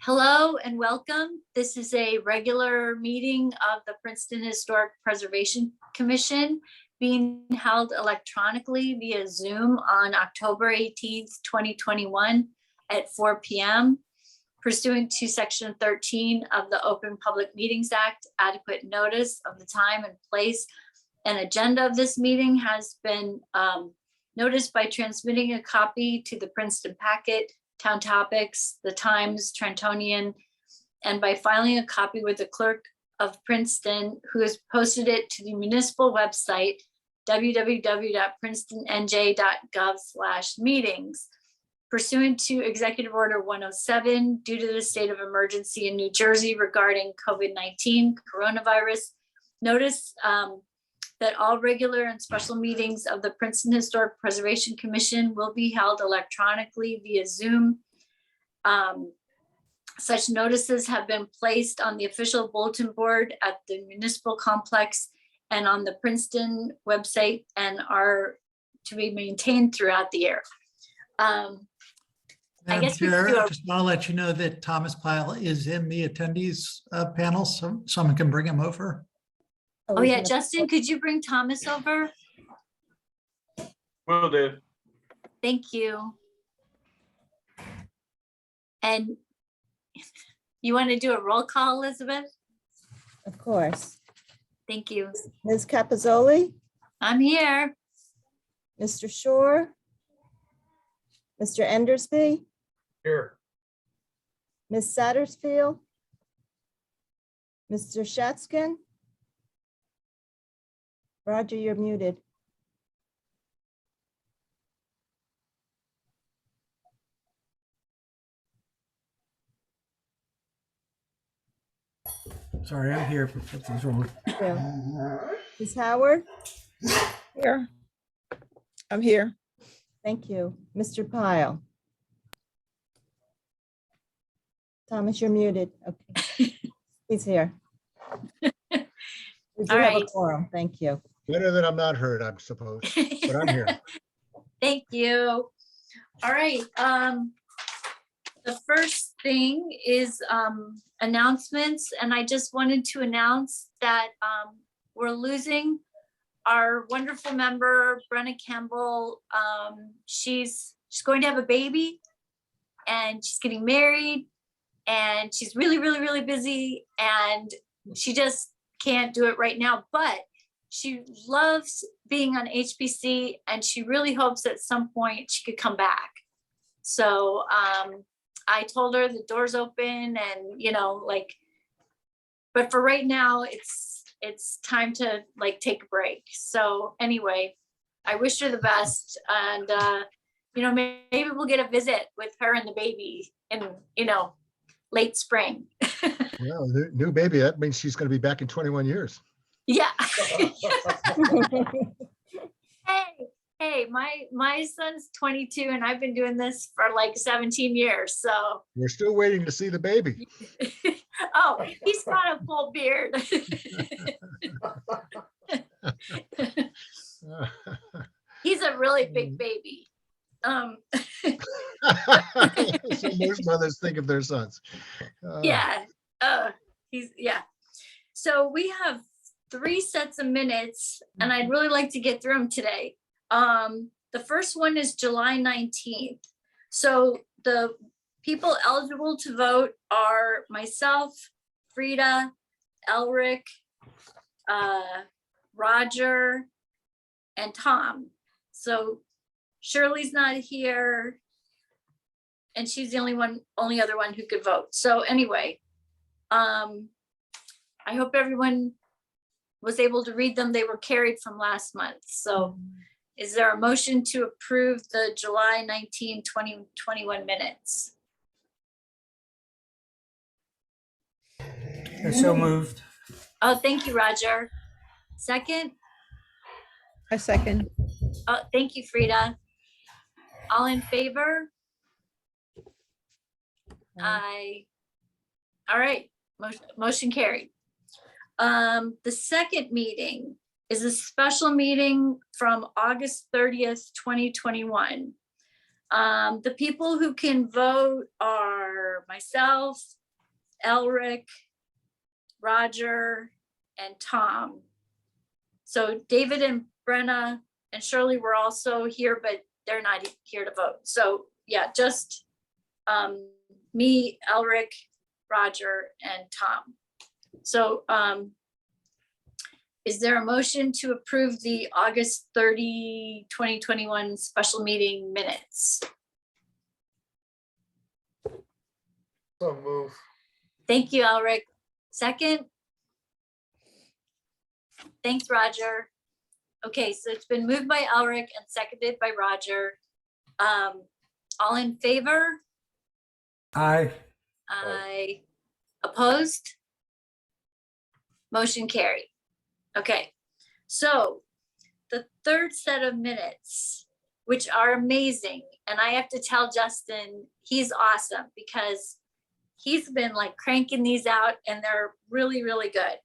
Hello and welcome. This is a regular meeting of the Princeton Historic Preservation Commission being held electronically via Zoom on October 18th, 2021 at 4 p.m. Pursuant to Section 13 of the Open Public Meetings Act, adequate notice of the time and place and agenda of this meeting has been noticed by transmitting a copy to the Princeton packet, Town Topics, the Times, Trentonian, and by filing a copy with the clerk of Princeton, who has posted it to the municipal website, www.princetonnj.gov/meetings. Pursuant to Executive Order 107, due to the state of emergency in New Jersey regarding COVID-19 coronavirus, notice that all regular and special meetings of the Princeton Historic Preservation Commission will be held electronically via Zoom. Such notices have been placed on the official bulletin board at the municipal complex and on the Princeton website and are to be maintained throughout the year. I guess we could do just want to let you know that Thomas Pyle is in the attendees panel, so someone can bring him over. Oh yeah, Justin, could you bring Thomas over? Will do. Thank you. And you want to do a roll call, Elizabeth? Of course. Thank you. Ms. Capizzoli, I'm here. Mr. Shore, Mr. Endersby, Here. Ms. Sattersfield, Mr. Shatskin. Roger, you're muted. Sorry, I'm here, but something's wrong. Yeah. Ms. Howard, Here. I'm here. thank you. Mr. Pyle. Thomas, you're muted. Okay. He's here. We do All have a right. quorum. Thank you. Better than I'm not heard, I suppose, but I'm here. Thank you. All right. The first thing is announcements, and I just wanted to announce that we're losing our wonderful member, Brenna Campbell. She's going to have a baby, and she's getting married, and she's really busy, and she just can't do it right now, but she loves being on HPC, and she really hopes at some point she could come back. So I told her the door's open, and but for right now, it's time to take a break. So anyway, I wish her the best, and maybe we'll get a visit with her and the baby in late spring. Well, new baby, that means she's going to be back in 21 years. Yeah. Hey, my son's 22 and I've been doing this for 17 years. So We're still waiting to see the baby. oh, he's got a full beard. He's a really big baby. So most mothers think of their sons. Yeah. Yeah. So we have 3 sets of minutes, and I'd really like to get through them today. The first one is July 19th. So the people eligible to vote are myself, Frida, Elric, Roger, and Tom. So Shirley's not here, and she's the only other one who could vote. So anyway, I hope everyone was able to read them. They were carried from last month. So is there a motion to approve the July 19, 2021 minutes? So moved. Oh, thank you, Roger. Second? I second. Oh, thank you, Frida. All in favor? Aye. All right, motion carried. The second meeting is a special meeting from August 30th, 2021. The people who can vote are myself, Elric, Roger, and Tom. So David and Brenna and Shirley were also here, but they're not here to vote. So yeah, just me, Elric, Roger, and Tom. So is there a motion to approve the August 30, 2021 special meeting minutes? So move. Thank you, Elric. Second? Thanks, Roger. Okay, so it's been moved by Elric and seconded by Roger. All in favor? Aye. Aye. Opposed? Motion carried. Okay, so the third set of minutes, which are amazing, and I have to tell Justin, he's awesome because he's been like cranking these out and they're really, really good.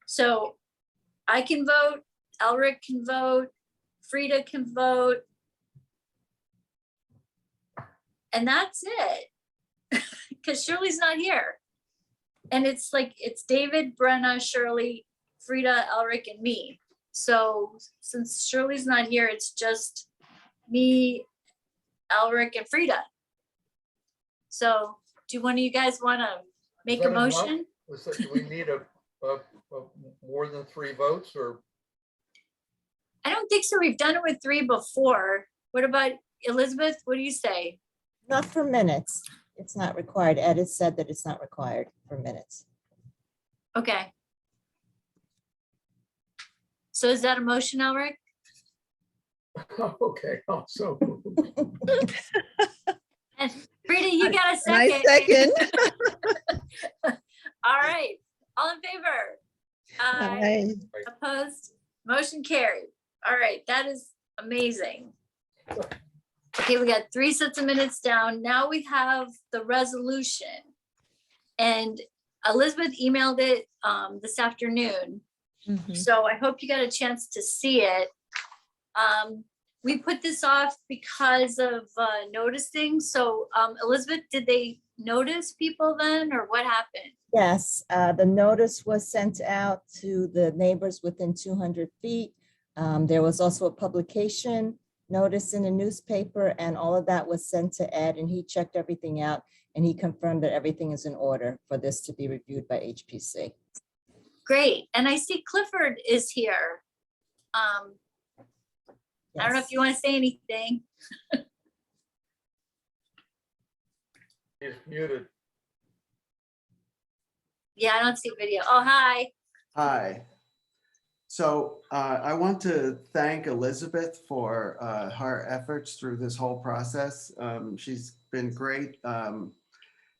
So I can vote, Elric can vote, Frida can vote. And that's it, because Shirley's not here. And it's like, it's David, Brenna, Shirley, Frida, Elric, and me. So since Shirley's not here, it's just me, Elric, and Frida. So do one of you guys want to make a motion? Do we need a more than 3 votes or? I don't think so. We've done it with 3 before. What about Elizabeth? What do you say? Not for minutes. It's not required. Ed has said that it's not required for minutes. Okay. So is that a motion, Elric? Okay, also. And Frida, you got a And I second. second. All right. All in favor? Aye. Aye. Opposed? Motion carried. All right, that is amazing. Okay, we got 3 sets of minutes down. Now we have the resolution. And Elizabeth emailed it this afternoon. Mhm. So I hope you got a chance to see it. We put this off because of noticing. So Elizabeth, did they notice people then or what happened? Yes, the notice was sent out to the neighbors within 200 feet. There was also a publication notice in the newspaper, and all of that was sent to Ed, and he checked everything out, and he confirmed that everything is in order for this to be reviewed by HPC. Great. And I see Clifford is here. I don't know if you want to say anything. He's muted. Yeah, I don't see video. Oh, hi. Hi. So I want to thank Elizabeth for her efforts through this whole process. She's been great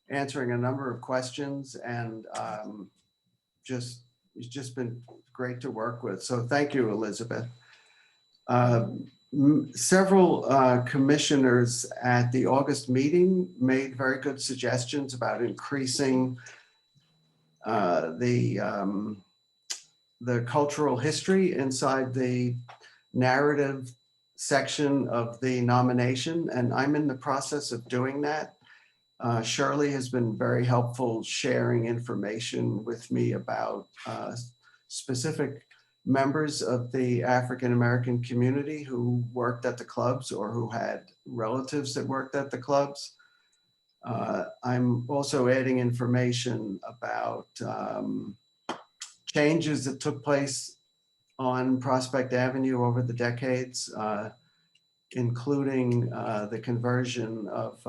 answering a number of questions, and it's just been great to work with. So thank you, Elizabeth. Several commissioners at the August meeting made very good suggestions about increasing the cultural history inside the narrative section of the nomination, and I'm in the process of doing that. Shirley has been very helpful sharing information with me about specific members of the African-American community who worked at the clubs or who had relatives that worked at the clubs. I'm also adding information about changes that took place on Prospect Avenue over the decades, including the conversion of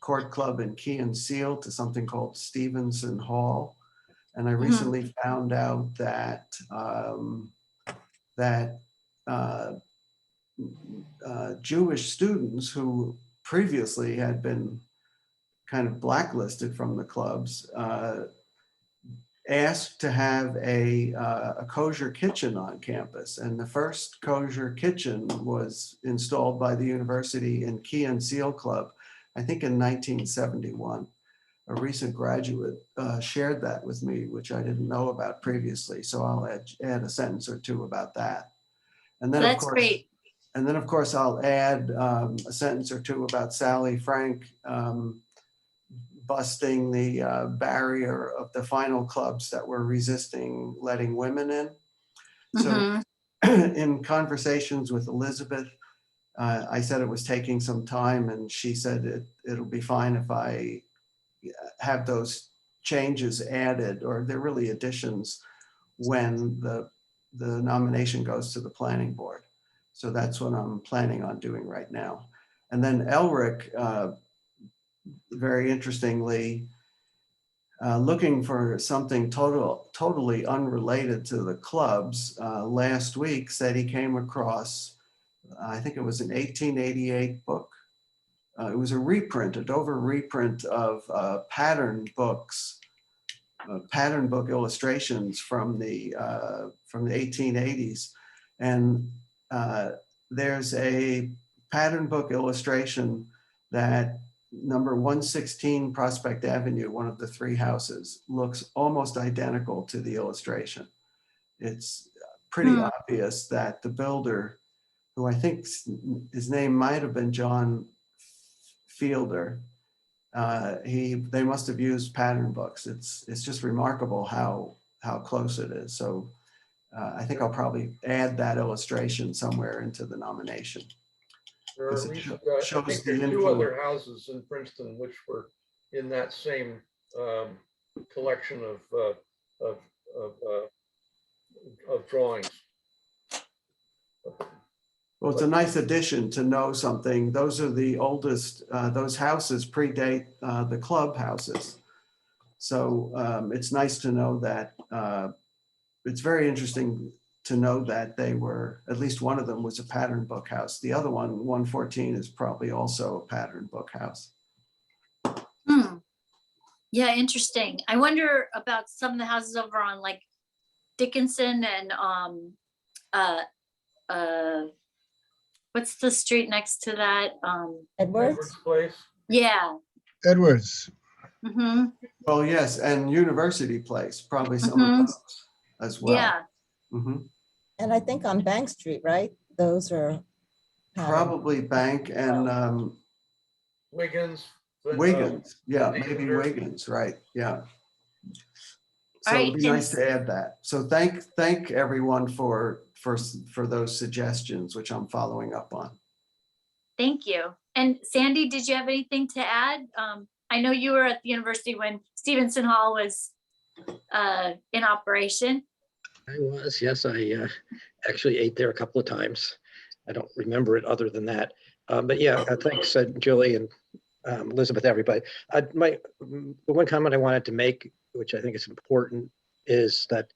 Court Club in Key and Seal to something called Stevenson Hall. And I recently found out that Jewish students who previously had been kind of blacklisted from the clubs asked to have a kosher kitchen on campus. And the first kosher kitchen was installed by the university in Key and Seal Club, I think in 1971. A recent graduate shared that with me, which I didn't know about previously. So I'll add a sentence or two about that. And then That's of course, great. And then, of course, I'll add a sentence or two about Sally Frank busting the barrier of the final clubs that were resisting letting women in. So Mhm. in conversations with Elizabeth, I said it was taking some time, and she said it'll be fine if I have those changes added, or they're really additions, when the nomination goes to the planning board. So that's what I'm planning on doing right now. And then Elric, very interestingly, looking for something totally unrelated to the clubs, last week said he came across, I think it was an 1888 book. It was a reprint, a Dover reprint of pattern books, pattern book illustrations from the 1880s. And there's a pattern book illustration that number 116 Prospect Avenue, one of the three houses, looks almost identical to the illustration. It's pretty obvious that the builder, who I think his name might have been John Fielder, they must have used pattern books. It's just remarkable how close it is. So I think I'll probably add that illustration somewhere into the nomination. There are Because at it least, shows I think the there are two influence. other houses in Princeton which were in that same collection of drawings. Well, it's a nice addition to know something. Those are the oldest, those houses predate the club houses. So it's nice to know that, it's very interesting to know that they were, at least one of them was a pattern book house. The other one, 114, is probably also a pattern book house. Yeah, interesting. I wonder about some of the houses over on like Dickinson and what's the street next to that? Edwards Edwards? Place. Yeah. Edwards. Hmm. Well, yes, and University Place, probably some of those as well. Yeah. Mhm. And I think on Bank Street, right? Those are pattern. Probably Bank and Wiggins. Wiggins. Yeah, maybe Xavier. Wiggins, right, yeah. So All it'd right, be nice to add that. So thank everyone for those suggestions, which I'm following up on. Thank you. And Sandy, did you have anything to add? I know you were at the university when Stevenson Hall was in operation. I was, yes, I actually ate there a couple of times. I don't remember it other than that. But yeah, thanks, Julie and Elizabeth, everybody. The one comment I wanted to make, which I think is important, is that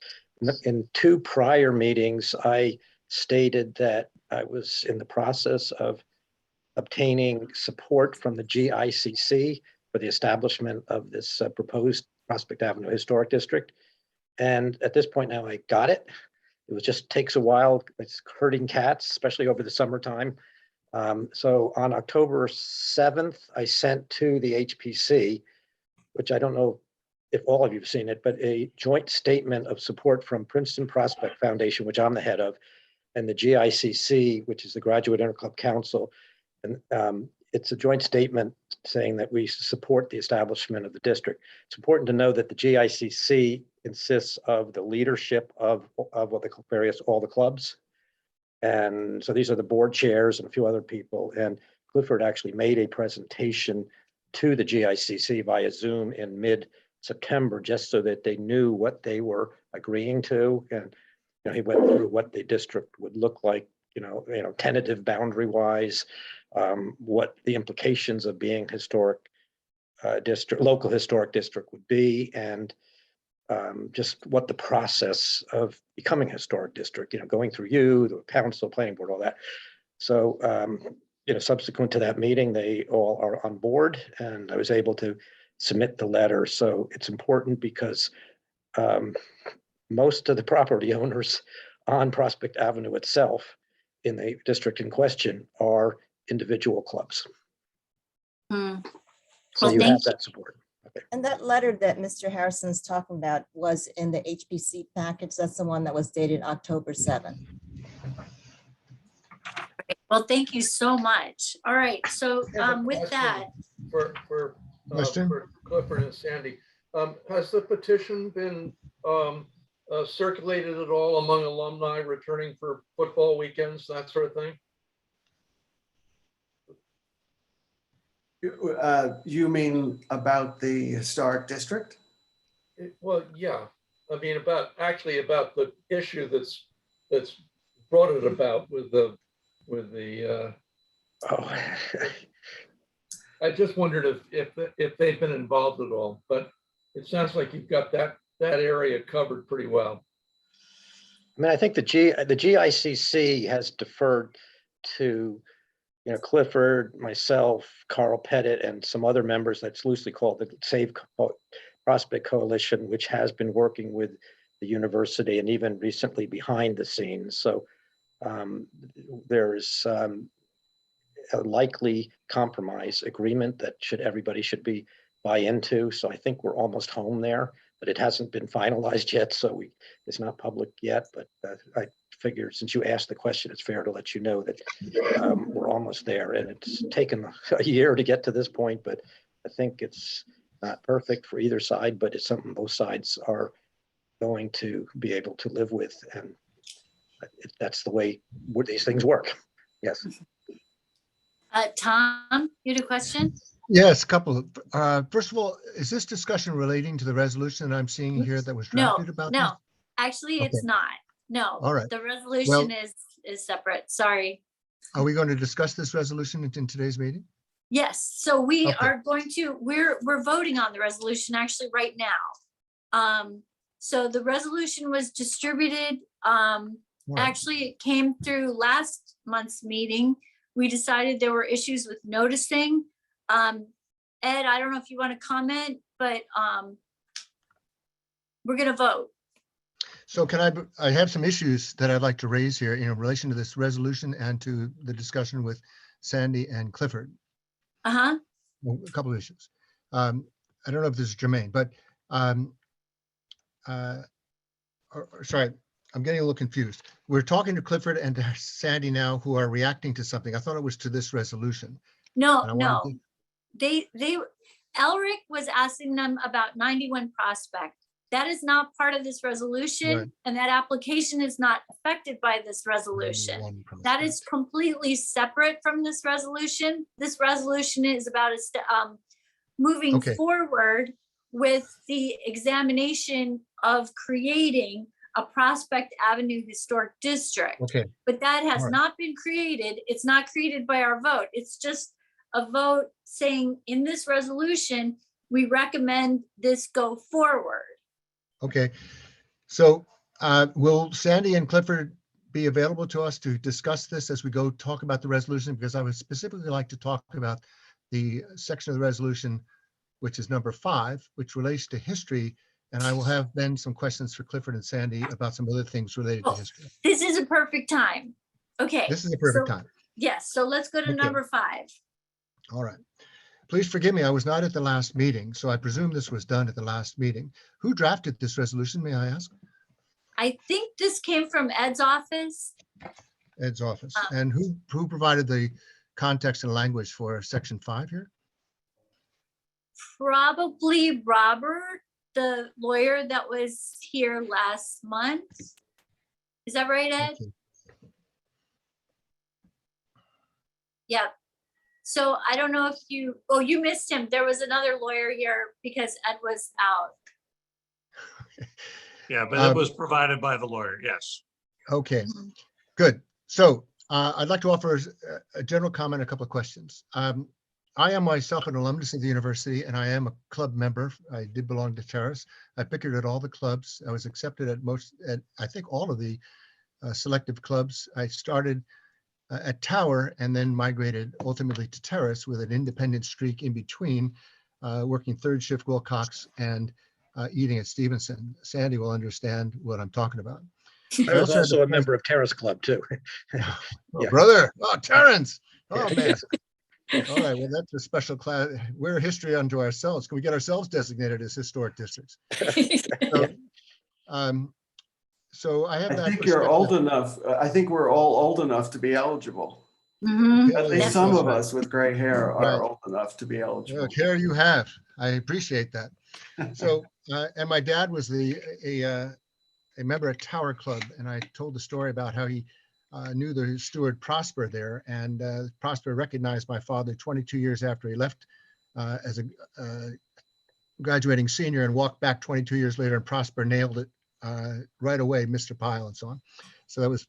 in two prior meetings, I stated that I was in the process of obtaining support from the GICC for the establishment of this proposed Prospect Avenue Historic District. And at this point now, I got it. It was just takes a while. It's herding cats, especially over the summertime. So on October 7th, I sent to the HPC, which I don't know if all of you have seen it, but a joint statement of support from Princeton Prospect Foundation, which I'm the head of, and the GICC, which is the Graduate Interclub Council. And it's a joint statement saying that we support the establishment of the district. It's important to know that the GICC consists of the leadership of what they call all the clubs. And so these are the board chairs and a few other people. And Clifford actually made a presentation to the GICC via Zoom in mid-September, just so that they knew what they were agreeing to. And he went through what the district would look like, tentative boundary wise, what the implications of being historic district, local historic district would be, and just what the process of becoming a historic district, going through you, the council, planning board, all that. So, subsequent to that meeting, they all are on board, and I was able to submit the letter. So it's important because most of the property owners on Prospect Avenue itself in the district in question are individual clubs. So Well, you have thank you. that support. Okay. And that letter that Mr. Harrison's talking about was in the HPC package. That's the one that was dated October 7th. Well, thank you so much. All right, so I have a with question that, For Question? for Clifford and Sandy, has the petition been circulated at all among alumni returning for football weekends, that sort of thing? You mean about the historic district? Well, yeah, I mean, actually about the issue that's brought it about with the Oh, I just wondered if they've been involved at all, but it sounds like you've got that area covered pretty well. I mean, I think the GICC has deferred to, Clifford, myself, Carl Pettit, and some other members that's loosely called the Save Prospect Coalition, which has been working with the university and even recently behind the scenes. So there's a likely compromise agreement that everybody should buy into. So I think we're almost home there, but it hasn't been finalized yet. So it's not public yet, but I figured since you asked the question, it's fair to let you know that we're almost there, and it's taken a year to get to this point, but I think it's not perfect for either side, but it's something both sides are going to be able to live with. And that's the way these things work. Yes. Tom, you had a question? Yes, a couple. First of all, is this discussion relating to the resolution that I'm seeing here that was No, drafted about? no, actually, it's Okay. not. No. All right. The resolution is separate. Sorry. Are we going to discuss this resolution in today's meeting? Yes, so we Okay. are going to, we're voting on the resolution actually right now. So the resolution was distributed, All right. actually it came through last month's meeting. We decided there were issues with noticing. Ed, I don't know if you want to comment, but we're gonna vote. So I have some issues that I'd like to raise here in relation to this resolution and to the discussion with Sandy and Clifford. Uh-huh. Well, a couple of issues. I don't know if this is germane, but sorry, I'm getting a little confused. We're talking to Clifford and to Sandy now, who are reacting to something. I thought it was to this resolution. No, And I wanted no. They Elric was asking them about 91 Prospect. That is not part of this resolution, Right. and that application is not affected by this resolution. That is completely separate from this resolution. This resolution is about moving Okay. forward with the examination of creating a Prospect Avenue Historic District. Okay, But that has All right. not been created. It's not created by our vote. It's just a vote saying in this resolution, we recommend this go forward. okay. So will Sandy and Clifford be available to us to discuss this as we go talk about the resolution? Because I would specifically like to talk about the section of the resolution, which is number 5, which relates to history. And I will have then some questions for Clifford and Sandy about some other things related to Oh, history. This is a perfect time. Okay. This is a perfect so- time. Yes, so let's go to Okay. number 5. All right. Please forgive me, I was not at the last meeting, so I presume this was done at the last meeting. Who drafted this resolution, may I ask? I think this came from Ed's office. Ed's office. And who provided the context and language for section 5 here? Probably Robert, the lawyer that was here last month. Is that right, Ed? Okay. Yeah. So I don't know if you missed him. There was another lawyer here because Ed was out. Yeah, but it was provided by the lawyer, yes. Okay, good. So I'd like to offer a general comment, a couple of questions. I am myself an alumnus of the university, and I am a club member. I did belong to Terrace. I picketed at all the clubs. I was accepted at I think all of the selective clubs. I started at Tower and then migrated ultimately to Terrace with an independent streak in between, working third shift Wilcox and eating at Stevenson. Sandy will understand what I'm talking about. I was also a member of Terrace Club too. Oh, Yeah. brother, oh, Terrence. Oh, Yeah. man. All right, well, that's a special class. We're a history unto ourselves. Can we get ourselves designated as historic districts? So I have I that think you're perspective. old enough. I think we're all old enough to be eligible. Mhm. At least Okay. some of us with gray hair Right. are old enough to be eligible. Here you have. I appreciate that. So, and my dad was a member at Tower Club, and I told the story about how he knew the steward Prosper there, and Prosper recognized my father 22 years after he left as a graduating senior and walked back 22 years later, and Prosper nailed it right away, Mr. Pyle and so on. So that was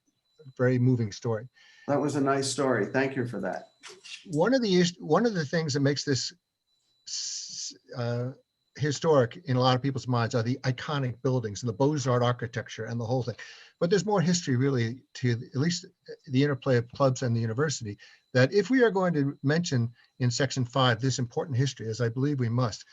a very moving story. That was a nice story. Thank you for that. One of the things that makes this historic in a lot of people's minds are the iconic buildings and the Beaux-Arts architecture and the whole thing. But there's more history really to at least the interplay of clubs and the university, that if we are going to mention in section 5 this important history, as I believe we must,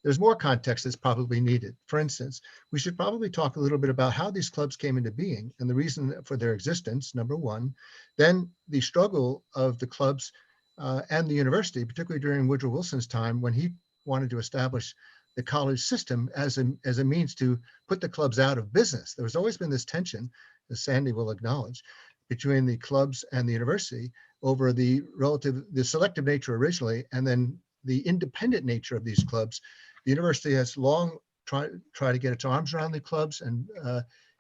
there's more context that's probably needed. For instance, we should probably talk a little bit about how these clubs came into being and the reason for their existence, number one. Then the struggle of the clubs and the university, particularly during Woodrow Wilson's time, when he wanted to establish the college system as a means to put the clubs out of business. There's always been this tension, as Sandy will acknowledge, between the clubs and the university over the selective nature originally, and then the independent nature of these clubs. The university has long tried to get its arms around the clubs, and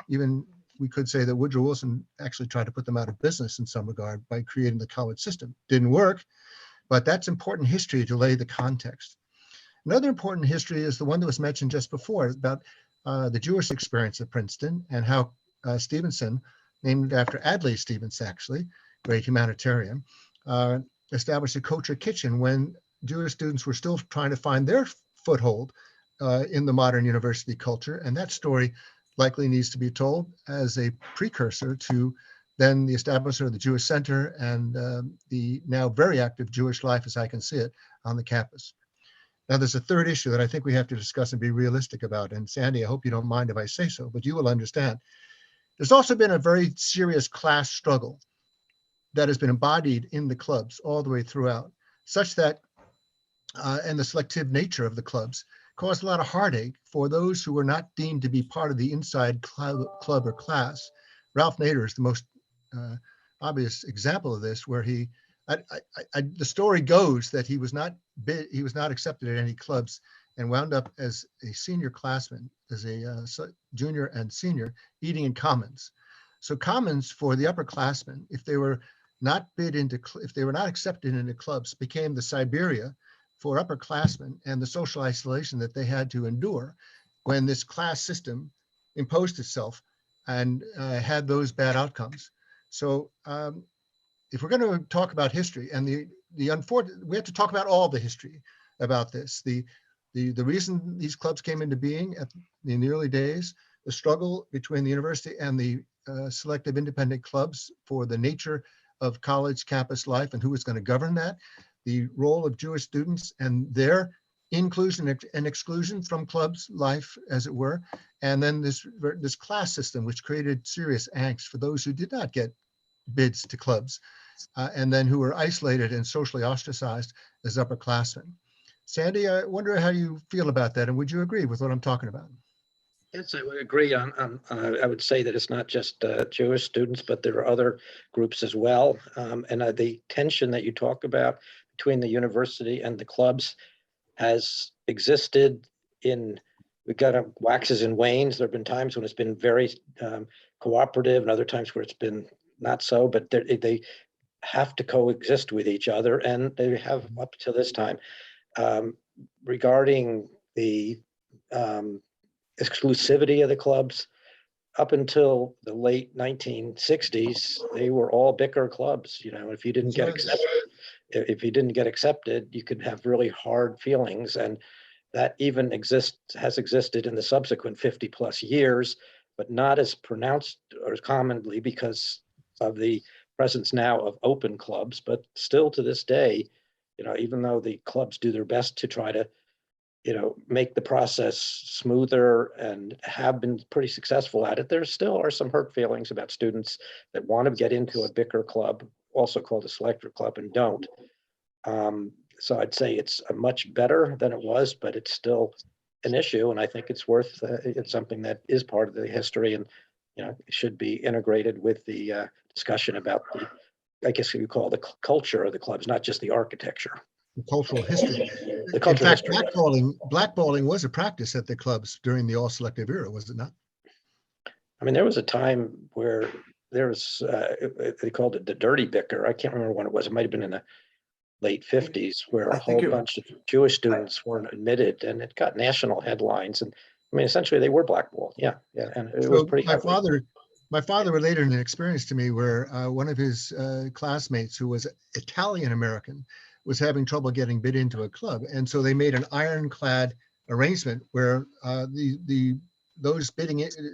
even we could say that Woodrow Wilson actually tried to put them out of business in some regard by creating the college system. Didn't work, but that's important history to lay the context. Another important history is the one that was mentioned just before about the Jewish experience at Princeton, and how Stevenson, named after Adlai Stevenson, actually, great humanitarian, established a kosher kitchen when Jewish students were still trying to find their foothold in the modern university culture. And that story likely needs to be told as a precursor to then the establishment of the Jewish Center and the now very active Jewish life, as I can see it, on the campus. Now, there's a third issue that I think we have to discuss and be realistic about. And Sandy, I hope you don't mind if I say so, but you will understand. There's also been a very serious class struggle that has been embodied in the clubs all the way throughout, such that, and the selective nature of the clubs caused a lot of heartache for those who were not deemed to be part of the inside club or class. Ralph Nader is the most obvious example of this, where the story goes that he was not accepted at any clubs and wound up as a senior classman, as a junior and senior, eating in commons. So commons for the upperclassmen, if they were not accepted into clubs, became the Siberia for upperclassmen and the social isolation that they had to endure when this class system imposed itself and had those bad outcomes. So if we're going to talk about history, and the unfortunate, we have to talk about all the history about this. The reason these clubs came into being in the early days, the struggle between the university and the selective independent clubs for the nature of college campus life and who was going to govern that, the role of Jewish students and their inclusion and exclusion from clubs life, as it were, and then this class system, which created serious angst for those who did not get bids to clubs, and then who were isolated and socially ostracized as upperclassmen. Sandy, I wonder how you feel about that, and would you agree with what I'm talking about? Yes, I would agree on, I would say that it's not just Jewish students, but there are other groups as well. And the tension that you talk about between the university and the clubs has existed we've got waxes and wanes. There have been times when it's been very cooperative and other times where it's been not so, but they have to coexist with each other, and they have up to this time. Regarding the exclusivity of the clubs, up until the late 1960s, they were all bicker clubs. You know, if you didn't get accepted, you could have really hard feelings, and that even has existed in the subsequent 50 plus years, but not as pronounced or as commonly because of the presence now of open clubs. But still to this day, you know, even though the clubs do their best to try to, you know, make the process smoother and have been pretty successful at it, there still are some hurt feelings about students that want to get into a bicker club, also called a selector club, and don't. So I'd say it's much better than it was, but it's still an issue, and I think it's it's something that is part of the history, and you know, should be integrated with the discussion about the I guess you call the culture of the clubs, not just the architecture. The cultural history. The In cultural fact, history. blackballing was a practice at the clubs during the all selective era, was it not? I mean, there was a time where there was, they called it the dirty bicker. I can't remember when it was. It might have been in the late 50s, where I a think whole it- bunch of Jewish students weren't admitted, and it got national headlines. And I mean, essentially, they were blackballed. Yeah, and it was So pretty heavily. my father related an experience to me where one of his classmates, who was Italian American, was having trouble getting bid into a club, and so they made an ironclad arrangement where those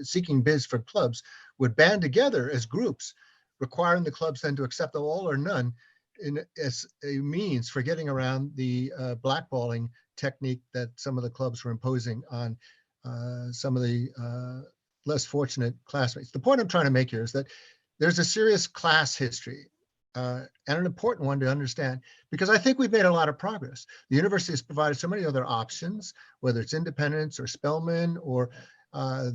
seeking bids for clubs would band together as groups, requiring the clubs then to accept all or none as a means for getting around the blackballing technique that some of the clubs were imposing on some of the less fortunate classmates. The point I'm trying to make here is that there's a serious class history and an important one to understand, because I think we've made a lot of progress. The university has provided so many other options, whether it's independence or Spelman or other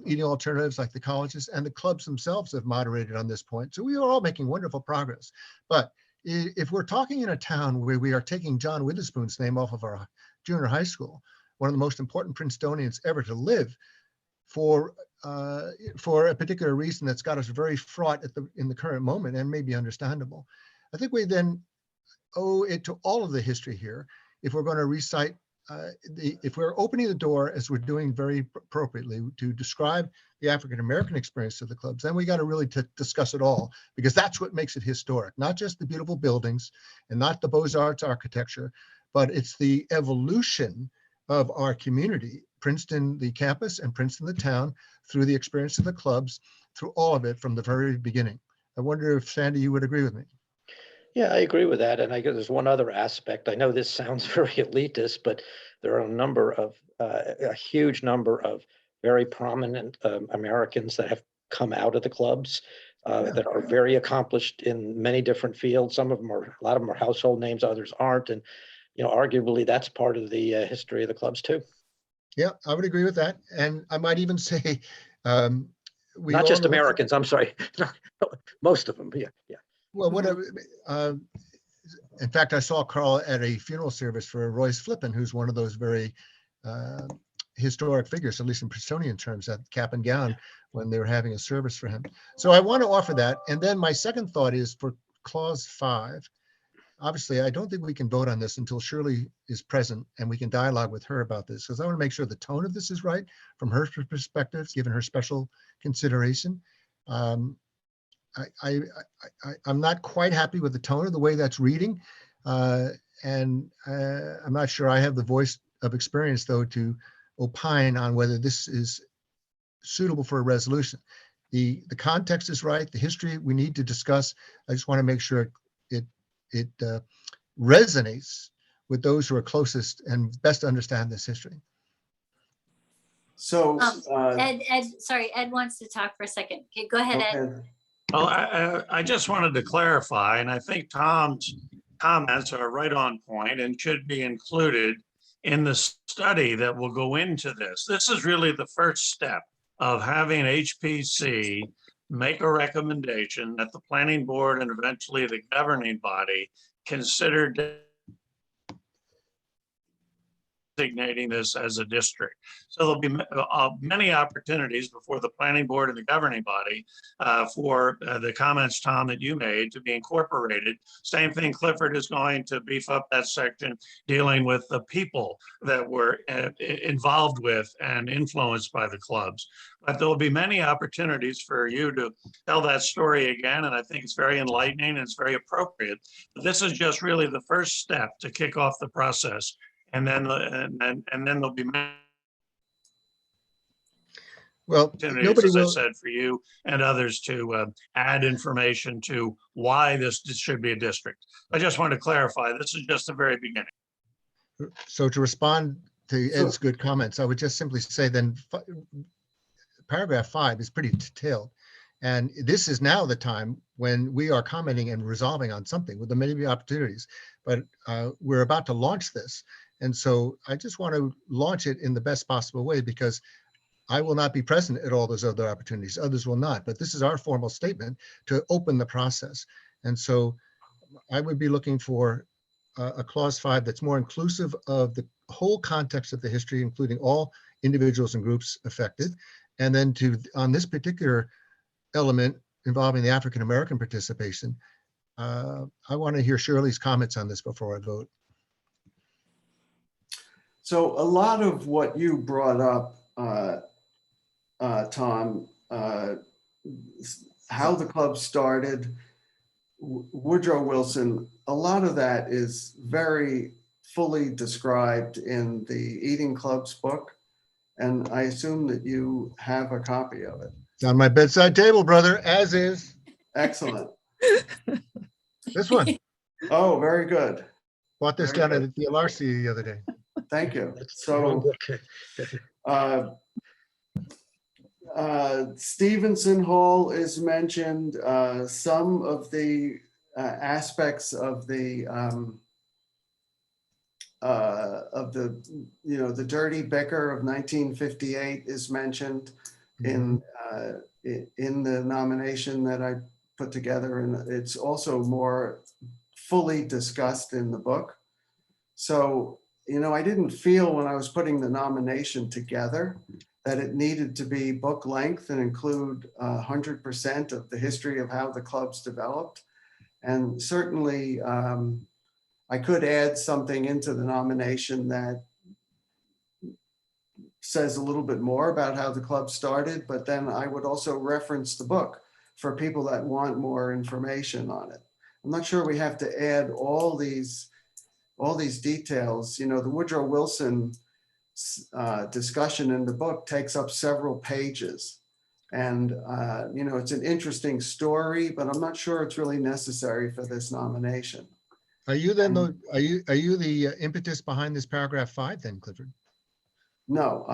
eating alternatives like the colleges, and the clubs themselves have moderated on this point. So we are all making wonderful progress. But if we're talking in a town where we are taking John Witherspoon's name off of our junior high school, one of the most important Princetonians ever to live, for a particular reason that's got us very fraught in the current moment and may be understandable, I think we then owe it to all of the history here if we're going to recite, if we're opening the door, as we're doing very appropriately, to describe the African-American experience of the clubs, then we got to really discuss it all, because that's what makes it historic, not just the beautiful buildings and not the Beaux-Arts architecture, but it's the evolution of our community, Princeton, the campus, and Princeton, the town, through the experience of the clubs, through all of it from the very beginning. I wonder if, Sandy, you would agree with me. Yeah, I agree with that. And I guess there's one other aspect. I know this sounds very elitist, but there are a huge number of very prominent Americans that have come out of the clubs that are very accomplished in many different fields. A lot of them are household names, others aren't. And, arguably that's part of the history of the clubs too. Yeah, I would agree with that. And I might even say, not just Americans, I'm sorry, most of them. Yeah. Well, whatever. In fact, I saw Carl at a funeral service for Royce Flippin, who's one of those very historic figures, at least in Princetonian terms, at cap and gown when they were having a service for him. So I want to offer that. And then my second thought is for clause 5. Obviously, I don't think we can vote on this until Shirley is present and we can dialogue with her about this, because I want to make sure the tone of this is right from her perspective, given her special consideration. I'm not quite happy with the tone of the way that's reading. And I'm not sure I have the voice of experience, though, to opine on whether this is suitable for a resolution. The context is right. The history we need to discuss. I just want to make sure it resonates with those who are closest and best understand this history. So Ed wants to talk for a second. Okay, go ahead, Ed. okay. Well, I just wanted to clarify, and I think Tom's comments are right on point and should be included in the study that will go into this. This is really the first step of having HPC make a recommendation that the planning board and eventually the governing body consider designating this as a district. So there'll be many opportunities before the planning board and the governing body for the comments, Tom, that you made to be incorporated. Same thing, Clifford is going to beef up that section dealing with the people that were involved with and influenced by the clubs. But there'll be many opportunities for you to tell that story again. And I think it's very enlightening and it's very appropriate. But this is just really the first step to kick off the process. And then there'll be many opportunities, as I said, for you and others to add information to why this should be a district. I just want to clarify, this is just the very beginning. So to respond to Ed's good comments, I would just simply say then paragraph 5 is pretty detailed. And this is now the time when we are commenting and resolving on something with the many opportunities, but we're about to launch this. And so I just want to launch it in the best possible way, because I will not be present at all those other opportunities. Others will not, but this is our formal statement to open the process. And so I would be looking for a clause 5 that's more inclusive of the whole context of the history, including all individuals and groups affected. And then on this particular element involving the African-American participation, I want to hear Shirley's comments on this before I vote. So a lot of what you brought up, Tom, how the club started, Woodrow Wilson, a lot of that is very fully described in the Eating Club's book. And I assume that you have a copy of it. It's on my bedside table, brother, as is Excellent. this one. Oh, very good. Bought this Very down good. at the LRC the other day. Thank you. That's the wrong So book. Stevenson Hall is mentioned. Some of the aspects of the the dirty bicker of 1958 is mentioned in the nomination that I put together, and it's also more fully discussed in the book. So, I didn't feel when I was putting the nomination together that it needed to be book length and include 100% of the history of how the clubs developed. And certainly I could add something into the nomination that says a little bit more about how the club started, but then I would also reference the book for people that want more information on it. I'm not sure we have to add all these details. The Woodrow Wilson discussion in the book takes up several pages. And, it's an interesting story, but I'm not sure it's really necessary for this nomination. Are you then are you the impetus behind this paragraph 5 then, Clifford? No,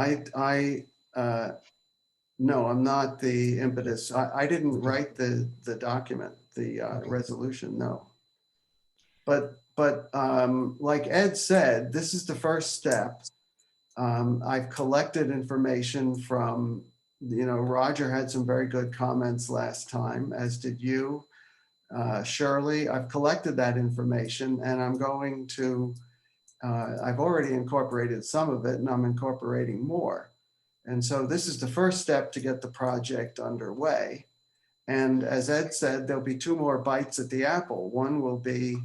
no, I'm not the impetus. I didn't write the document, the resolution, no. But like Ed said, this is the first step. I've collected information from, Roger had some very good comments last time, as did you. Shirley, I've collected that information and I'm going to, I've already incorporated some of it and I'm incorporating more. And so this is the first step to get the project underway. And as Ed said, there'll be 2 more bites at the apple. One will be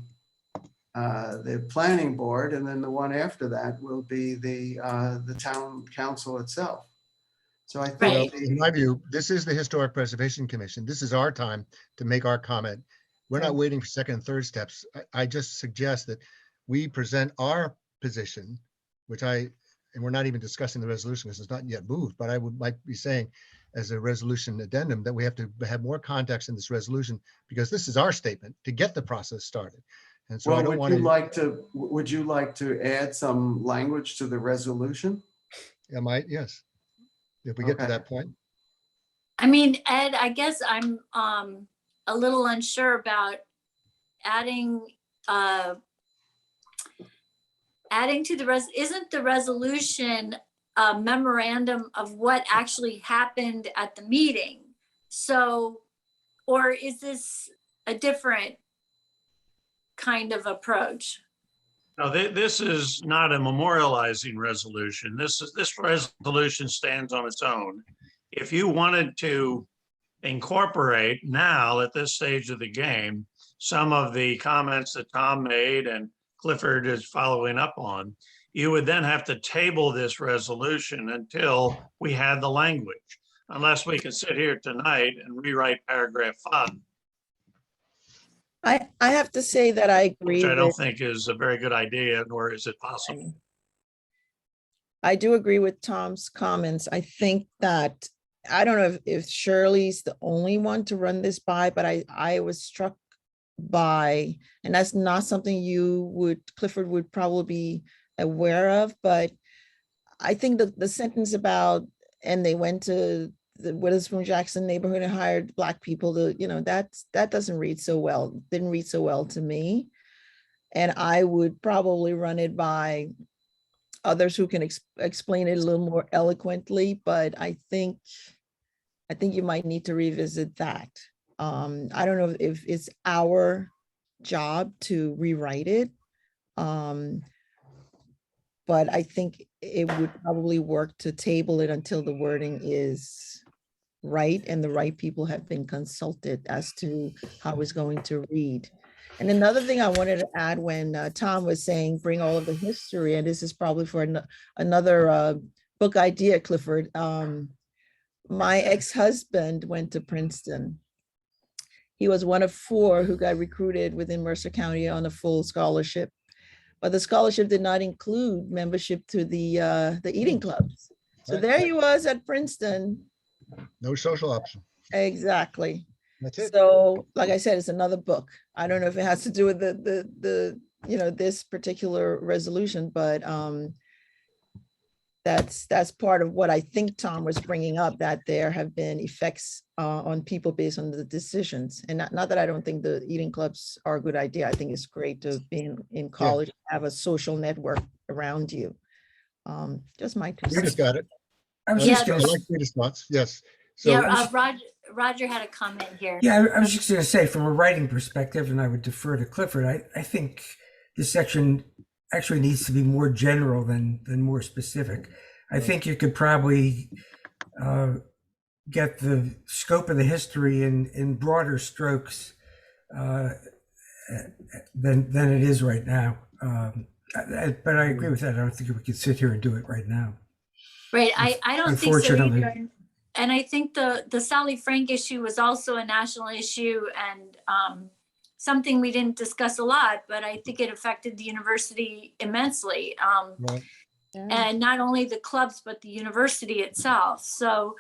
the planning board, and then the one after that will be the town council itself. So I think, Well, in my view, this is the Historic Preservation Commission. This is our time to make our comment. We're not waiting for second and third steps. I just suggest that we present our position, and we're not even discussing the resolution because it's not yet moved, but I would like to be saying as a resolution addendum that we have to have more context in this resolution because this is our statement to get the process started. And so I don't want to. Would you like to add some language to the resolution? Yes. If we get to that point. I mean, Ed, I guess I'm a little unsure about adding to the isn't the resolution a memorandum of what actually happened at the meeting? So, or is this a different kind of approach? No, this is not a memorializing resolution. This resolution stands on its own. If you wanted to incorporate now at this stage of the game, some of the comments that Tom made and Clifford is following up on, you would then have to table this resolution until we had the language, unless we can sit here tonight and rewrite paragraph 5. I have to say that I agree. Which I don't think is a very good idea, nor is it possible. I do agree with Tom's comments. I think that, I don't know if Shirley's the only one to run this by, but I was struck by, and that's not something Clifford would probably be aware of, but I think the sentence about, and they went to the Witherspoon Jackson neighborhood and hired Black people to, that doesn't read so well, didn't read so well to me. And I would probably run it by others who can explain it a little more eloquently, but I think you might need to revisit that. I don't know if it's our job to rewrite it. But I think it would probably work to table it until the wording is right and the right people have been consulted as to how it's going to read. And another thing I wanted to add when Tom was saying, bring all of the history, and this is probably for another book idea, Clifford. My ex-husband went to Princeton. He was one of 4 who got recruited within Mercer County on a full scholarship, but the scholarship did not include membership to the eating clubs. So Right. there he was at Princeton. No social option. Exactly. That's it. So, like I said, it's another book. I don't know if it has to do with the this particular resolution, but that's part of what I think Tom was bringing up, that there have been effects on people based on the decisions. And not that I don't think the eating clubs are a good idea. I think it's great to be in college, have a social network around you. Just my We two just cents. got it. I was Yeah, just I gonna, like Rita's thoughts. Yes. So Yeah, Roger had a comment here. yeah, I was just gonna say, from a writing perspective, and I would defer to Clifford, I think this section actually needs to be more general than more specific. I think you could probably get the scope of the history in broader strokes than it is right now. But I agree with that. I don't think we could sit here and do it right now. Right, I don't think so Unfortunately. either. And I think the Sally Frank issue was also a national issue and something we didn't discuss a lot, but I think it affected the university immensely. right. And not only the clubs, but the university itself. So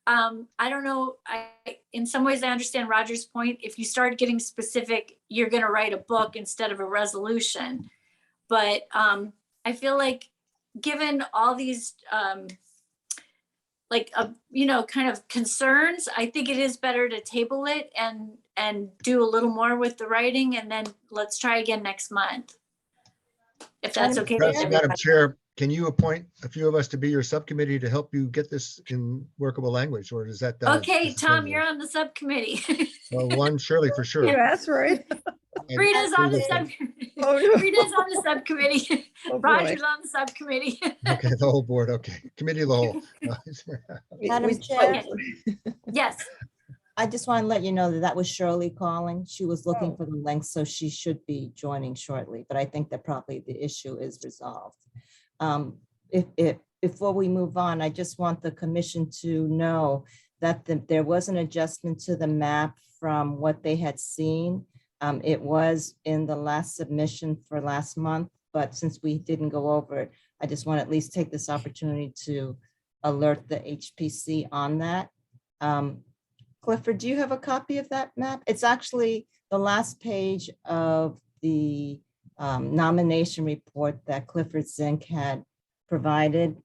I don't know, in some ways I understand Roger's point. If you start getting specific, you're gonna write a book instead of a resolution. But I feel like given all these kind of concerns, I think it is better to table it and do a little more with the writing, and then let's try again next month. If that's okay with Perhaps, Madam everybody. Chair, can you appoint a few of us to be your subcommittee to help you get this in workable language, or is that done? Okay, Tom, you're on the subcommittee. Well, one surely for sure. You asked for it. And Rita's on the Rita- subcommittee. Oh, no. Rita's on the subcommittee. Oh, boy. Roger's on the subcommittee. Okay, the whole board. Okay, committee of the whole. Madam We- Chair? Yes, I just want to let you know that that was Shirley calling. She was looking for the link, so she should be joining shortly, but I think that probably the issue is resolved. Before we move on, I just want the commission to know that there was an adjustment to the map from what they had seen. It was in the last submission for last month, but since we didn't go over it, I just want to at least take this opportunity to alert the HPC on that. Clifford, do you have a copy of that map? It's actually the last page of the nomination report that Clifford Zink had provided.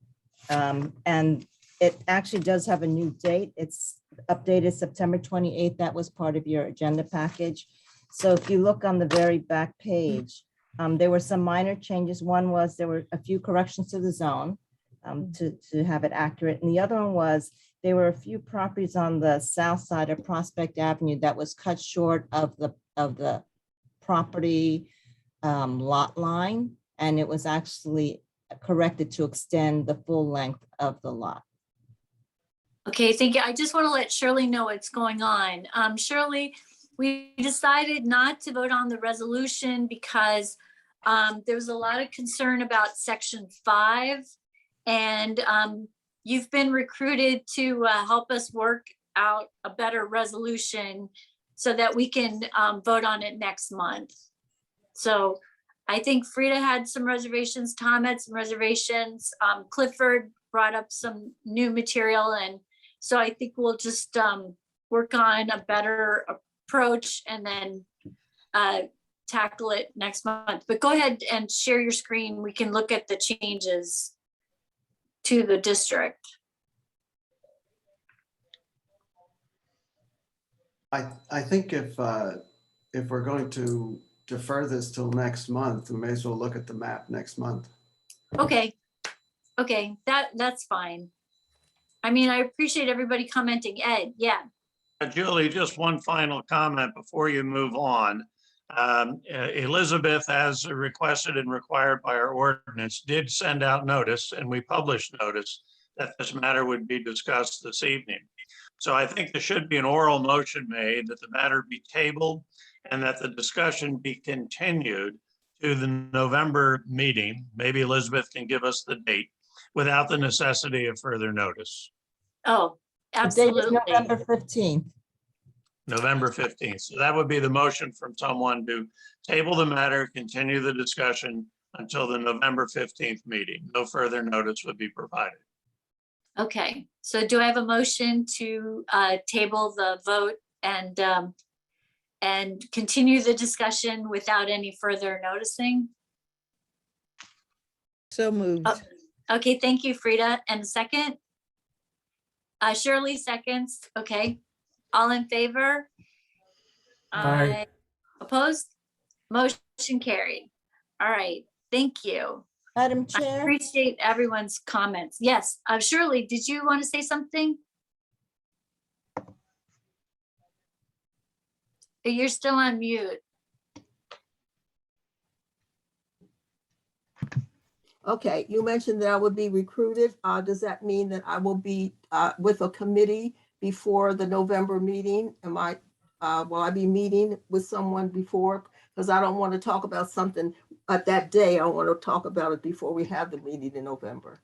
And it actually does have a new date. It's updated September 28th. That was part of your agenda package. So if you look on the very back page, there were some minor changes. One was there were a few corrections to the zone to have it accurate. And the other one was there were a few properties on the south side of Prospect Avenue that was cut short of the property lot line. And it was actually corrected to extend the full length of the lot. okay, thank you. I just want to let Shirley know what's going on. Shirley, we decided not to vote on the resolution because there was a lot of concern about section 5. And you've been recruited to help us work out a better resolution so that we can vote on it next month. So I think Frida had some reservations, Tom had some reservations, Clifford brought up some new material. And so I think we'll just work on a better approach and then tackle it next month. But go ahead and share your screen. We can look at the changes to the district. I think if we're going to defer this till next month, we may as well look at the map next month. Okay, Okay, that's fine. I mean, I appreciate everybody commenting. Ed, yeah. Julie, just one final comment before you move on. Elizabeth, as requested and required by our ordinance, did send out notice, and we published notice that this matter would be discussed this evening. So I think there should be an oral motion made that the matter be tabled and that the discussion be continued to the November meeting. Maybe Elizabeth can give us the date without the necessity of further notice. Oh, The date is absolutely. November 15th. November 15th. So that would be the motion from someone to table the matter, continue the discussion until the November 15th meeting. No further notice would be provided. Okay, so do I have a motion to table the vote and continue the discussion without any further noticing? So moved. Oh, okay, thank you, Frida. And a second? Shirley seconds. Okay. All in favor? Aye. Opposed? Motion carried. All right, thank you. Madam I Chair, appreciate everyone's comments. Yes, Shirley, did you want to say something? You're still on mute. Okay, you mentioned that I would be recruited. Does that mean that I will be with a committee before the November meeting? Will I be meeting with someone before? Because I don't want to talk about something at that day. I want to talk about it before we have the meeting in November.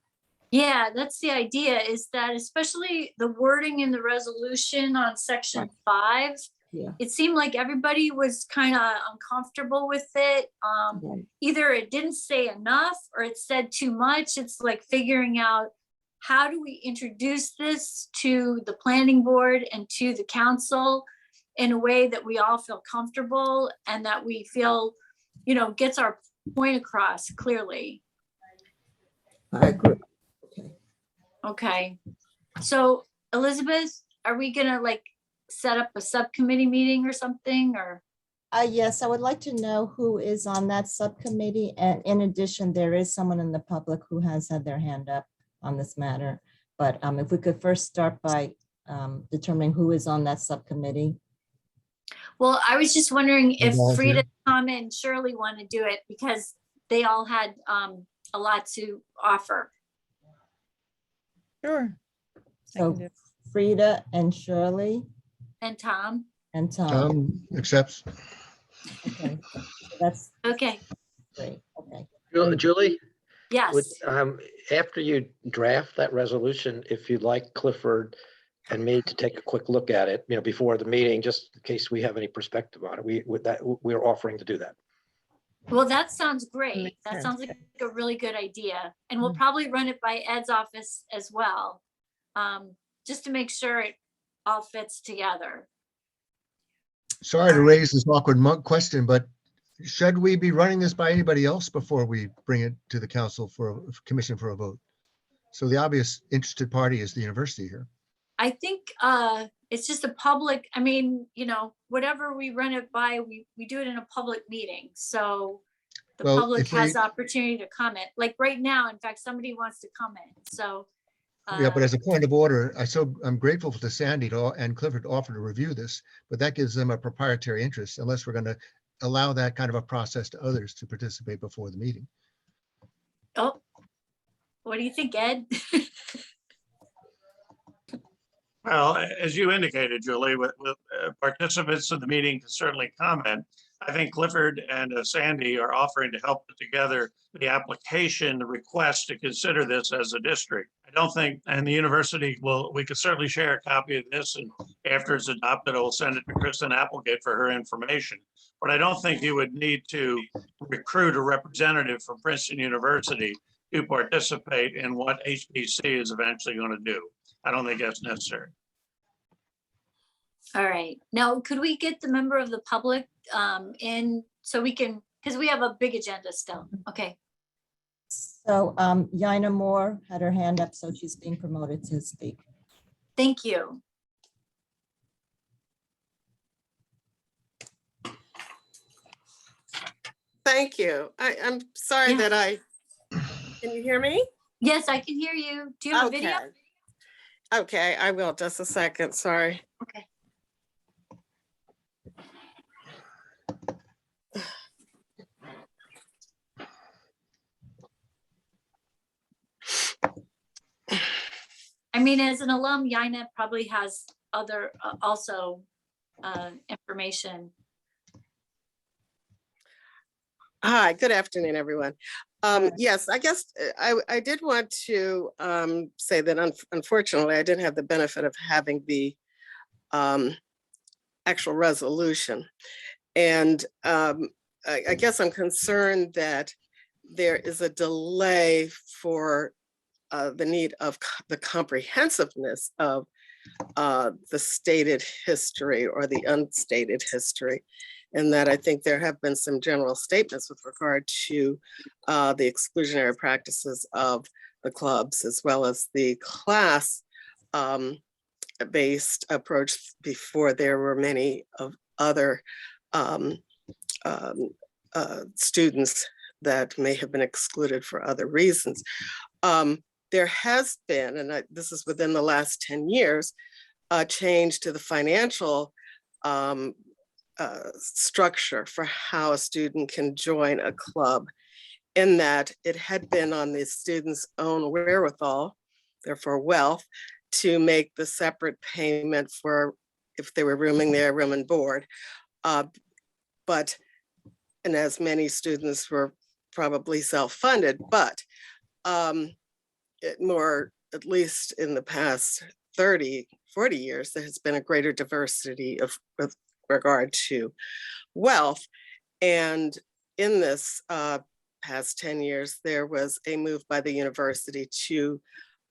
Yeah, that's the idea, is that especially the wording in the resolution on section 5, Yeah. it seemed like everybody was kind of uncomfortable with it. Right. Either it didn't say enough or it said too much. It's like figuring out, how do we introduce this to the planning board and to the council in a way that we all feel comfortable and that we feel, gets our point across clearly. I agree. Okay. Okay, so Elizabeth, are we gonna set up a subcommittee meeting or something, or? yes, I would like to know who is on that subcommittee. And in addition, there is someone in the public who has had their hand up on this matter. But if we could first start by determining who is on that subcommittee. Well, I was just wondering if Volunteer. Frida, Tom, and Shirley want to do it because they all had a lot to offer. Sure. I So can do it. Frida and Shirley And Tom? and Tom. Accepts. Okay, so that's Okay, great. Okay. Julie, would, yes. after you draft that resolution, if you'd like Clifford and me to take a quick look at it, before the meeting, just in case we have any perspective on it, we're offering to do that. Well, that sounds great. Makes That sense. sounds like a really good idea. And we'll Mm. probably run it by Ed's office as well, just to make sure it all fits together. Sorry to raise this awkward question, but should we be running this by anybody else before we bring it to the council for a commission for a vote? So the obvious interested party is the university here. I think it's just a public, whatever we run it by, we do it in a public meeting. So the Well, public if we- has the opportunity to comment. Like right now, in fact, somebody wants to comment. So. Yeah, but as a point of order, I'm grateful to Sandy and Clifford to offer to review this, but that gives them a proprietary interest unless we're going to allow that kind of a process to others to participate before the meeting. Oh, what do you think, Ed? Well, as you indicated, Julie, with participants in the meeting can certainly comment. I think Clifford and Sandy are offering to help put together the application, the request to consider this as a district. I don't think, and the university we could certainly share a copy of this, and after it's adopted, I will send it to Kristen Applegate for her information. But I don't think you would need to recruit a representative from Princeton University to participate in what HPC is eventually going to do. I don't think that's necessary. All right. Now, could we get the member of the public in so we can, because we have a big agenda still. Okay. So Yaina Moore had her hand up, so she's being promoted to speak. Thank you. Thank you. I'm sorry Yeah. can you hear me? Yes, I can hear you. Do you have a video? Okay. Okay, I will. Just a second. Sorry. Okay. I mean, as an alum, Yaina probably has other also information. Hi, good afternoon, everyone. Yes, I guess I did want to say that unfortunately, I didn't have the benefit of having the actual resolution. And I guess I'm concerned that there is a delay for the need of the comprehensiveness of the stated history or the unstated history. And that I think there have been some general statements with regard to the exclusionary practices of the clubs, as well as the class based approach before there were many of other students that may have been excluded for other reasons. There has been, and this is within the last 10 years, a change to the financial structure for how a student can join a club, in that it had been on the student's own wherewithal, therefore wealth, to make the separate payment for if they were rooming there, room and board. And as many students were probably self-funded, but more, at least in the past 30, 40 years, there has been a greater diversity with regard to wealth. And in this past 10 years, there was a move by the university to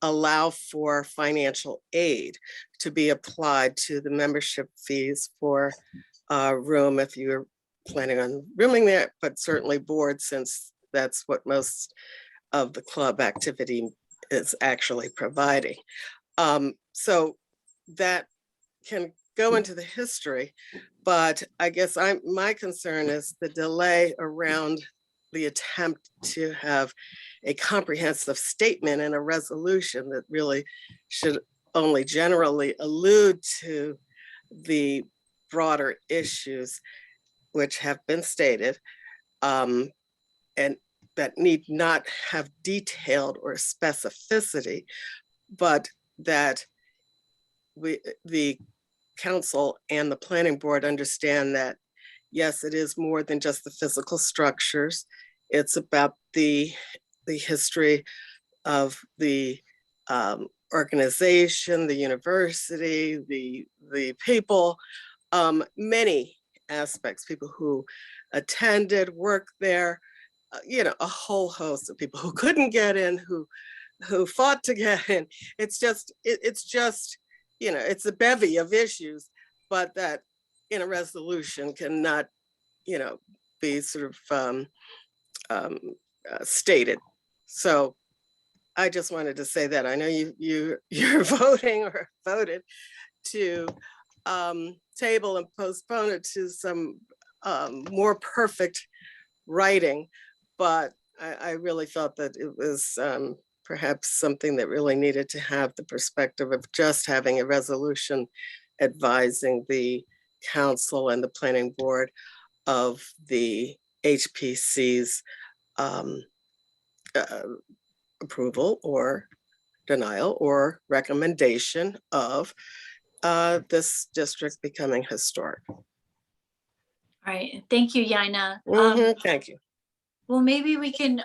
allow for financial aid to be applied to the membership fees for a room if you're planning on rooming there, but certainly board, since that's what most of the club activity is actually providing. So that can go into the history, but I guess my concern is the delay around the attempt to have a comprehensive statement and a resolution that really should only generally allude to the broader issues which have been stated, and that need not have detailed or specificity, but that the council and the planning board understand that, yes, it is more than just the physical structures. It's about the history of the organization, the university, the people, many aspects, people who attended, worked there, a whole host of people who couldn't get in, who fought to get in. It's just, it's a bevy of issues, but that in a resolution cannot, be sort of stated. So I just wanted to say that. I know you're voting or voted to table and postpone it to some more perfect writing, but I really felt that it was perhaps something that really needed to have the perspective of just having a resolution advising the council and the planning board of the HPC's approval or denial or recommendation of this district becoming historic. All right, thank you, Yaina. Thank you. Well, maybe we can,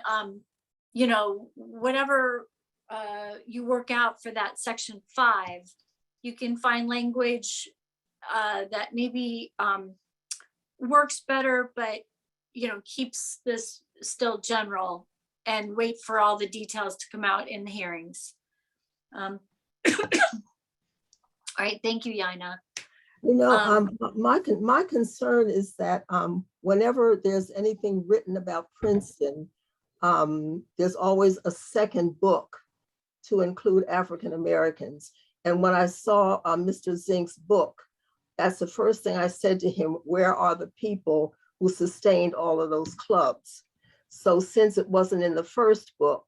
whatever you work out for that section 5, you can find language that maybe works better, but keeps this still general, and wait for all the details to come out in the hearings. All right, thank you, Yaina. My concern is that whenever there's anything written about Princeton, there's always a second book to include African Americans. And when I saw Mr. Zink's book, that's the first thing I said to him: where are the people who sustained all of those clubs? So since it wasn't in the first book,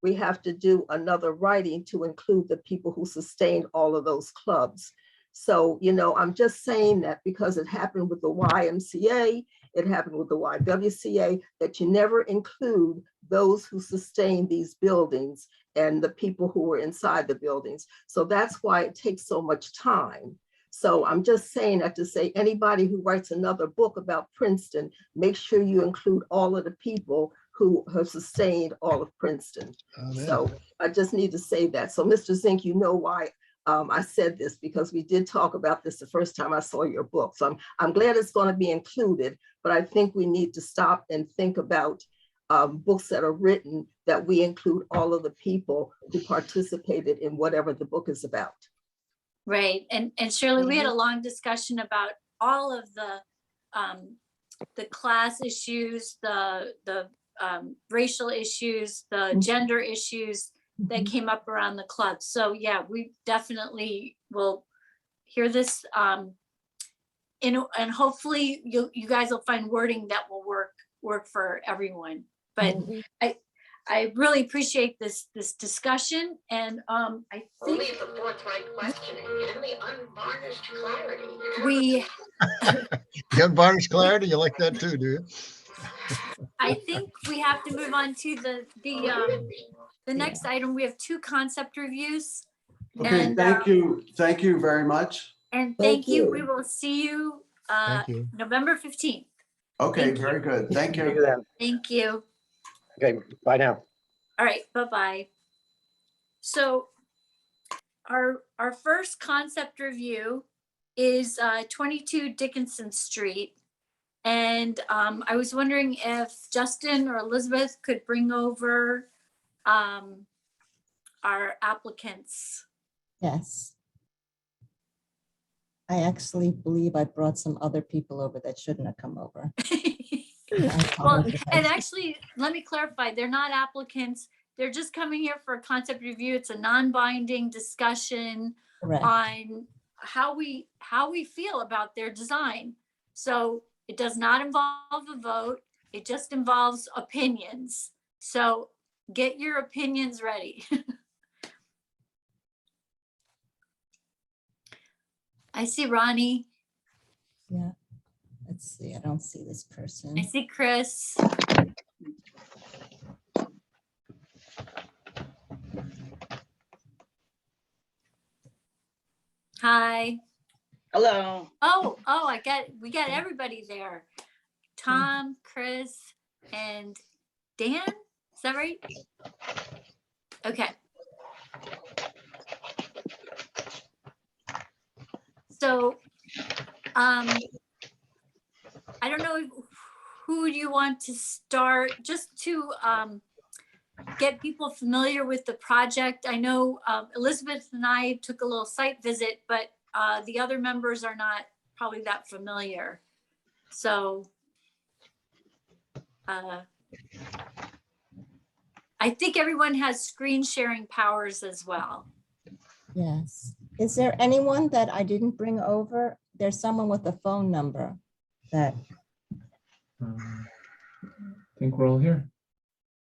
we have to do another writing to include the people who sustained all of those clubs. So, you know, I'm just saying that because it happened with the YMCA, it happened with the YWCA, that you never include those who sustained these buildings and the people who were inside the buildings. So that's why it takes so much time. So I'm just saying that to say anybody who writes another book about Princeton, make sure you include all of the people who have sustained all of Princeton. Amen. So I just need to say that. So Mr. Zink, you know why I said this, because we did talk about this the first time I saw your book. So I'm glad it's going to be included, but I think we need to stop and think about books that are written that we include all of the people who participated in whatever the book is about. Right. And Shirley, we had a long discussion about all of the class issues, the racial issues, the gender issues that came up around the club. So yeah, we definitely will hear this. And hopefully you guys will find wording that will work for everyone. But I really appreciate this discussion, and I think only the forthright questioning and the unvarnished clarity. The unvarnished clarity, you like that too, do you? I think we have to move on to the next item. We have 2 concept reviews. Okay, And, thank you. Thank you very much. And Thank thank you. you. We will see you Thank you. November 15th. Okay, Thank very good. Thank See you you. then. Thank you. Okay, bye now. All right, bye-bye. So our first concept review is 22 Dickinson Street. And I was wondering if Justin or Elizabeth could bring over our applicants. Yes. I actually believe I brought some other people over that shouldn't have come over. I Well, apologize. and actually, let me clarify, they're not applicants. They're just coming here for a concept review. It's a non-binding discussion Correct. on how we feel about their design. So it does not involve a vote. It just involves opinions. So get your opinions ready. I see Ronnie. Yeah. Let's see. I don't see this person. I see Chris. Hi. Hello. Oh, we got everybody there. Tom, Chris, and Dan, is that right? Okay. So, I don't know who you want to start, just to get people familiar with the project. I know Elizabeth and I took a little site visit, but the other members are not probably that familiar. So I think everyone has screen sharing powers as well. Yes. Is there anyone that I didn't bring over? There's someone with a phone number that. I think we're all here.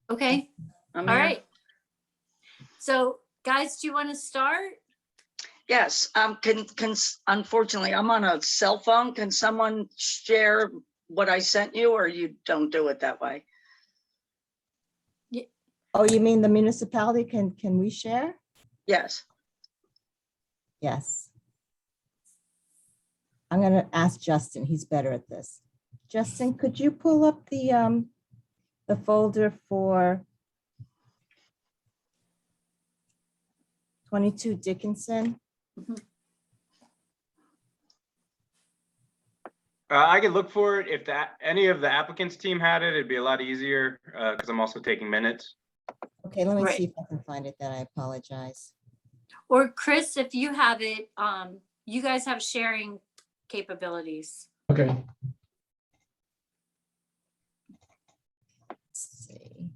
Okay. I'm All here. right. So guys, do you want to start? Yes, unfortunately, I'm on a cell phone. Can someone share what I sent you, or you don't do it that way? Oh, you mean the municipality? Can we share? Yes. Yes. I'm going to ask Justin. He's better at this. Justin, could you pull up the folder for 22 Dickinson? I could look for it. If any of the applicants team had it, it'd be a lot easier because I'm also taking minutes. Okay, let me Right. see if I can find it. Then I apologize. Or Chris, if you have it, you guys have sharing capabilities. Okay. Let's see.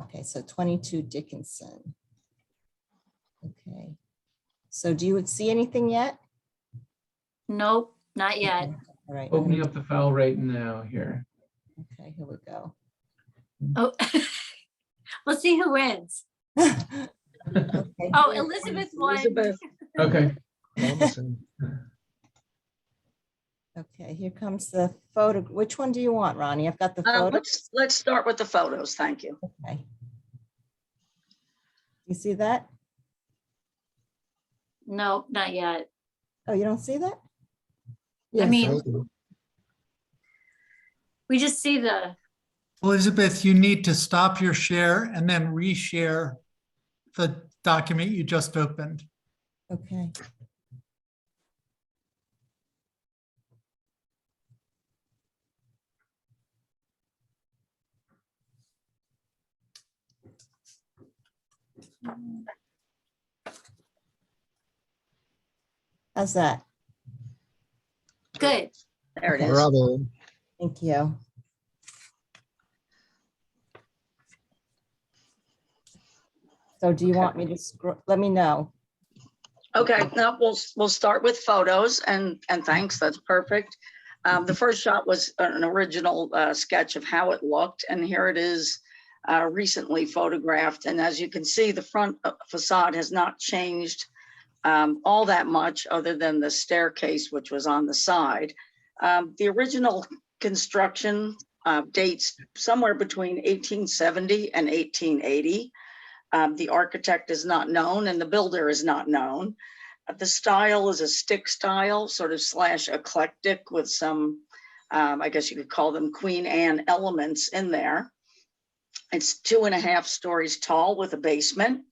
Okay, so 22 Dickinson. Okay. So do you see anything yet? Nope, not yet. All right. I'm Opening gonna up the file right now here. Okay, here we go. Oh, we'll see who wins. Okay, Oh, here- Elizabeth won. Elizabeth. Okay. Almost in. Okay, here comes the photo. Which one do you want, Ronnie? I've got the photo. Let's start with the photos. Thank you. Okay. You see that? No, not yet. Oh, you don't see that? I Yes. mean, we just see the, Elizabeth, you need to stop your share and then reshare the document you just opened. Okay. How's that? good. There it is. Bravo. Thank you. So do you want me to let me know? Okay, now we'll start with photos and thanks, that's perfect. The first shot was an original sketch of how it looked, and here it is recently photographed. And as you can see, the front facade has not changed all that much other than the staircase, which was on the side. The original construction dates somewhere between 1870 and 1880. The architect is not known and the builder is not known. The style is a stick style, sort of slash eclectic with some, I guess you could call them Queen Anne elements in there. It's 2.5 stories tall with a basement.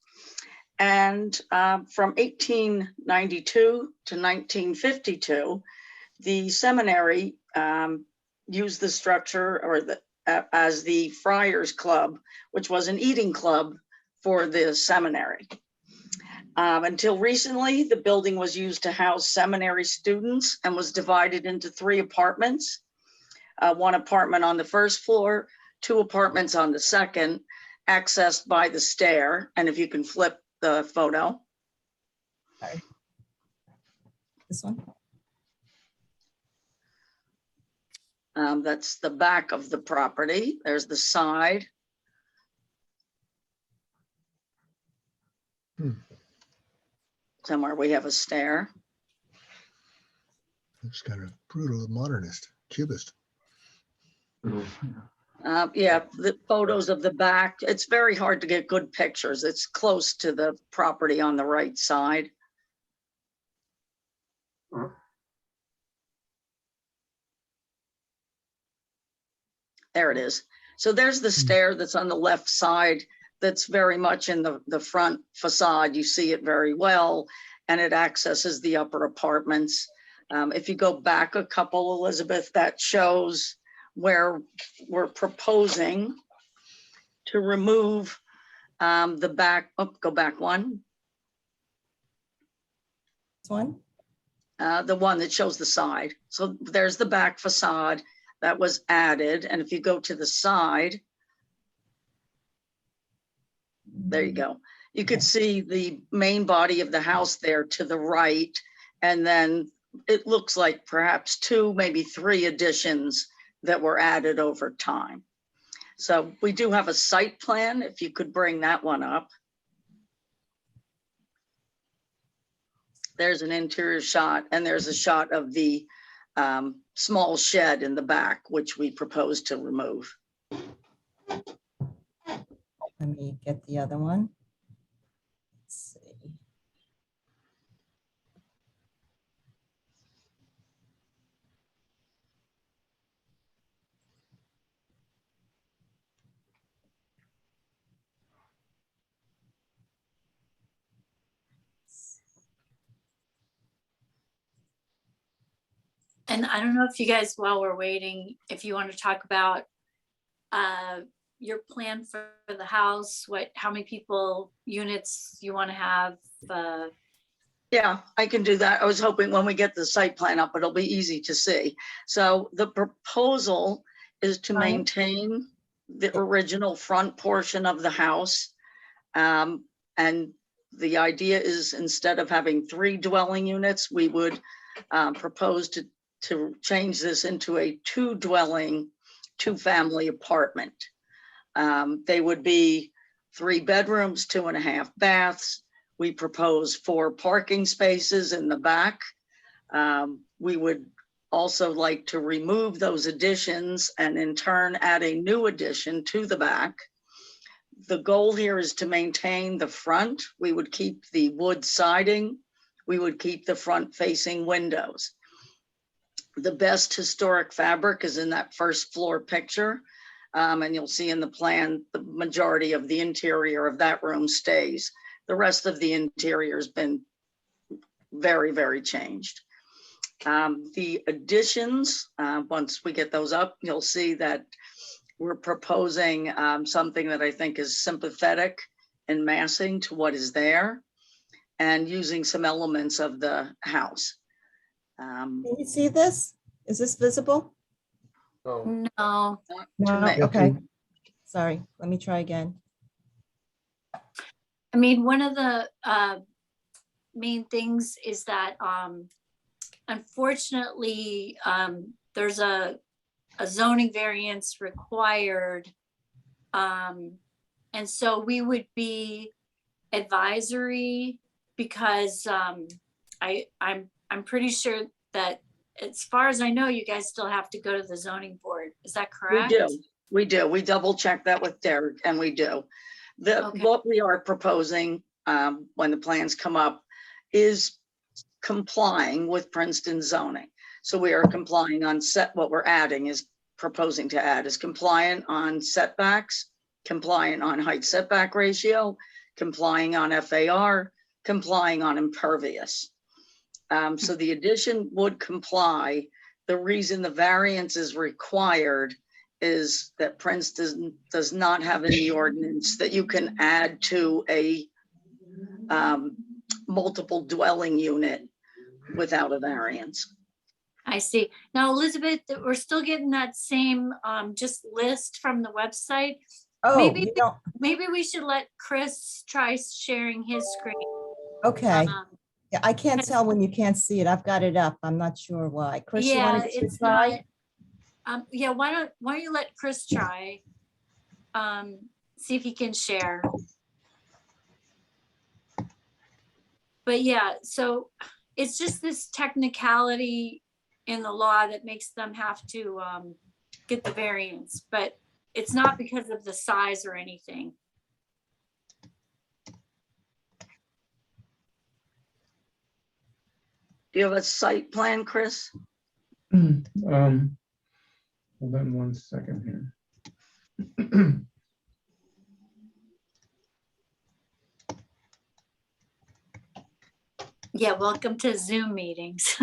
And from 1892 to 1952, the seminary used the structure or as the Friars Club, which was an eating club for the seminary. Until recently, the building was used to house seminary students and was divided into 3 apartments. 1 apartment on the first floor, 2 apartments on the second, accessed by the stair. And if you can flip the photo. Sorry. This one? That's the back of the property. There's the side. Somewhere we have a stair. Looks kind of brutal, modernist, cubist. Yeah, the photos of the back, it's very hard to get good pictures. It's close to the property on the right side. There it is. So there's the stair that's on the left side. That's very much in the front facade. You see it very well, and it accesses the upper apartments. If you go back a couple, Elizabeth, that shows where we're proposing to remove the back, go back one. This one? The one that shows the side. So there's the back facade that was added. And if you go to the side, there you go. You could see the main body of the house there to the right. And then it looks like perhaps 2, maybe 3 additions that were added over time. So we do have a site plan, if you could bring that one up. There's an interior shot, and there's a shot of the small shed in the back, which we propose to remove. Let me get the other one. Let's see. And I don't know if you guys, while we're waiting, if you want to talk about your plan for the house, how many units you want to have. Yeah, I can do that. I was hoping when we get the site plan up, it'll be easy to see. So the proposal is to maintain the original front portion of the house. And the idea is, instead of having 3 dwelling units, we would propose to to change this into a 2-dwelling, 2-family apartment. They would be 3 bedrooms, 2.5 baths. We propose 4 parking spaces in the back. We would also like to remove those additions and in turn add a new addition to the back. The goal here is to maintain the front. We would keep the wood siding. We would keep the front facing windows. The best historic fabric is in that first floor picture. And you'll see in the plan, the majority of the interior of that room stays. The rest of the interior has been very, very changed. The additions, once we get those up, you'll see that we're proposing something that I think is sympathetic in massing to what is there and using some elements of the house. Can you see this? Is this visible? No. No, No, okay. Sorry, let me try again. I mean, one of the main things is that unfortunately, there's a zoning variance required. And so we would be advisory because I'm pretty sure that as far as I know, you guys still have to go to the zoning board. Is that correct? We do. We double check that with Derek and we do. Okay. What we are proposing when the plans come up is complying with Princeton zoning. So we are complying on what we're adding is proposing to add is compliant on setbacks, compliant on height setback ratio, complying on FAR, complying on impervious. So the addition would comply. The reason the variance is required is that Princeton does not have in the ordinance that you can add to a multiple dwelling unit without a variance. I see. Now, Elizabeth, we're still getting that same just list from the website. Oh, Maybe you don't, maybe we should let Chris try sharing his screen. okay. Yeah, I can't tell when you can't see it. I've got it up. I'm not sure why. Chris, you Yeah, want to it's try? not. Yeah, why don't you let Chris try? See if he can share. But yeah, so it's just this technicality in the law that makes them have to get the variance, but it's not because of the size or anything. Do you have a site plan, Chris? Hold on 1 second here. Yeah, welcome to Zoom meetings.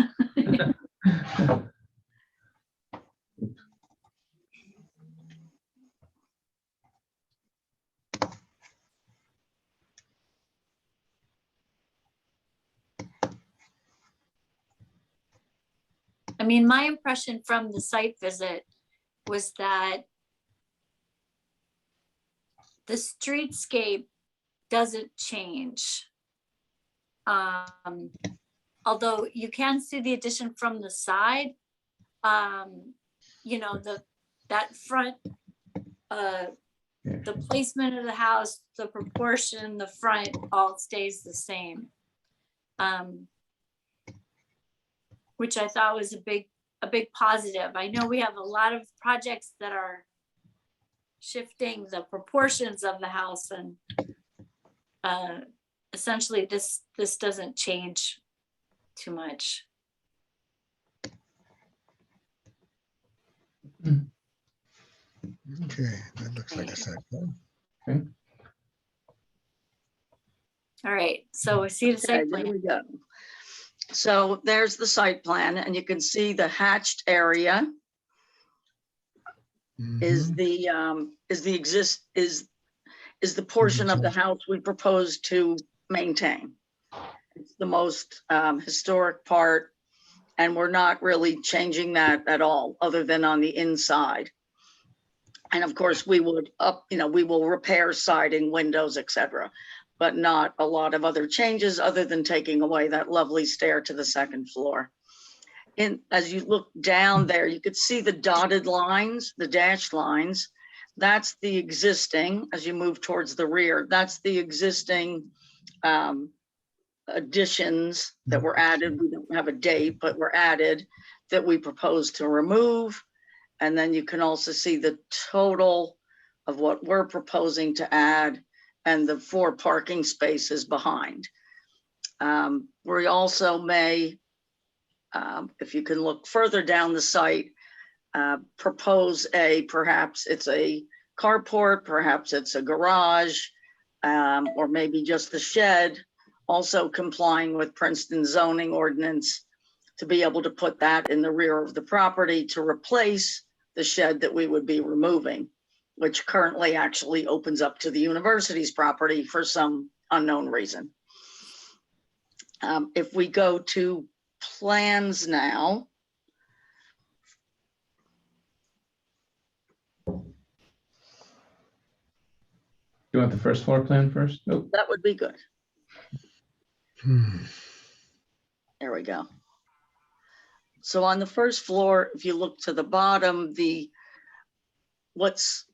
I mean, my impression from the site visit was that the streetscape doesn't change. Although you can see the addition from the side, you know, that front, the placement of the house, the proportion, the front all stays the same. Which I thought was a big positive. I know we have a lot of projects that are shifting the proportions of the house, and essentially this doesn't change too much. Okay, that looks like a site plan. Okay. All right, so we see the Okay, site there plan. we go. So there's the site plan, and you can see the hatched area is the portion of the house we propose to maintain. It's the most historic part, and we're not really changing that at all, other than on the inside. And of course, we would we will repair siding, windows, etc., but not a lot of other changes other than taking away that lovely stair to the second floor. as you look down there, you could see the dotted lines, the dashed lines. That's the existing, as you move towards the rear, that's the existing additions that were added. We don't have a date, but were added that we propose to remove. And then you can also see the total of what we're proposing to add and the 4 parking spaces behind. We also may, if you can look further down the site, propose perhaps it's a carport, perhaps it's a garage, or maybe just the shed, also complying with Princeton zoning ordinance to be able to put that in the rear of the property to replace the shed that we would be removing, which currently actually opens up to the university's property for some unknown reason. If we go to plans now. You want the first floor plan first? Nope. That would be good. There we go. So on the first floor, if you look to the bottom, what's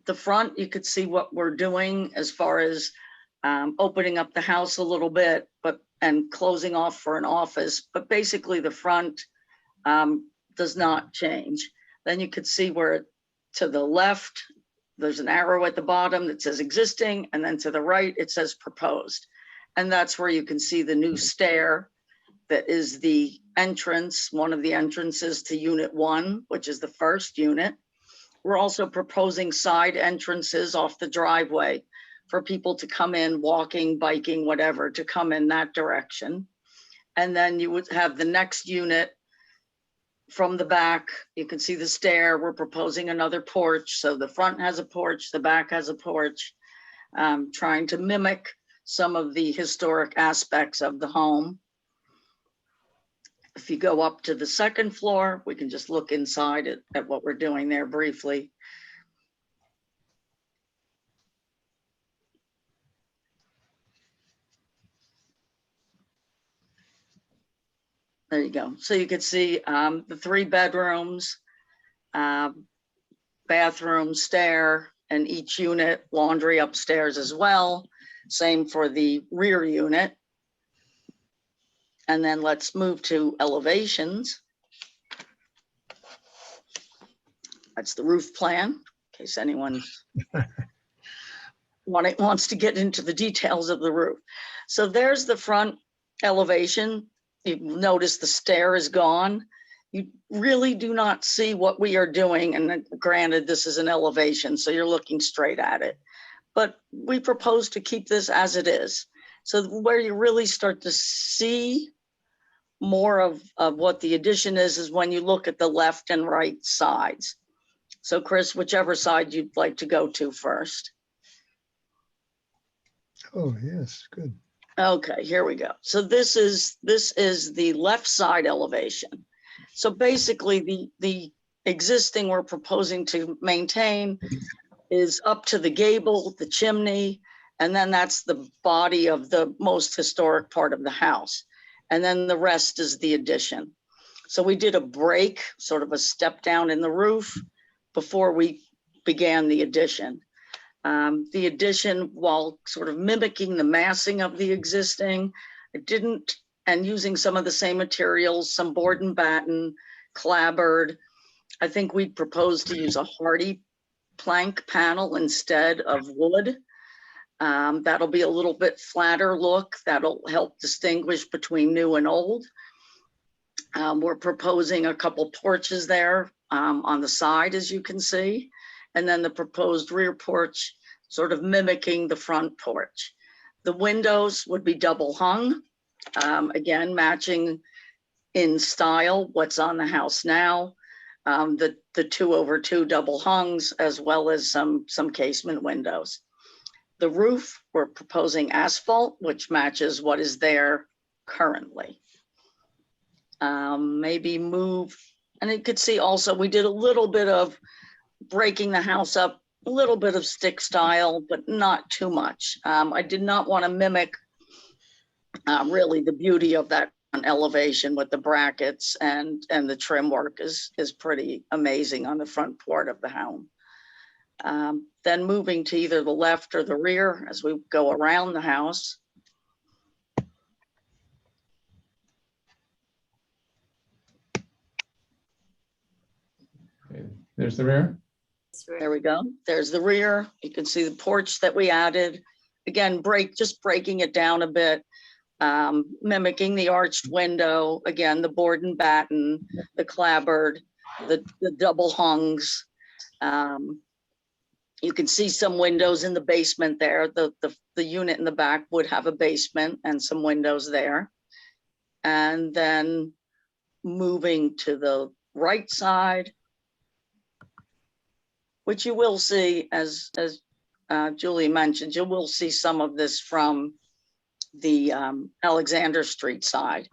the front, you could see what we're doing as far as opening up the house a little bit, and closing off for an office, but basically the front does not change. Then you could see where to the left, there's an arrow at the bottom that says existing, and then to the right, it says proposed. And that's where you can see the new stair that is the entrance, one of the entrances to unit 1, which is the first unit. We're also proposing side entrances off the driveway for people to come in, walking, biking, whatever, to come in that direction. And then you would have the next unit from the back. You can see the stair. We're proposing another porch. So the front has a porch, the back has a porch, trying to mimic some of the historic aspects of the home. If you go up to the second floor, we can just look inside at what we're doing there briefly. There you go. So you could see the 3 bedrooms, bathroom, stair, and each unit, laundry upstairs as well. Same for the rear unit. And then let's move to elevations. That's the roof plan, in case anyone wants to get into the details of the roof. So there's the front elevation. You notice the stair is gone. You really do not see what we are doing. And granted, this is an elevation, so you're looking straight at it. But we propose to keep this as it is. So where you really start to see more of what the addition is when you look at the left and right sides. So Chris, whichever side you'd like to go to first. Oh, yes, good. Okay, here we go. So this is the left side elevation. So basically the existing we're proposing to maintain is up to the gable, the chimney, and then that's the body of the most historic part of the house. And then the rest is the addition. So we did a break, sort of a step down in the roof before we began the addition. The addition, while sort of mimicking the massing of the existing, it didn't, and using some of the same materials, some board and batten, clapboard. I think we proposed to use a hardy plank panel instead of wood. That'll be a little bit flatter look. That'll help distinguish between new and old. We're proposing a couple porches there on the side, as you can see. And then the proposed rear porch, sort of mimicking the front porch. The windows would be double hung, again, matching in style what's on the house now. The 2/2 double hungs, as well as some casement windows. The roof, we're proposing asphalt, which matches what is there currently. Maybe move, and you could see also we did a little bit of breaking the house up, a little bit of stick style, but not too much. I did not want to mimic really the beauty of that elevation with the brackets and the trim work is pretty amazing on the front part of the home. Then moving to either the left or the rear as we go around the house. Okay, there's the rear. There we go. There's the rear. You can see the porch that we added. Again, just breaking it down a bit, mimicking the arched window. Again, the board and batten, the clapboard, the double hungs. You can see some windows in the basement there. The unit in the back would have a basement and some windows there. And then moving to the right side, which you will see, as Julie mentioned, you will see some of this from the Alexander Street side.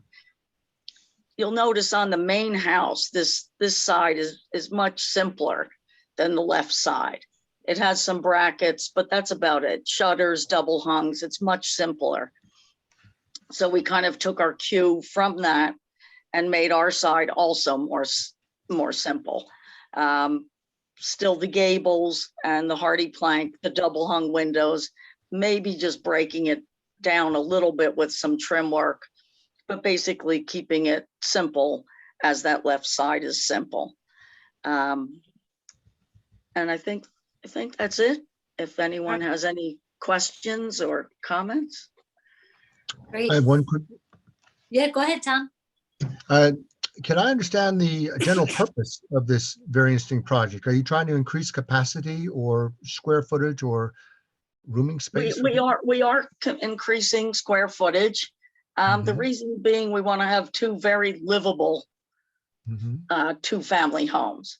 You'll notice on the main house, this side is much simpler than the left side. It has some brackets, but that's about it. Shutters, double hungs, it's much simpler. So we kind of took our cue from that and made our side also more simple. Still the gables and the hardy plank, the double hung windows, maybe just breaking it down a little bit with some trim work, but basically keeping it simple as that left side is simple. And I think that's it. If anyone has any questions or comments. Great. I have one quick. Yeah, go ahead, Tom. Can I understand the general purpose of this very interesting project? Are you trying to increase capacity or square footage or rooming space? We are increasing square footage. The reason being we want to have two very livable two-family homes.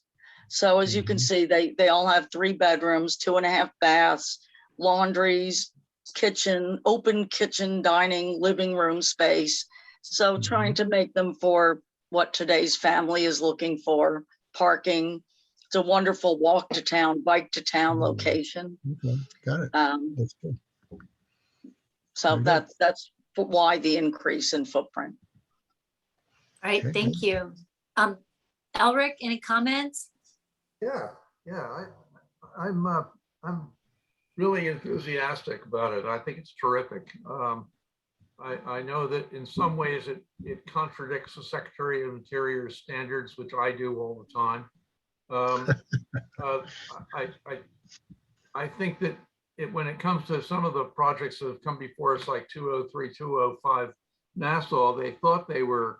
So as you can see, they all have 3 bedrooms, 2.5 baths, laundries, kitchen, open kitchen, dining, living room space. So trying to make them for what today's family is looking for, parking. It's a wonderful walk to town, bike to town location. Okay, got it. That's good. So Very good. that's why the increase in footprint. All right, Okay, thank you. Elric, any comments? Yeah, I'm really enthusiastic about it. I think it's terrific. I know that in some ways it contradicts the Secretary of Interior's standards, which I do all the time. I think that when it comes to some of the projects that have come before us, like 203, 205 Nassau, they thought they were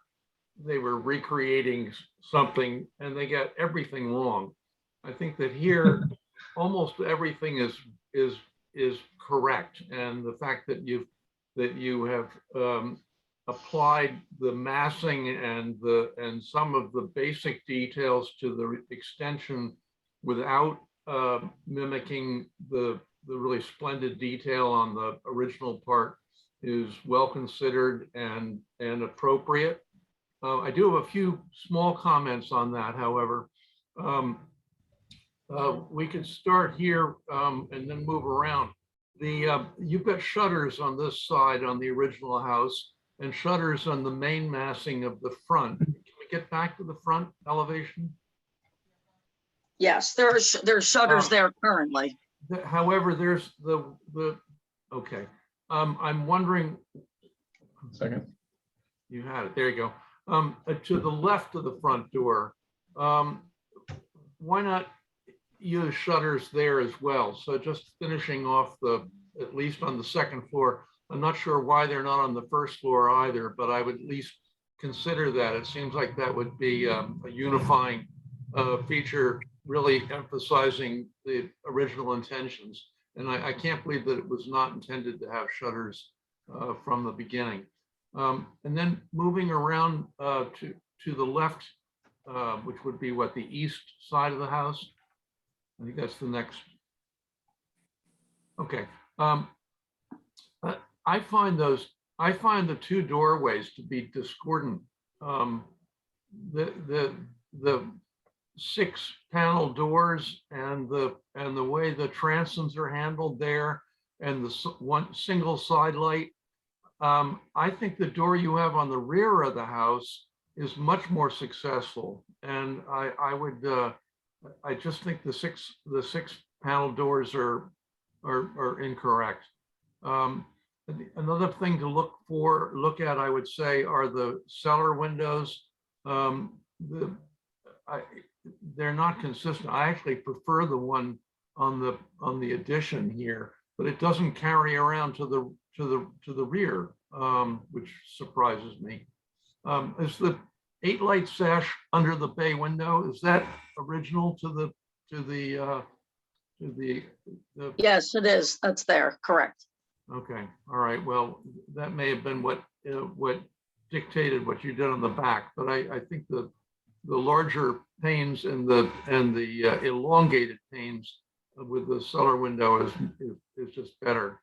recreating something and they got everything wrong. I think that here almost everything is correct, and the fact that you have applied the massing and some of the basic details to the extension without mimicking the really splendid detail on the original part is well considered and appropriate. I do have a few small comments on that, however. We could start here and then move around. You've got shutters on this side on the original house and shutters on the main massing of the front. Can we get back to the front elevation? Yes, there's shutters there currently. However, there's okay. I'm wondering. Second. You had it. There you go. To the left of the front door, why not use shutters there as well? So just finishing off at least on the second floor. I'm not sure why they're not on the first floor either, but I would at least consider that. It seems like that would be a unifying feature, really emphasizing the original intentions. And I can't believe that it was not intended to have shutters from the beginning. And then moving around to the left, which would be what, the east side of the house? I think that's the next. Okay. I find the 2 doorways to be discordant. The 6 panel doors and the way the transoms are handled there and the one single side light, I think the door you have on the rear of the house is much more successful. And I just think the six panel doors are incorrect. Another thing to look at, I would say, are the cellar windows. They're not consistent. I actually prefer the one on the addition here, but it doesn't carry around to the rear, which surprises me. Is the 8-light sash under the bay window, is that original to the Yes, it is. That's there, correct. okay, all right, well, that may have been what dictated what you did on the back, but I think the larger panes and the elongated panes with the cellar window is just better.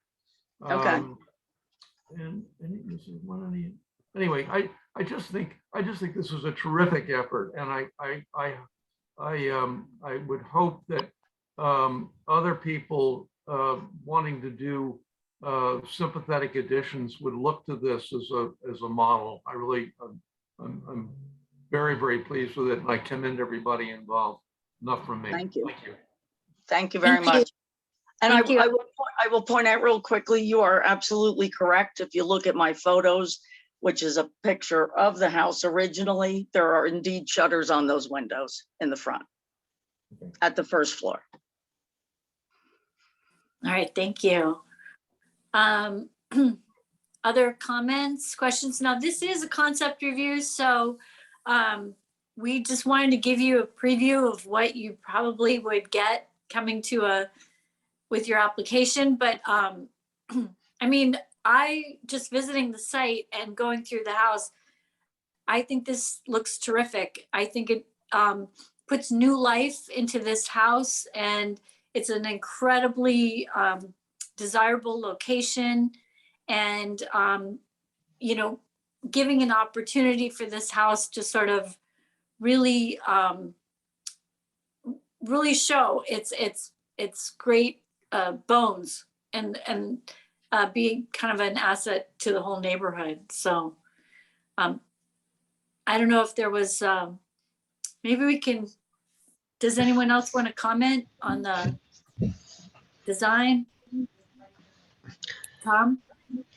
Okay. And this is one. Anyway, I just think this is a terrific effort, and I would hope that other people wanting to do sympathetic additions would look to this as a model. I'm very, very pleased with it, and I commend everybody involved. Enough from me. Thank you. Thank you. Thank you very Thank you. much. And Thank you. I will point out real quickly, you are absolutely correct. If you look at my photos, which is a picture of the house originally, there are indeed shutters on those windows in the front at the first floor. All right, thank you. Other comments, questions? Now, this is a concept review, so we just wanted to give you a preview of what you probably would get coming to with your application. But I mean, I just visiting the site and going through the house, I think this looks terrific. I think it puts new life into this house, and it's an incredibly desirable location, and you know, giving an opportunity for this house to sort of really really show its great bones, and be kind of an asset to the whole neighborhood. So I don't know if there was maybe we can, does anyone else want to comment on the design? Tom?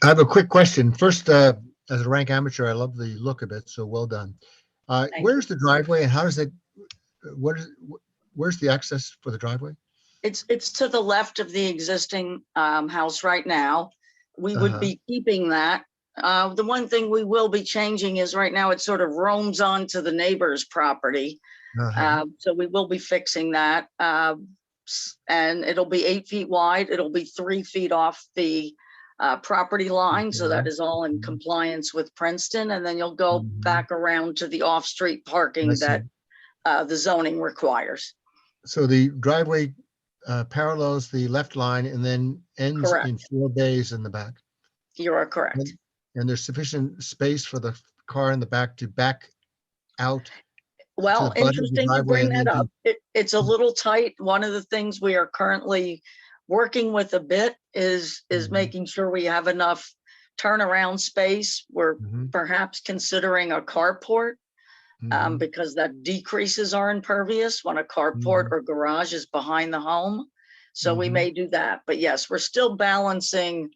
I have a quick question. First, as a rank amateur, I love the look of it, so well done. Where's the driveway, and how does it, where's the access for the driveway? It's to the left of the existing house right now. We would be keeping that. The one thing we will be changing is right now it sort of roams onto the neighbor's property. So we will be fixing that. And it'll be 8 feet wide. It'll be 3 feet off the property line. So that is all in compliance with Princeton. And then you'll go back around to the off-street parking that the zoning requires. So the driveway parallels the left line and then ends in 4 bays in the back. You are correct. And there's sufficient space for the car in the back to back out. Well, interesting you bring that up. It's a little tight. One of the things we are currently working with a bit is making sure we have enough turnaround space. We're perhaps considering a carport because that decreases our impervious when a carport or garage is behind the home. So we may do that. But yes, we're still balancing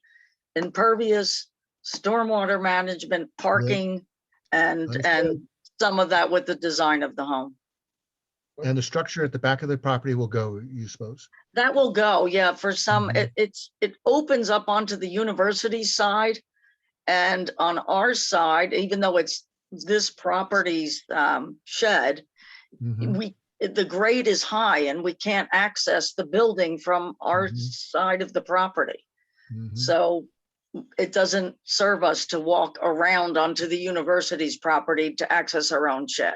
impervious, stormwater management, parking, and some of that with the design of the home. And the structure at the back of the property will go, you suppose? That will go, yeah. For some, it opens up onto the university side, and on our side, even though it's this property's shed, the grade is high, and we can't access the building from our side of the property. So it doesn't serve us to walk around onto the university's property to access our own shed.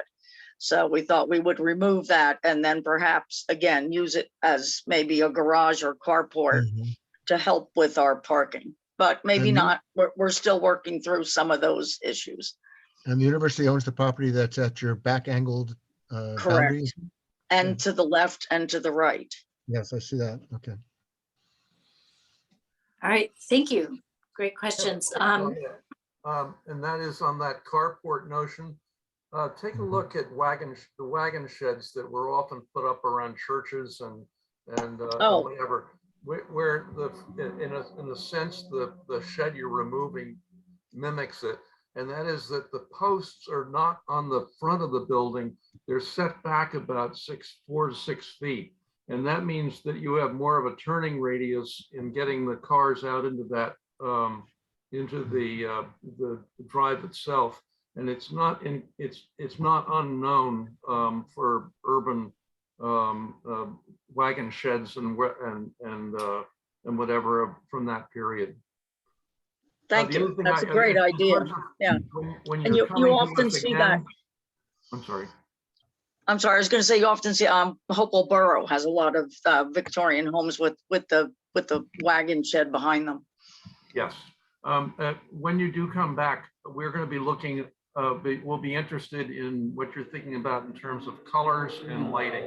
So we thought we would remove that and then perhaps, again, use it as maybe a garage or carport to help with our parking. But maybe not. We're still working through some of those issues. And the university owns the property that's at your back angled boundary? And to the left and to the right. Yes, I see that. Okay. All right, thank you. great questions. And that is on that carport notion. Take a look at the wagon sheds that were often put up around churches and Oh. whatever, where in a sense, the shed you're removing mimics it. And that is that the posts are not on the front of the building. They're set back about 4 to 6 feet. And that means that you have more of a turning radius in getting the cars out into that, into the drive itself. And it's not unknown for urban wagon sheds and whatever from that period. Thank you. That's a great idea. Yeah. When And you're you coming to often us see again- that. I'm sorry. I was going to say, you often see Hopewell Borough has a lot of Victorian homes with the wagon shed behind them. Yes. When you do come back, we're going to be looking, we'll be interested in what you're thinking about in terms of colors and lighting.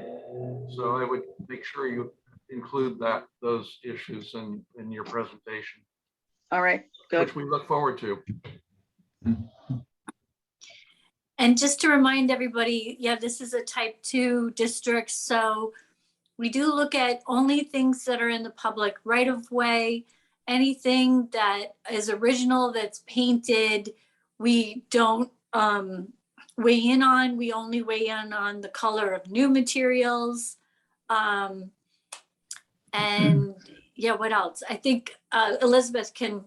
So I would make sure you include those issues in your presentation. All right, good. Which we look forward to. And just to remind everybody, yeah, this is a type 2 district. So we do look at only things that are in the public right of way. Anything that is original, that's painted, we don't weigh in on. We only weigh in on the color of new materials. And yeah, what else? I think Elizabeth can,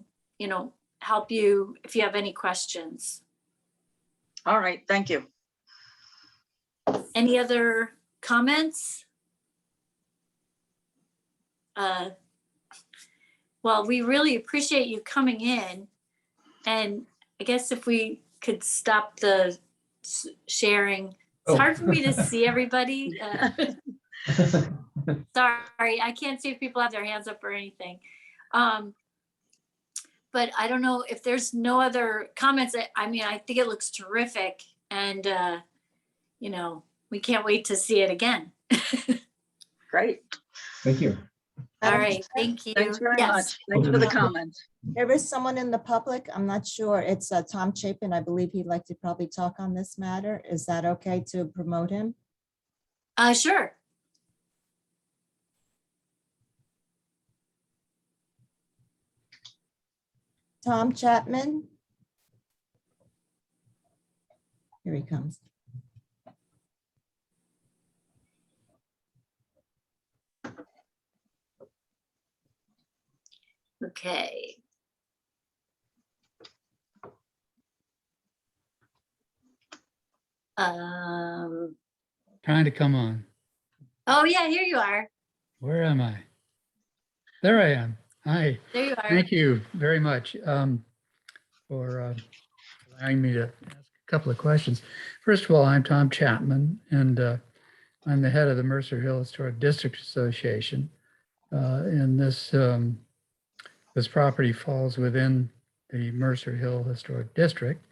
help you if you have any questions. All right, thank you. Any other comments? Well, we really appreciate you coming in. And I guess if we could stop the sharing. It's hard for me to see everybody. Sorry, I can't see if people have their hands up or anything. But I don't know if there's no other comments. I mean, I think it looks terrific, and we can't wait to see it again. Great. Thank you. All right, thank you. Thanks very Yes. much. Thanks for the comments. There is someone in the public. I'm not sure. It's Tom Chapin. I believe he'd like to probably talk on this matter. Is that okay to promote him? Sure. Tom Chapman? Here he comes. Okay. Trying to come on. Oh yeah, here you are. Where am I? There I am. Hi. There you are. Thank you very much for allowing me to ask a couple of questions. First of all, I'm Tom Chapman, and I'm the head of the Mercer Hill Historic District Association. And this property falls within the Mercer Hill Historic District.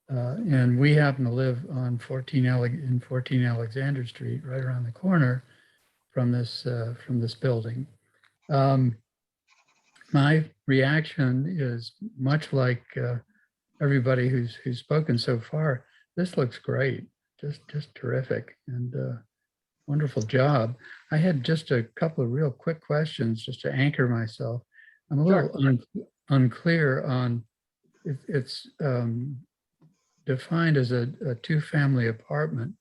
And we happen to live on 14 Alexander Street, right around the corner from this building. My reaction is much like everybody who's spoken so far. This looks great, just terrific, and wonderful job. I had just a couple of real quick questions just to anchor myself. I'm a little unclear on if it's defined as a 2-family apartment.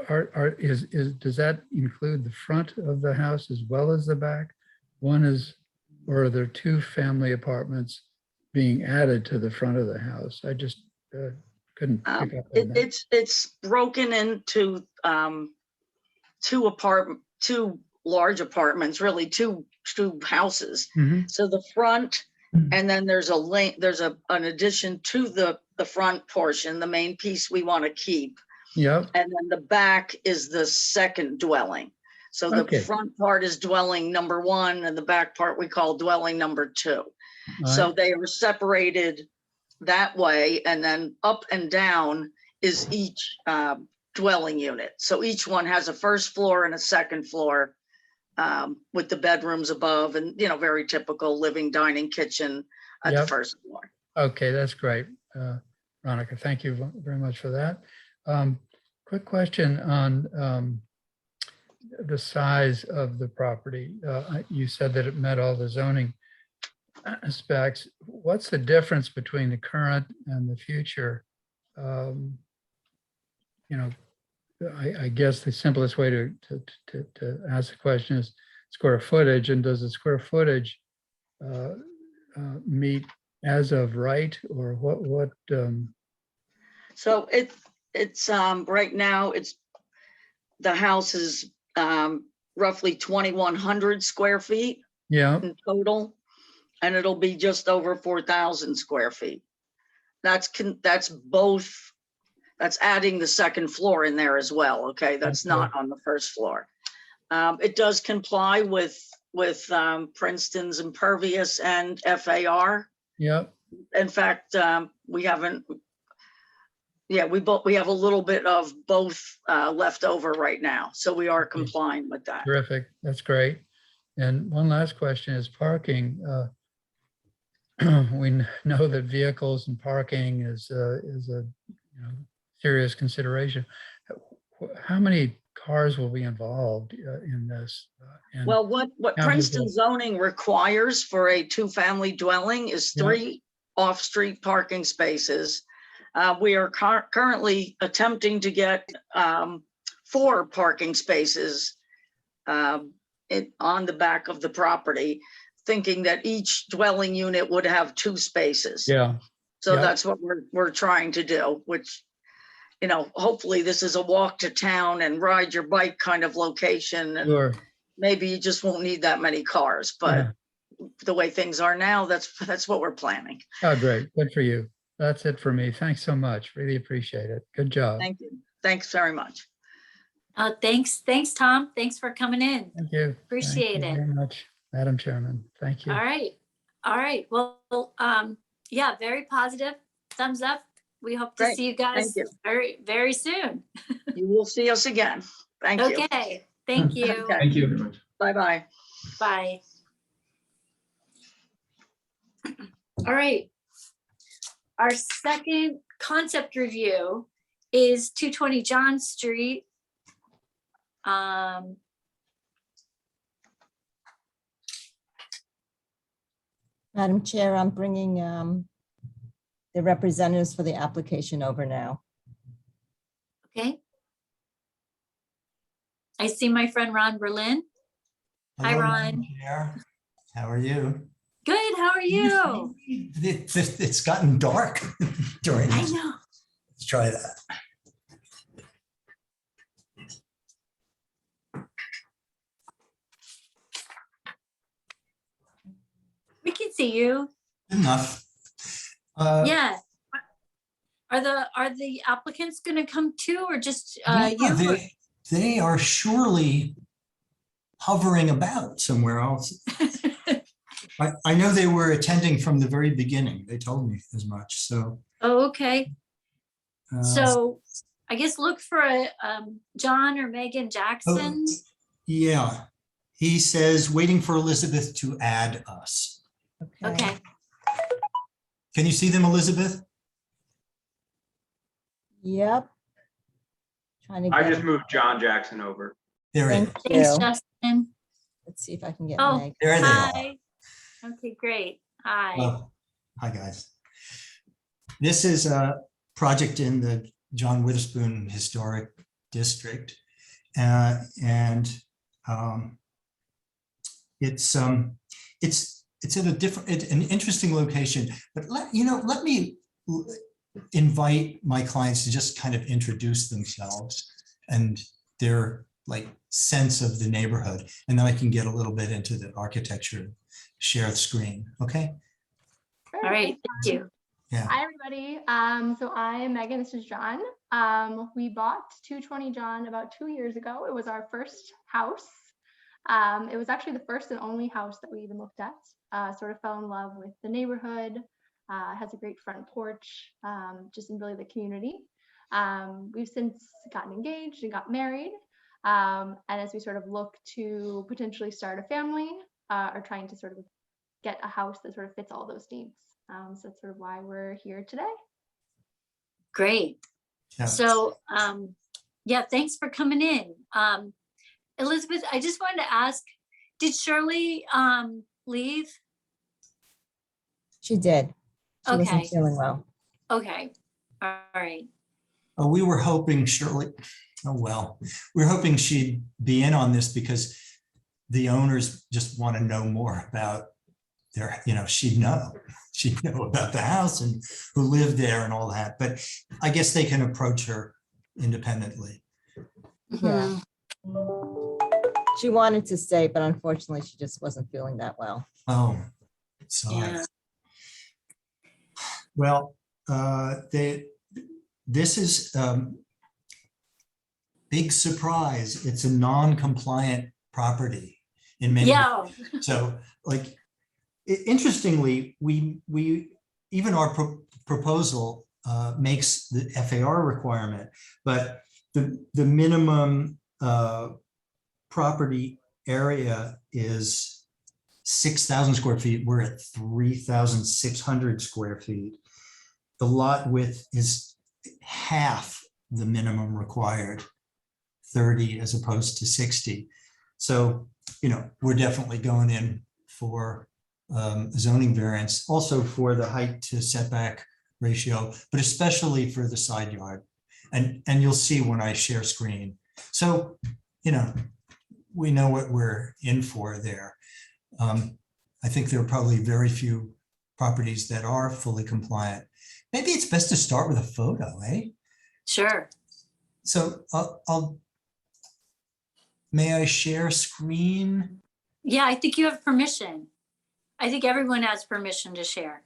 Does that include the front of the house as well as the back? Or are there 2 family apartments being added to the front of the house? I just couldn't pick up on that. It's broken into 2 large apartments, really two houses. Mhm. So the front, and then there's an addition to the front portion, the main piece we want to keep. Yep. And then the back is the second dwelling. So the Okay. front part is dwelling number 1 and the back part we call dwelling number 2. So they are separated that way, and then up and down is each dwelling unit. So each one has a first floor and a second floor with the bedrooms above and, you know, very typical living, dining, kitchen at the Yep. first floor. Okay, that's great. Veronica, thank you very much for that. Quick question on the size of the property. You said that it met all the zoning specs. What's the difference between the current and the future? You know, I guess the simplest way to ask the question is square footage, and does the square footage meet as of right, or what? So it's right now, the house is roughly 2,100 square feet Yeah, in total, and it'll be just over 4,000 square feet. That's both, that's adding the second floor in there as well, okay? That's not on the first floor. It does comply with Princeton's impervious and FAR. yeah. In fact, we haven't, yeah, we have a little bit of both left over right now. So we are complying with that. Terrific. That's great. And one last question is parking. We know that vehicles and parking is a serious consideration. How many cars will be involved in this? And Well, what how Princeton does zoning requires for a two-family dwelling is 3 off-street parking spaces. We are currently attempting to get 4 parking spaces on the back of the property, thinking that each dwelling unit would have 2 spaces. Yeah. So Yeah. that's what we're trying to do, which, you know, hopefully this is a walk to town and ride your bike kind of location. And Sure. maybe you just won't need that many cars, but Yeah. the way things are now, that's what we're planning. Oh, great. Good for you. That's it for me. Thanks so much. Really appreciate it. Good job. Thank you. Thanks very much. Thanks, Tom. Thanks for coming in. Thank you. Appreciate Thank you it. very much, Madam Chairman. Thank you. All right. Well, yeah, very positive. Thumbs up. We hope to Great. see you guys Thank you. very, very soon. You will see us again. Thank you. Okay. Thank you. Okay. Thank you very much. Bye-bye. Bye. All right. Our second concept review is 220 John Street. Madam Chair, I'm bringing the representatives for the application over now. Okay. I see my friend Ron Berlin. Hi, Hello, Ron. Madam Chair. How are you? Good. How are you? It's gotten dark during I this. know. Let's try that. We can see you. Enough. Yeah. Are the applicants going to come too, or just Yeah, you? they are surely hovering about somewhere else. I know they were attending from the very beginning. They told me as much. So. Oh, okay. So I guess look for a John or Megan Jackson. Yeah, he says waiting for Elizabeth to add us. Okay. Can you see them, Elizabeth? Yep. Trying to I get just moved John Jackson over. There it is. Thanks, Justin. Let's see if I can get Oh, Meg. There they are. hi. Okay, great. Hi. Oh, hi, guys. This is a project in the John Witherspoon Historic District. And it's in a different, an interesting location, but let me invite my clients to just kind of introduce themselves and their sense of the neighborhood. And then I can get a little bit into the architecture, share the screen. Okay. All right. Thank you. Yeah. Hi, everybody. So I am Megan. This is John. We bought 220 John about 2 years ago. It was our first house. It was actually the first and only house that we even looked at. Sort of fell in love with the neighborhood. Has a great front porch, just in really the community. We've since gotten engaged and got married. And as we sort of look to potentially start a family, are trying to sort of get a house that sort of fits all those needs. So that's sort of why we're here today. Great. Yeah. So, yeah, thanks for coming in. Elizabeth, I just wanted to ask, did Shirley leave? She did. She wasn't Okay. feeling well. Okay. All right. Oh, we were hoping Shirley, oh, well, we were hoping she'd be in on this because the owners just want to know more about their, she'd know about the house and who lived there and all that. But I guess they can approach her independently. Yeah. She wanted to stay, but unfortunately she just wasn't feeling that well. Oh, sorry. Yeah. Well, this is big surprise. It's a non-compliant property in many Yeah. ways. So, like, interestingly, we even our proposal makes the FAR requirement, but the minimum property area is 6,000 square feet. We're at 3,600 square feet. The lot width is half the minimum required, 30 as opposed to 60. So, we're definitely going in for zoning variance, also for the height to setback ratio, but especially for the side yard. And you'll see when I share screen. So, we know what we're in for there. I think there are probably very few properties that are fully compliant. Maybe it's best to start with a photo, eh? Sure. So may I share screen? Yeah, I think you have permission. I think everyone has permission to share.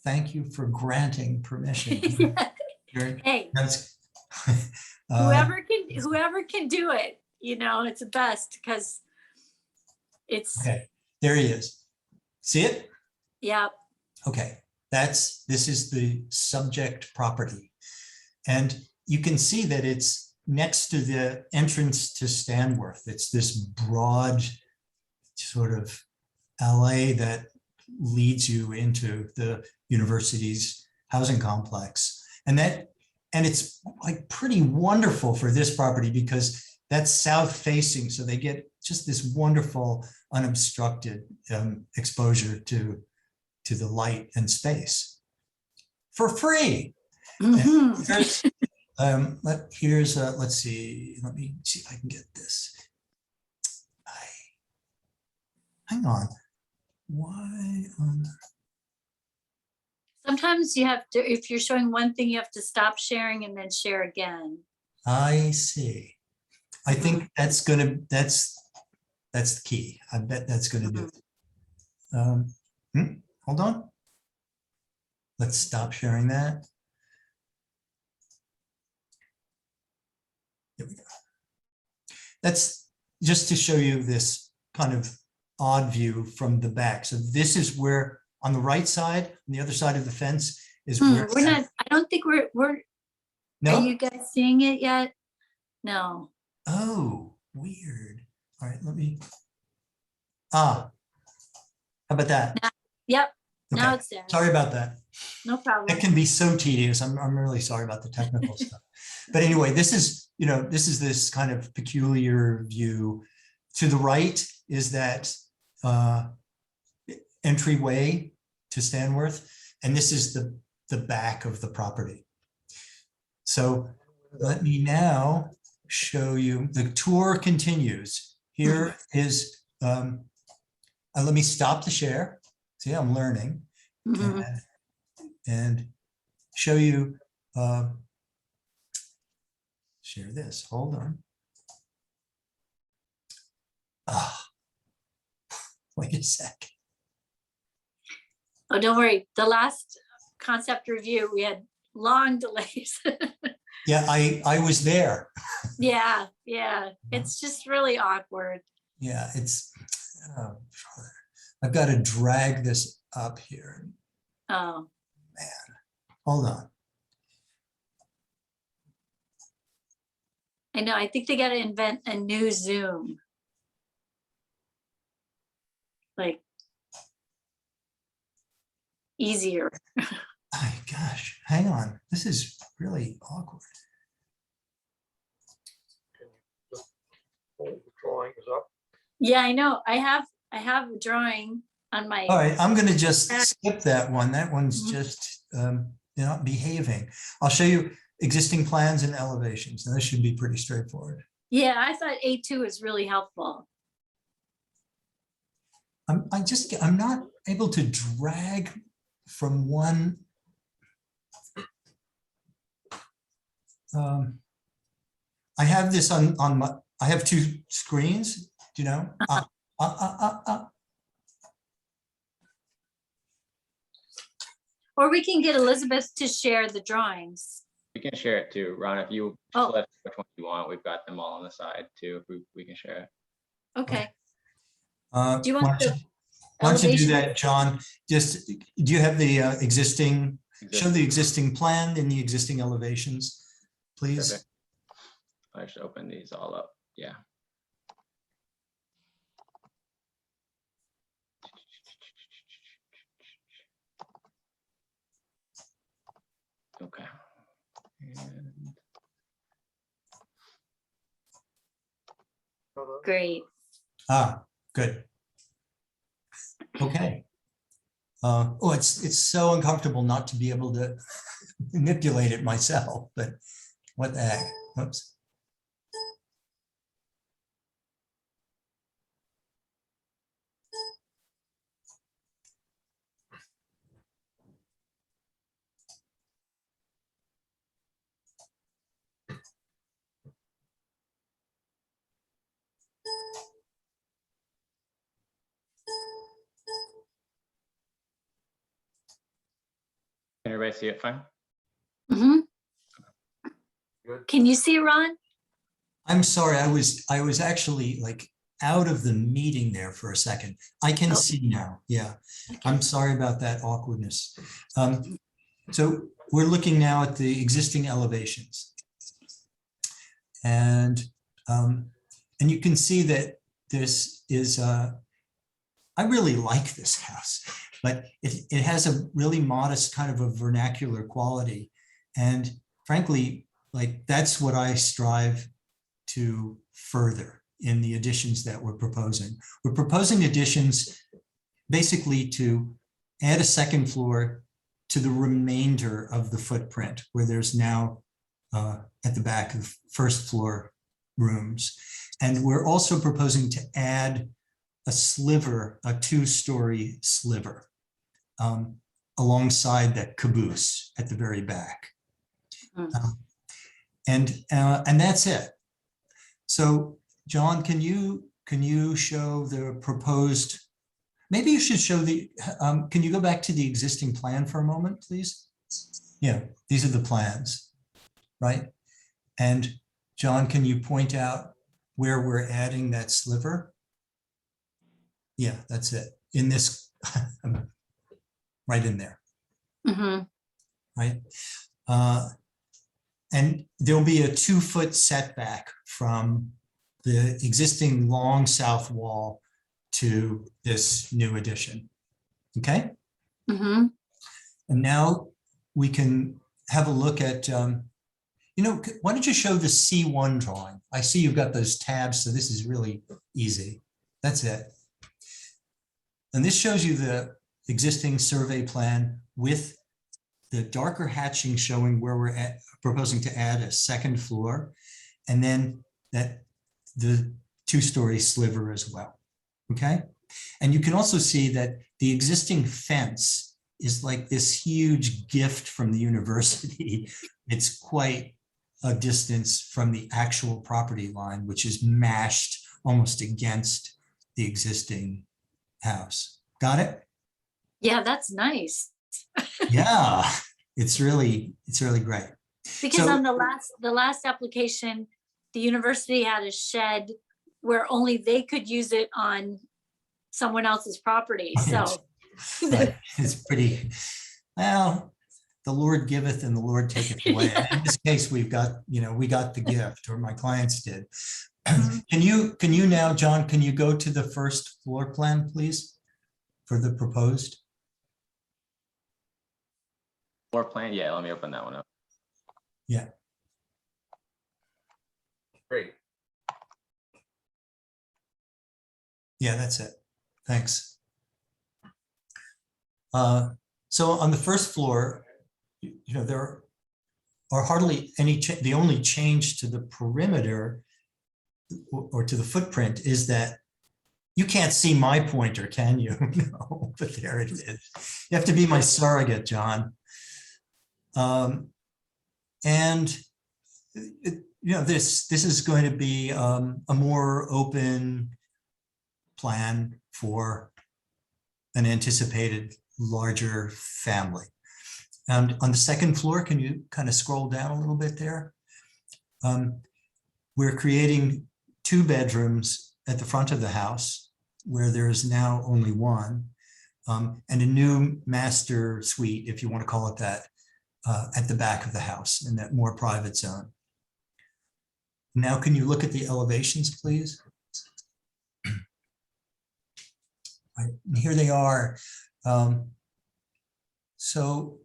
Thank you for granting permission. Hey, That's, whoever can do it, it's the best because it's, okay, there he is. See it? yeah. Okay, this is the subject property. And you can see that it's next to the entrance to Stanworth. It's this broad sort of alley that leads you into the university's housing complex. And it's like pretty wonderful for this property because that's south facing. So they get just this wonderful unobstructed exposure to the light and space for free. Mm-hmm. Let's see, let me see if I can get this. Hang on. Why on? Sometimes you have to, if you're showing one thing, you have to stop sharing and then share again. I see. I think that's the key. I bet that's gonna do it. Hold on. Let's stop sharing that. There we go. That's just to show you this kind of odd view from the back. So this is where on the right side, on the other side of the fence is where We're not, I don't think we're, no? Are you guys seeing it yet? No. Oh, weird. All right, let me. How about that? Yep. Okay. Now it's there. Sorry about that. No problem. It can be so tedious. I'm really sorry about the technical stuff. But anyway, this is this kind of peculiar view. To the right is that entryway to Stanworth, and this is the back of the property. So let me now show you, the tour continues. Here is, let me stop the share. See, I'm learning. Mm-hmm. And show you, share this, hold on. Wait a sec. Oh, don't worry. The last concept review, we had long delays. Yeah, I was there. Yeah. It's just really awkward. Yeah, I've got to drag this up here. Oh. Man, hold on. I know, I think they gotta invent a new Zoom. Like easier. My gosh, hang on. This is really awkward. Hold the drawings up. Yeah, I know. I have a drawing on my. All right, I'm going to just skip that one. That one's Mhm. just not behaving. I'll show you existing plans and elevations. And this should be pretty straightforward. Yeah, I thought A2 is really helpful. I'm not able to drag from one. I have this on my, I have two screens, do you know? Or we can get Elizabeth to share the drawings. We can share it too, Ron. If you Oh. select which one you want, we've got them all on the side too. If we can share it. Okay. Do you want the why don't you do elevation? that, John? Just, do you have the existing, show the existing plan and the existing elevations, please? Perfect. I just open these all up. Yeah. Okay. And Great. Ah, good. Okay. Oh, it's so uncomfortable not to be able to manipulate it myself, but what the heck? Oops. can everybody see it fine? Mhm. Good. Can you see Ron? I'm sorry, I was actually like out of the meeting there for a second. I can Oh. see now. Yeah, I'm sorry about that awkwardness. So we're looking now at the existing elevations. And you can see that this is, I really like this house, but it has a really modest kind of a vernacular quality. And frankly, like that's what I strive to further in the additions that we're proposing. We're proposing additions basically to add a second floor to the remainder of the footprint where there's now at the back of first floor rooms. And we're also proposing to add a sliver, a two-story sliver alongside that caboose at the very back. And that's it. So John, can you show the proposed, maybe you should show the, can you go back to the existing plan for a moment, please? Yeah, these are the plans, right? And John, can you point out where we're adding that sliver? Yeah, that's it. In this, right in there, Mm-hmm. right? And there'll be a 2-foot setback from the existing long south wall to this new addition. Okay. Mm-hmm. And now we can have a look at, you know, why don't you show the C1 drawing? I see you've got those tabs, so this is really easy. That's it. And this shows you the existing survey plan with the darker hatching showing where we're proposing to add a second floor, and then that the 2-story sliver as well. Okay. And you can also see that the existing fence is like this huge gift from the university. It's quite a distance from the actual property line, which is mashed almost against the existing house. Got it? Yeah, that's nice. Yeah, it's really great. Because So- on the last application, the university had a shed where only they could use it on someone else's property. So Right. It's pretty, well, the Lord giveth and the Lord taketh away. And in this case, we got the gift, or my clients did. Can you now, John, can you go to the first floor plan, please, for the proposed? Floor plan, yeah, let me open that one up. Yeah. Great. Yeah, that's it. Thanks. So on the first floor, there are hardly any, the only change to the perimeter or to the footprint is that you can't see my pointer, can you? No, but there it is. You have to be my surrogate, John. And this is going to be a more open plan for an anticipated larger family. And on the second floor, can you kind of scroll down a little bit there? We're creating 2 bedrooms at the front of the house where there's now only 1, and a new master suite, if you want to call it that, at the back of the house in that more private zone. Now, can you look at the elevations, please? Right, here they are. So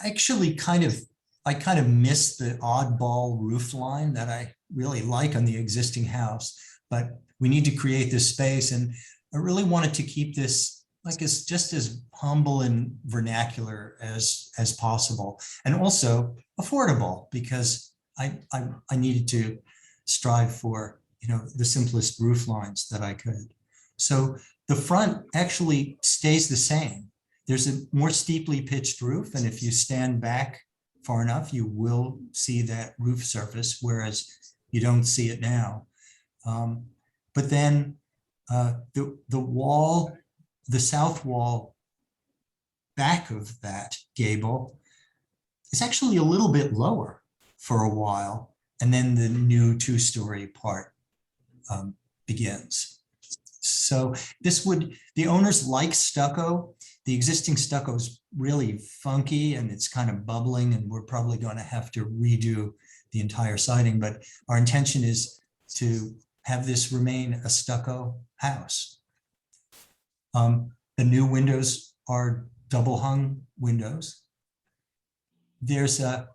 I actually kind of missed the oddball roof line that I really like on the existing house, but we need to create this space, and I really wanted to keep this like as just as humble and vernacular as possible, and also affordable, because I needed to strive for the simplest roof lines that I could. So the front actually stays the same. There's a more steeply pitched roof, and if you stand back far enough, you will see that roof surface, whereas you don't see it now. But then the wall, the south wall back of that gable is actually a little bit lower for a while, and then the new 2-story part begins. So the owners like stucco. The existing stucco is really funky and it's kind of bubbling, and we're probably going to have to redo the entire siding, but our intention is to have this remain a stucco house. The new windows are double hung windows. There's the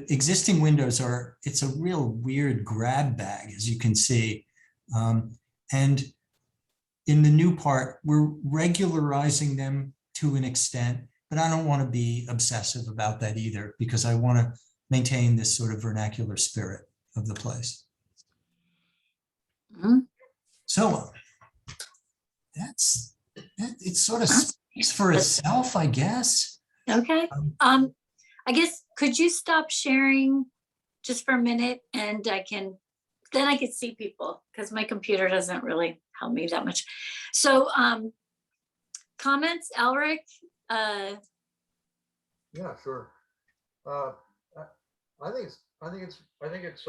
existing windows it's a real weird grab bag, as you can see. And in the new part, we're regularizing them to an extent, but I don't want to be obsessive about that either, because I want to maintain this sort of vernacular spirit of the place. So it sort of speaks for itself, I guess. Okay. I guess, could you stop sharing just for a minute, and then I could see people, because my computer doesn't really help me that much. So comments, Elric? Yeah, sure. I think it's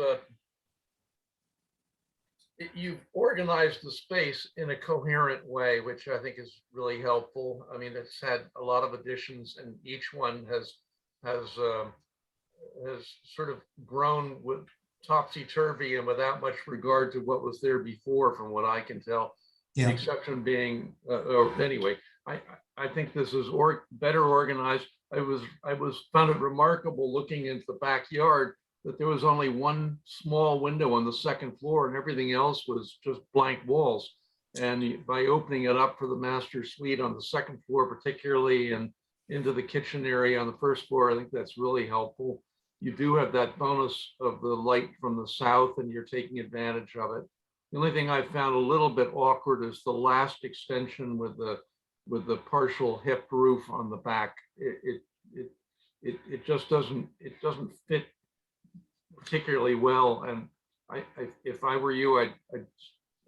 you've organized the space in a coherent way, which I think is really helpful. I mean, it's had a lot of additions, and each one has sort of grown with topsy-turvy and without much regard to what was there before, from what I can tell. Yeah. The exception being, anyway, I think this is better organized. I found it remarkable looking into the backyard that there was only 1 small window on the second floor, and everything else was just blank walls. And by opening it up for the master suite on the second floor, particularly, and into the kitchen area on the first floor, I think that's really helpful. You do have that bonus of the light from the south, and you're taking advantage of it. The only thing I found a little bit awkward is the last extension with the partial hip roof on the back. It just doesn't fit particularly well. And if I were you, I'd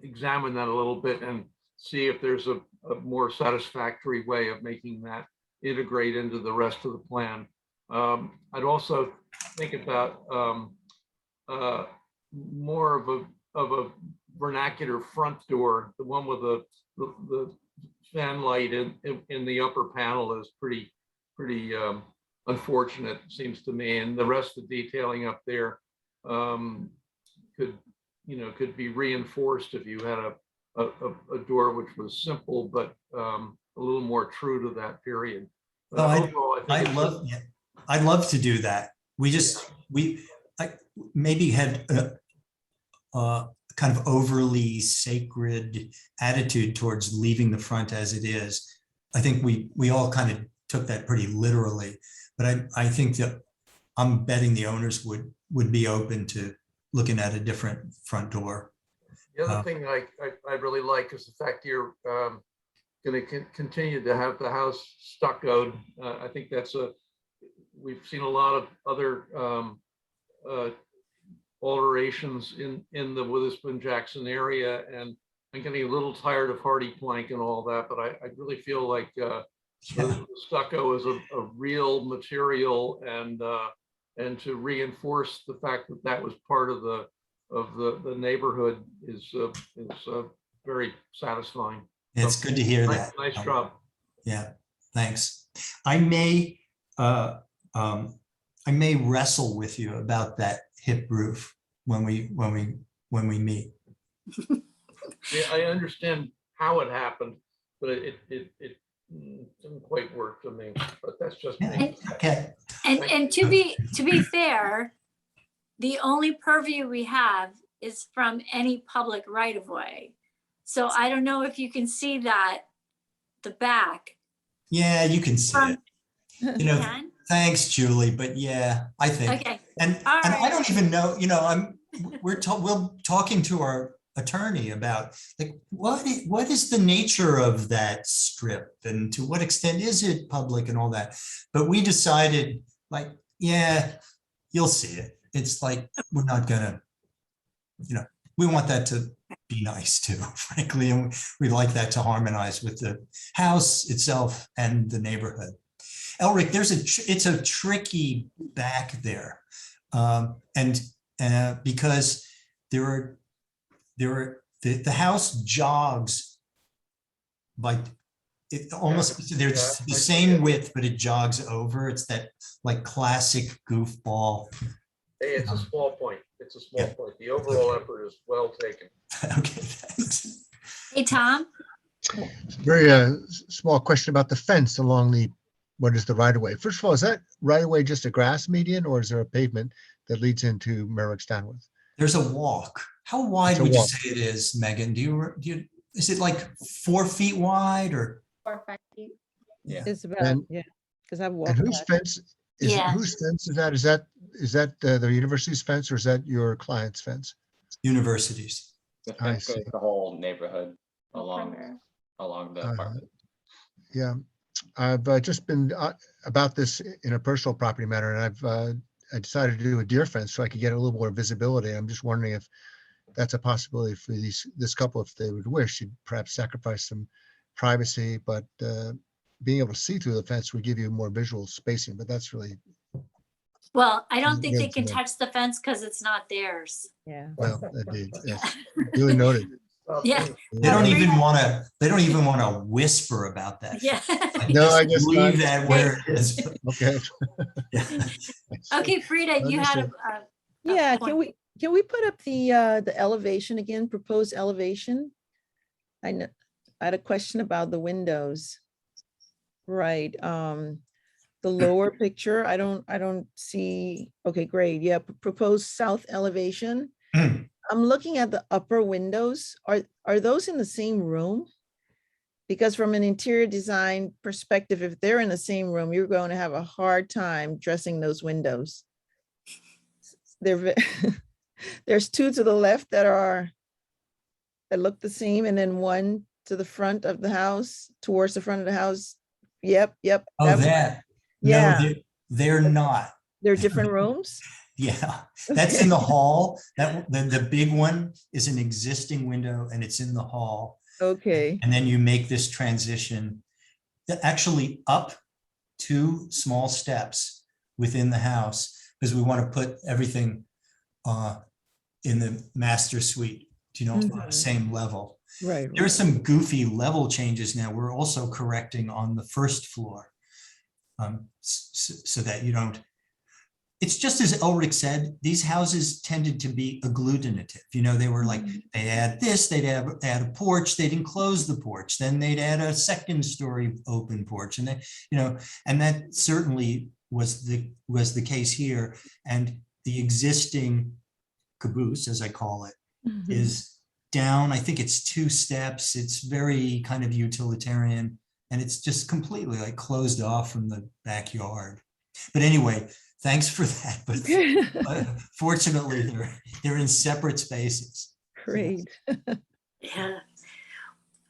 examine that a little bit and see if there's a more satisfactory way of making that integrate into the rest of the plan. I'd also think about more of a vernacular front door. The one with the fan light in the upper panel is pretty pretty unfortunate, seems to me. And the rest of the detailing up there could be reinforced if you had a door which was simple, but a little more true to that period. Oh, Overall, I think I'd love to do that. I maybe had a kind of overly sacred attitude towards leaving the front as it is. I think we all kind of took that pretty literally, but I think that I'm betting the owners would be open to looking at a different front door. The other thing I really like is the fact you're going to continue to have the house stuccoed. I think we've seen a lot of other alterations in the Witherspoon Jackson area, and I'm getting a little tired of hardy plank and all that, but I really feel like the stucco is a real material, and to reinforce the fact that that was part of the neighborhood is very satisfying. It's good to hear that. Nice job. Yeah, thanks. I may wrestle with you about that hip roof when we meet. Yeah, I understand how it happened, but it didn't quite work to me. But that's just me. Okay. And to be fair, the only purview we have is from any public right of way. So I don't know if you can see that, the back. Yeah, you can see it. You know, can? thanks, Julie. But yeah, I think. Okay. And All I right. don't even know. You know, we're talking to our attorney about like what is the nature of that strip and to what extent is it public and all that. But we decided like, yeah, you'll see it. It's like we're not gonna, you know, we want that to be nice too, frankly, and we like that to harmonize with the house itself and the neighborhood. Elric, it's a tricky back there, and because the house jogs like it almost there's the same width, but it jogs over. It's that like classic goofball. Hey, it's a small point. It's a small point. The overall effort is well taken. Okay, thanks. Hey, Tom. Very small question about the fence along what is the right of way? First of all, is that right of way just a grass median, or is there a pavement that leads into Merrick Stanworth? There's a walk. How wide would you say it is, Megan? Is it like 4 feet wide or? 4 or 5 feet. Yeah. It's about, because I've walked. And whose fence is Yeah. whose fence is that? Is that the university's fence, or is that your client's fence? Universities. The I fence goes see. the whole neighborhood along the Uh-huh. apartment. Yeah, I've just been about this in a personal property matter, and I decided to do a deer fence so I could get a little more visibility. I'm just wondering if that's a possibility for this couple, if they would wish. You'd perhaps sacrifice some privacy, but being able to see through the fence would give you more visual spacing. But that's really Well, I don't think they Good can to know. touch the fence because it's not theirs. Yeah. well, indeed. Yes, duly noted. Yeah. They don't even want to whisper about that. Yeah. Like, No, just I guess leave not. that where it is. Okay. Okay, Frida, you had Understood. Yeah, point. can we put up the elevation again, proposed elevation? I know, I had a question about the windows. Right, the lower picture, I don't see, okay, great, yeah, proposed south elevation. I'm looking at the upper windows. Are those in the same room? Because from an interior design perspective, if they're in the same room, you're going to have a hard time dressing those windows. There's two to the left that look the same, and then one to the front of the house, towards the front of the house. Yep. Oh, that. Yeah. No, they're not. They're different rooms? Yeah, that's in the hall. The big one is an existing window and it's in the hall. Okay. And then you make this transition actually up 2 small steps within the house, because we want to put everything in the master suite, on the same level. Right. There are some goofy level changes now. We're also correcting on the first floor. so that you don't, it's just as Ulrich said, these houses tended to be agglutinative. You know, they were like, they add this, they'd add a porch, they'd enclose the porch, then they'd add a second story open porch. And then, you know, and that certainly was the case here. And the existing caboose, as I call it, is down. I think it's 2 steps. It's very kind of utilitarian, and it's just completely like closed off from the backyard. But anyway, thanks for that. But fortunately, they're in separate spaces. Great. Yeah.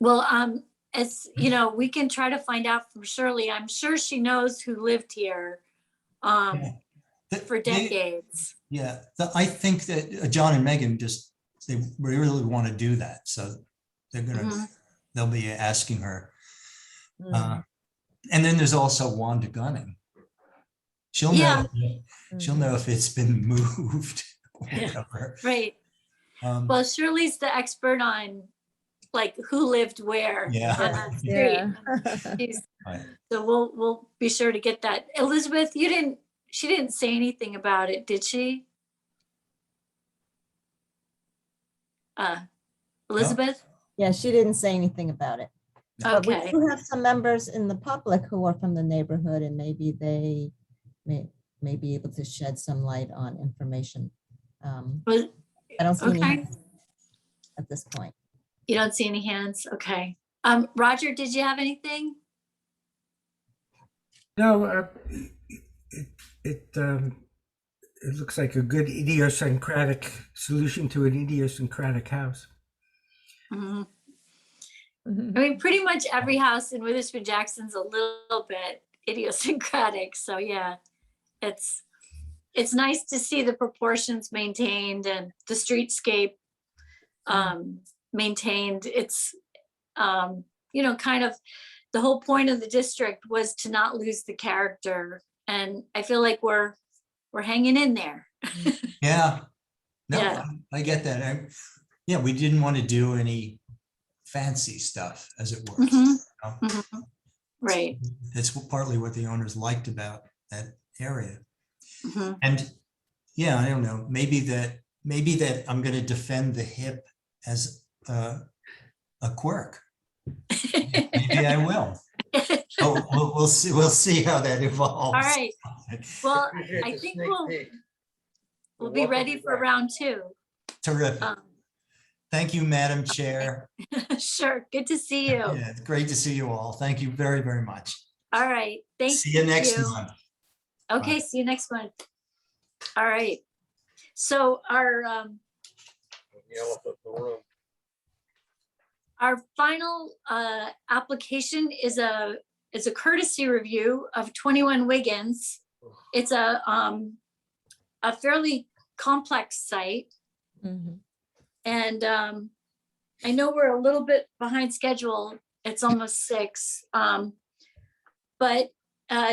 Well, as you know, we can try to find out from Shirley. I'm sure she knows who lived here for decades. I think that John and Megan they really want to do that. So they'll be asking her. And then there's also Wanda Gunning. She'll know if it's been moved or whatever. Right. Well, Shirley's the expert on like who lived where. So we'll be sure to get that. Elizabeth, she didn't say anything about it, did she? Elizabeth? Yeah, she didn't say anything about it. But we Okay. do have some members in the public who are from the neighborhood, and maybe they may be able to shed some light on information. I don't see any hands at this point. You don't see any hands? Okay. Roger, did you have anything? No, it looks like a good idiosyncratic solution to an idiosyncratic house. I mean, pretty much every house in Witherspoon Jackson's a little bit idiosyncratic. So yeah, it's nice to see the proportions maintained and the streetscape maintained. It's you know, kind of the whole point of the district was to not lose the character, and I feel like we're hanging in there. I get that. We didn't want to do any fancy stuff, as it were. You know? Right. That's partly what the owners liked about that area. And I don't know, maybe that I'm going to defend the hip as a quirk. Maybe I will. We'll see how that evolves. All right. Well, I think we'll be ready for round 2. Terrific. Thank you, Madam Chair. Sure. Good to see you. Yeah, great to see you all. Thank you very, very much. All right. Thank you. See you next month. Okay. Bye. See you next month. All right. So our final application is a courtesy review of 21 Wiggins. It's a fairly complex site. And I know we're a little bit behind schedule. It's almost 6. But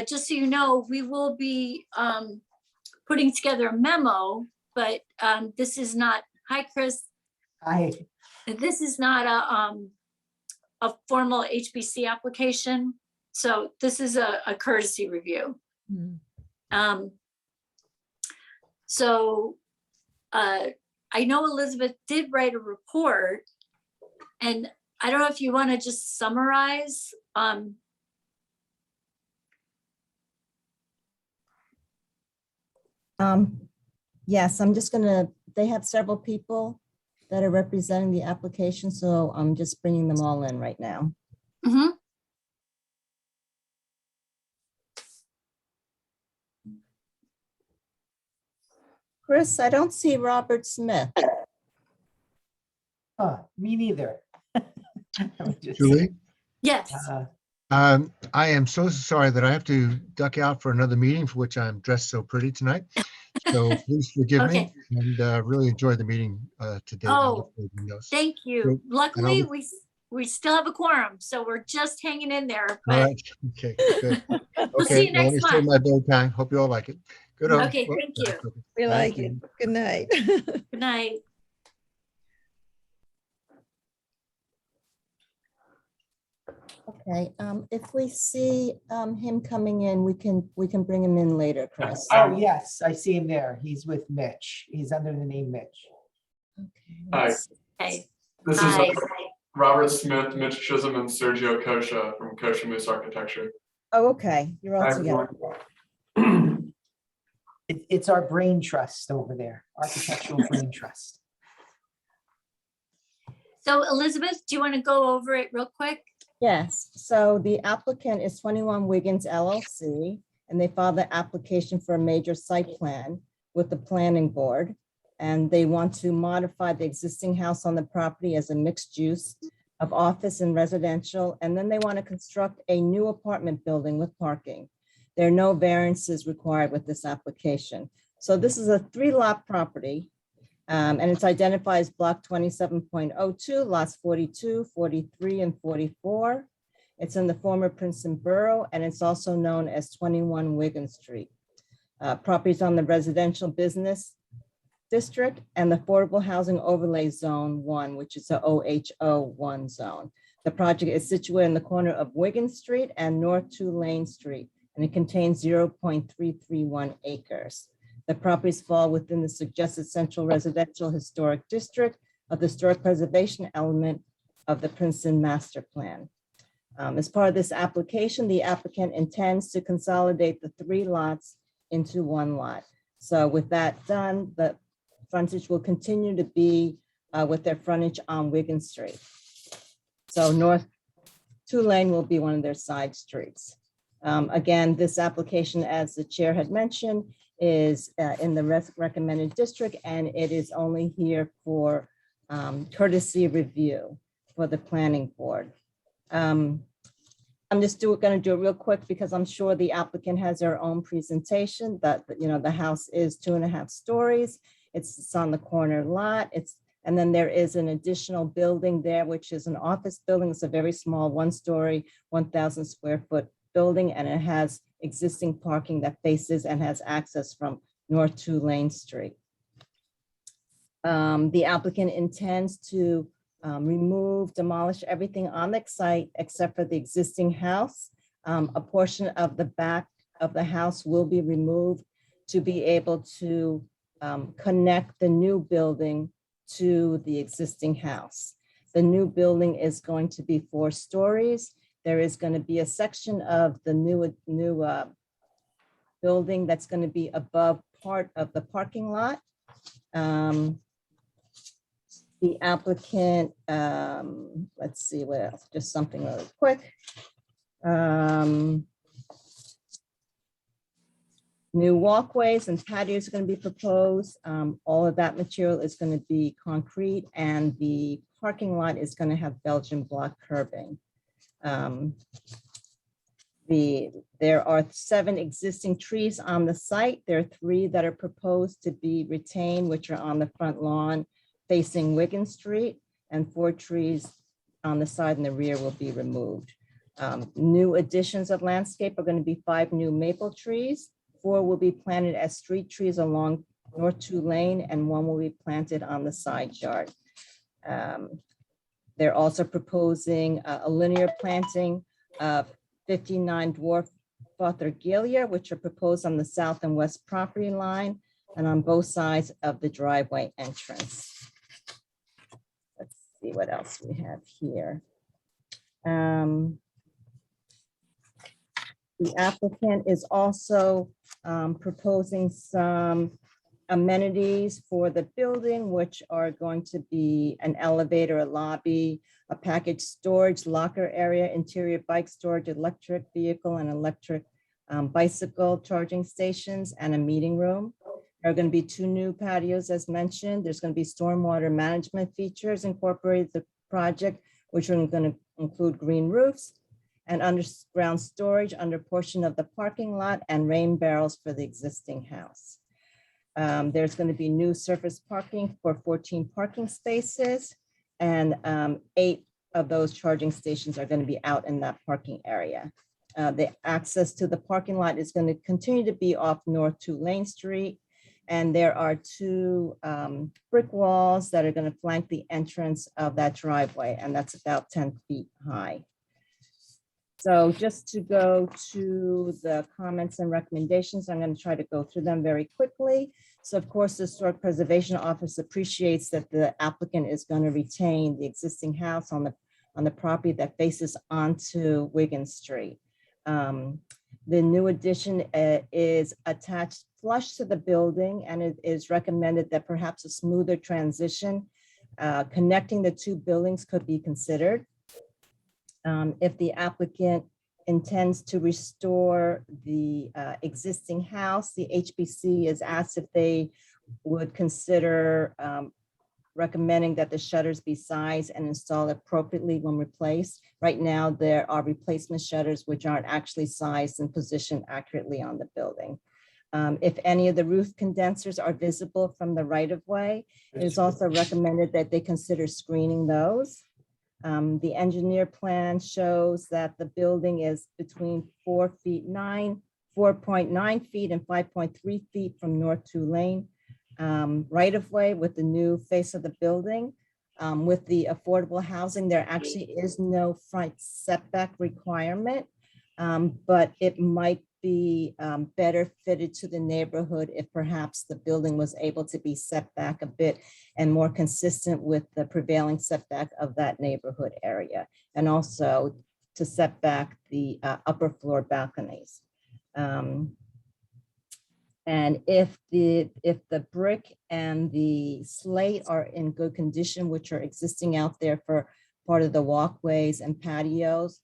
just so you know, we will be putting together a memo, but this is not, hi, Chris. Hi. This is not a formal HBC application. So this is a courtesy review. I know Elizabeth did write a report, and I don't know if you want to just summarize. Yes, I'm just they have several people that are representing the application, so I'm just bringing them all in right now. Chris, I don't see Robert Smith. Me neither. Julie? Yes. I am so sorry that I have to duck out for another meeting for which I'm dressed so pretty tonight. So please forgive me, and really enjoy the meeting today. Oh, thank you. So, Luckily, we still have a quorum, so we're just hanging in there. All But right. Okay. Good. We'll see you Let me next say month. my bow tie. Hope you all like it. Good. Okay, thank you. We like it. Good night. Good night. Okay, if we see him coming in, we can bring him in later, Chris. Oh, yes, I see him there. He's with Mitch. He's under the name Mitch. Hi, Okay. this Hi. is Robert Smith, Mitch Chisholm, and Sergio Kosha from Kosha Moose Architecture. Oh, okay, you're all Hi, together. everyone. It's our brain trust over there, architectural brain trust. So Elizabeth, do you want to go over it real quick? Yes, so the applicant is 21 Wiggins LLC, and they filed the application for a major site plan with the planning board. And they want to modify the existing house on the property as a mixed use of office and residential. And then they want to construct a new apartment building with parking. There are no variances required with this application. So this is a 3-lot property. And it's identified as block 27.02, lots 42, 43, and 44. It's in the former Princeton Borough, and it's also known as 21 Wiggin Street. Properties on the residential business district and the affordable housing overlay zone 1, which is a OHO1 zone. The project is situated in the corner of Wiggin Street and North 2 Lane Street, and it contains 0.331 acres. The properties fall within the suggested central residential historic district of the historic preservation element of the Princeton master plan. As part of this application, the applicant intends to consolidate the 3 lots into 1 lot. So with that done, the frontage will continue to be with their frontage on Wiggin Street. So North 2 Lane will be one of their side streets. Again, this application, as the chair had mentioned, is in the recommended district, and it is only here for courtesy review for the planning board. I'm just going to do it real quick because I'm sure the applicant has their own presentation. That, you know, the house is 2.5 stories. It's on the corner lot. And then there is an additional building there, which is an office building. It's a very small 1-story, 1,000 square foot building, and it has existing parking that faces and has access from North 2 Lane Street. The applicant intends to demolish everything on the site except for the existing house. A portion of the back of the house will be removed to be able to connect the new building to the existing house. The new building is going to be 4 stories. There is going to be a section of the new building that's going to be above part of the parking lot. The applicant, let's see what else, just something really quick. New walkways and patios are going to be proposed. All of that material is going to be concrete, and the parking lot is going to have Belgian block curbing. There are 7 existing trees on the site. There are 3 that are proposed to be retained, which are on the front lawn facing Wiggin Street, and 4 trees on the side and the rear will be removed. New additions of landscape are going to be 5 new maple trees. 4 will be planted as street trees along North 2 Lane, and 1 will be planted on the side yard. They're also proposing a linear planting of 59 Dwarf Frathergilia, which are proposed on the south and west property line and on both sides of the driveway entrance. Let's see what else we have here. The applicant is also proposing some amenities for the building, which are going to be an elevator, a lobby, a package storage, locker area, interior bike storage, electric vehicle and electric bicycle charging stations, and a meeting room. There are going to be 2 new patios, as mentioned. There's going to be stormwater management features incorporated in the project, which are going to include green roofs and underground storage under portion of the parking lot and rain barrels for the existing house. There's going to be new surface parking for 14 parking spaces, and 8 of those charging stations are going to be out in that parking area. The access to the parking lot is going to continue to be off North 2 Lane Street, and there are 2 brick walls that are going to flank the entrance of that driveway, and that's about 10 feet high. So just to go to the comments and recommendations, I'm going to try to go through them very quickly. So of course, the Historic Preservation Office appreciates that the applicant is going to retain the existing house on the property that faces onto Wigan Street. The new addition is attached flush to the building, and it is recommended that perhaps a smoother transition connecting the two buildings could be considered. If the applicant intends to restore the existing house, the HBC is asked if they would consider recommending that the shutters be sized and installed appropriately when replaced. Right now, there are replacement shutters which aren't actually sized and positioned accurately on the building. If any of the roof condensers are visible from the right-of-way, it is also recommended that they consider screening those. The engineer plan shows that the building is between 4.9 feet and 5.3 feet from North 2 Lane. Right of way with the new face of the building. With the affordable housing, there actually is no front setback requirement, but it might be better fitted to the neighborhood if perhaps the building was able to be set back a bit and more consistent with the prevailing setback of that neighborhood area, and also to set back the upper floor balconies. And if the brick and the slate are in good condition, which are existing out there for part of the walkways and patios,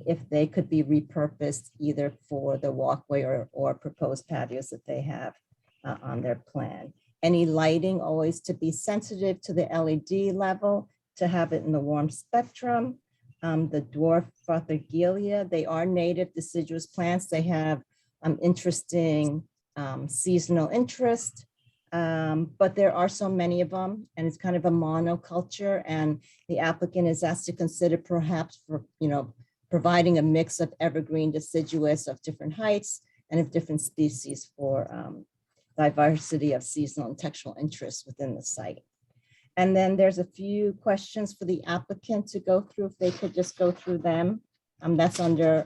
if they could be repurposed either for the walkway or proposed patios that they have on their plan. Any lighting always to be sensitive to the LED level, to have it in the warm spectrum. The Dwarf Frathergilia, they are native deciduous plants. They have interesting seasonal interest, but there are so many of them, and it's kind of a monoculture, and the applicant is asked to consider perhaps for, providing a mix of evergreen deciduous of different heights and of different species for diversity of seasonal and textural interests within the site. And then there's a few questions for the applicant to go through, if they could just go through them. That's under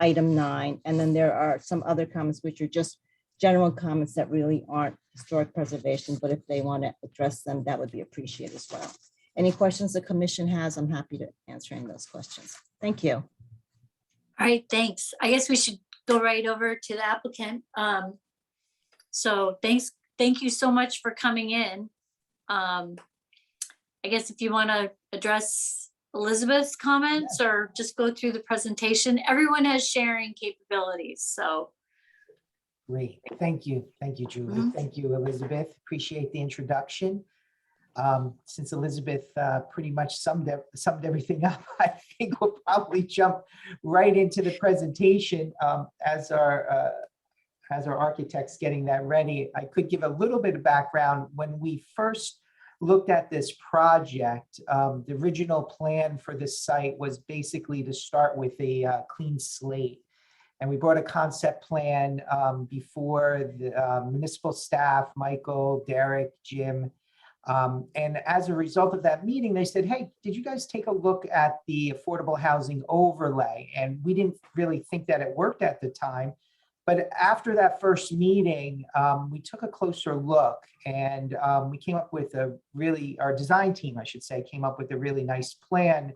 item 9. And then there are some other comments which are just general comments that really aren't historic preservation, but if they want to address them, that would be appreciated as well. Any questions the commission has, I'm happy to answer any of those questions. Thank you. All right, thanks. I guess we should go right over to the applicant. So thank you so much for coming in. I guess if you want to address Elizabeth's comments or just go through the presentation, everyone has sharing capabilities, so. Great. Thank you. Thank you, Julie. Thank you, Elizabeth. Appreciate the introduction. Since Elizabeth pretty much summed everything up, I think we'll probably jump right into the presentation as our architect's getting that ready. I could give a little bit of background. When we first looked at this project, the original plan for this site was basically to start with a clean slate. And we brought a concept plan before the municipal staff, Michael, Derek, Jim. And as a result of that meeting, they said, hey, did you guys take a look at the affordable housing overlay? And we didn't really think that it worked at the time. But after that first meeting, we took a closer look, and we came up with our design team, I should say, came up with a really nice plan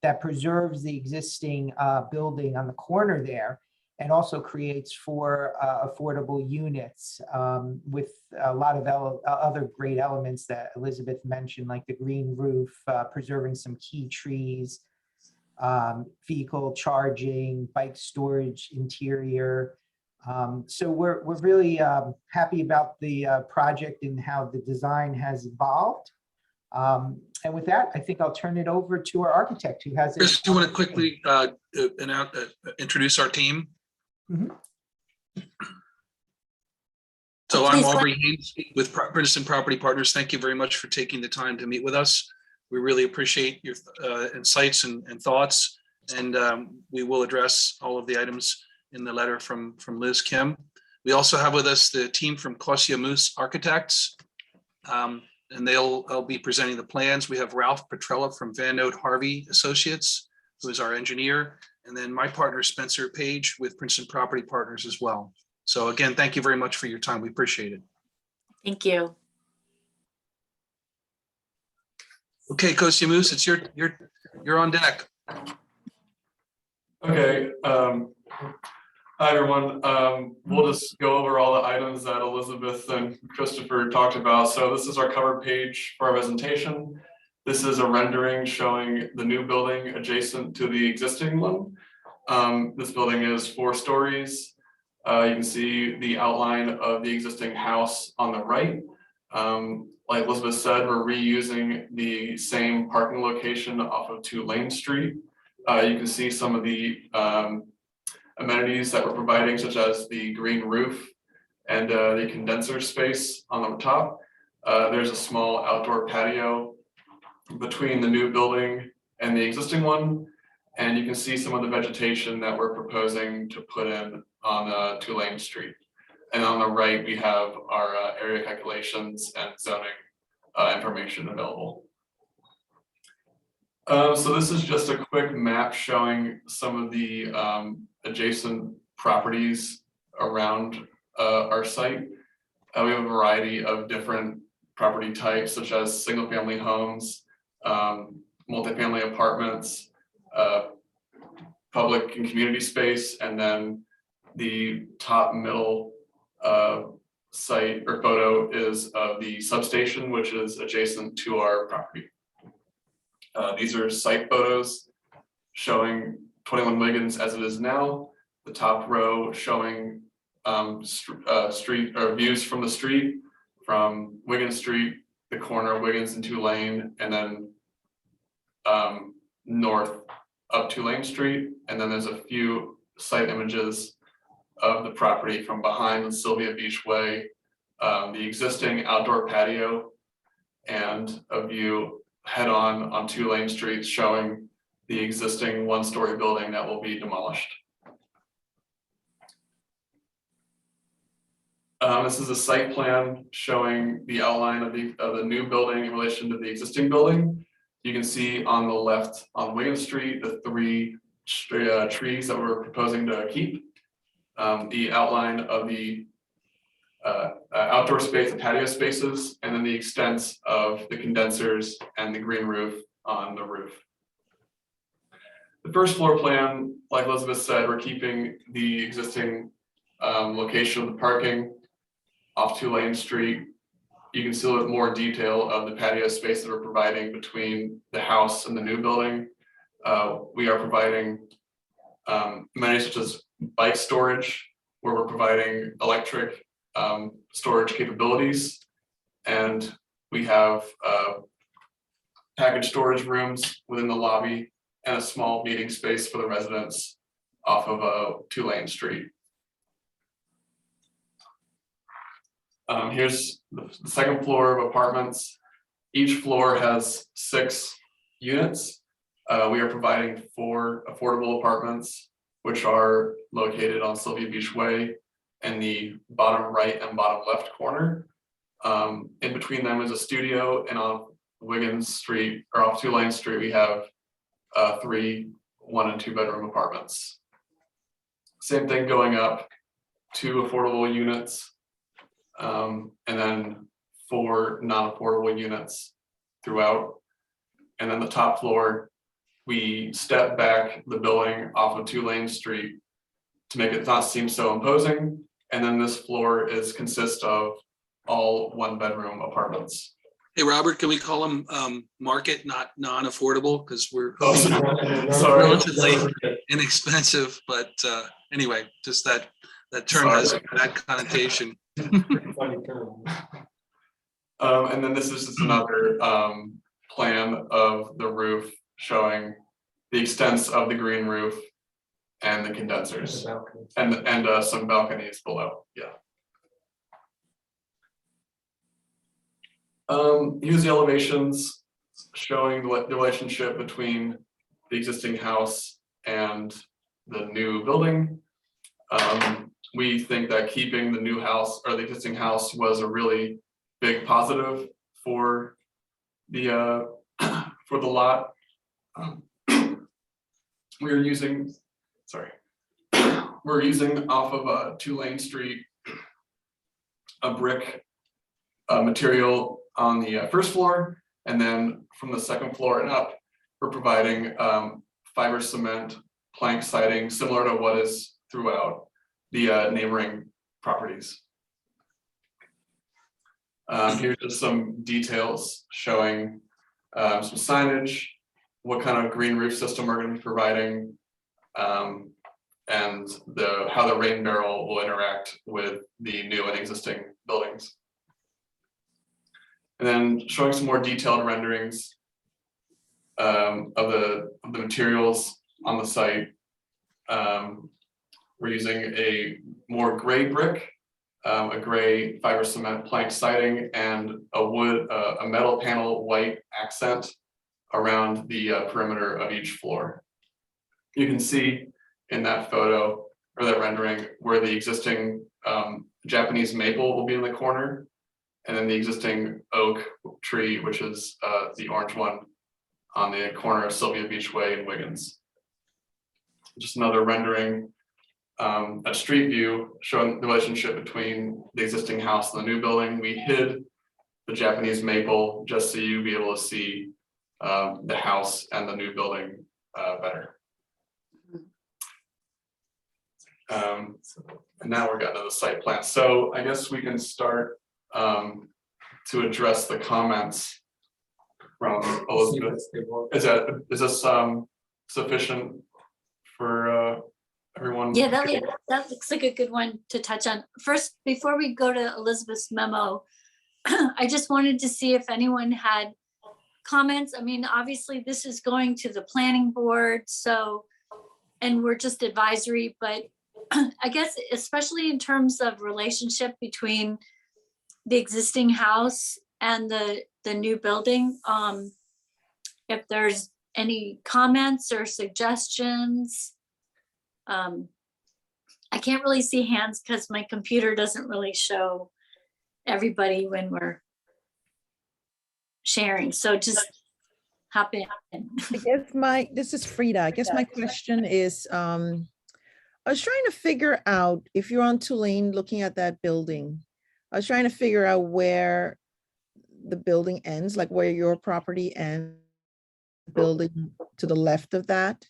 that preserves the existing building on the corner there, and also creates 4 affordable units with a lot of other great elements that Elizabeth mentioned, like the green roof, preserving some key trees, vehicle charging, bike storage interior. So we're really happy about the project and how the design has evolved. And with that, I think I'll turn it over to our architect who has. Chris, do you want to quickly introduce our team? Mm-hmm. So I'm Aubrey Haynes with Princeton Property Partners. Thank you very much for taking the time to meet with us. We really appreciate your insights and thoughts, and we will address all of the items in the letter from Liz Kim. We also have with us the team from Cossia Moose Architects, and they'll be presenting the plans. We have Ralph Petrella from Van Note Harvey Associates, who is our engineer, and then my partner Spencer Page with Princeton Property Partners as well. So again, thank you very much for your time. We appreciate it. Thank you. Okay, Cosimo, it's you're on deck. Okay, hi everyone. We'll just go over all the items that Elizabeth and Christopher talked about. So this is our cover page for our presentation. This is a rendering showing the new building adjacent to the existing one. This building is 4 stories. You can see the outline of the existing house on the right. Like Elizabeth said, we're reusing the same parking location off of Tulane Street. You can see some of the amenities that we're providing, such as the green roof and the condenser space on the top. There's a small outdoor patio between the new building and the existing one. And you can see some of the vegetation that we're proposing to put in on Tulane Street. And on the right, we have our area calculations and zoning information available. So this is just a quick map showing some of the adjacent properties around our site. We have a variety of different property types, such as single-family homes, multifamily apartments, public and community space, and then the top middle site or photo is of the substation, which is adjacent to our property. These are site photos showing 21 Wiggins as it is now. The top row showing street or views from the street from Wiggins Street, the corner of Wiggins and Tulane, and then north up Tulane Street. And then there's a few site images of the property from behind the Sylvia Beach Way, the existing outdoor patio, and a view head on Tulane Street showing the existing 1-story building that will be demolished. This is a site plan showing the outline of the new building in relation to the existing building. You can see on the left on Wiggins Street, the 3 trees that we're proposing to keep. The outline of the outdoor space, the patio spaces, and then the extents of the condensers and the green roof on the roof. The first floor plan, like Elizabeth said, we're keeping the existing location of the parking off Tulane Street. You can see a little more detail of the patio space that we're providing between the house and the new building. We are providing amenities such as bike storage, where we're providing electric storage capabilities. And we have package storage rooms within the lobby and a small meeting space for the residents off of Tulane Street. Here's the second floor of apartments. Each floor has 6 units. We are providing 4 affordable apartments, which are located on Sylvia Beach Way in the bottom right and bottom left corner. In between them is a studio, and on Wiggins Street or off Tulane Street, we have 3 1- and 2-bedroom apartments. Same thing going up, 2 affordable units, and then 4 non-affordable units throughout. And then the top floor, we step back the building off of Tulane Street to make it not seem so imposing. And then this floor consists of all 1-bedroom apartments. Hey, Robert, can we call them market, not non-affordable? Because we're Sorry. relatively inexpensive, but anyway, just that term has that connotation. And then this is just another plan of the roof showing the extents of the green roof and the condensers and some balconies below. Yeah. Here's the elevations showing the relationship between the existing house and the new building. We think that keeping the new house or the existing house was a really big positive for the lot. We are using sorry. We're using off of Tulane Street, a brick material on the first floor, and then from the second floor and up, we're providing fiber cement plank siding similar to what is throughout the neighboring properties. Here's just some details showing some signage, what kind of green roof system we're going to be providing, and how the rain barrel will interact with the new and existing buildings. And then showing some more detailed renderings of the materials on the site. We're using a more gray brick, a gray fiber cement plank siding, and a metal panel white accent around the perimeter of each floor. You can see in that photo or that rendering where the existing Japanese maple will be in the corner, and then the existing oak tree, which is the orange one on the corner of Sylvia Beach Way in Wiggins. Just another rendering, a street view showing the relationship between the existing house and the new building. We hid the Japanese maple just so you'd be able to see the house and the new building better. And now we're getting to the site plan. So I guess we can start to address the comments from Elizabeth. Is this sufficient for everyone? Yeah, that looks like a good one to touch on. First, before we go to Elizabeth's memo, I just wanted to see if anyone had comments. I mean, obviously this is going to the planning board, so, and we're just advisory, but I guess especially in terms of relationship between the existing house and the new building, if there's any comments or suggestions. I can't really see hands because my computer doesn't really show everybody when we're sharing. So just hop in. I guess this is Frida. I guess my question is, I was trying to figure out if you're on Tulane looking at that building, I was trying to figure out where the building ends, like where your property ends, building to the left of that.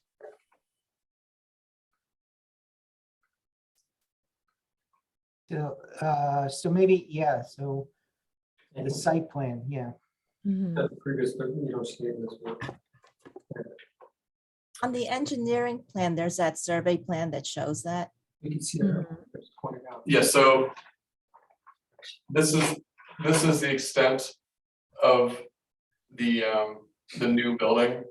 So maybe, yeah, so the site plan, yeah. Mhm. On the engineering plan, there's that survey plan that shows that. You can see Mhm. Yeah, so this is the extent of the new building,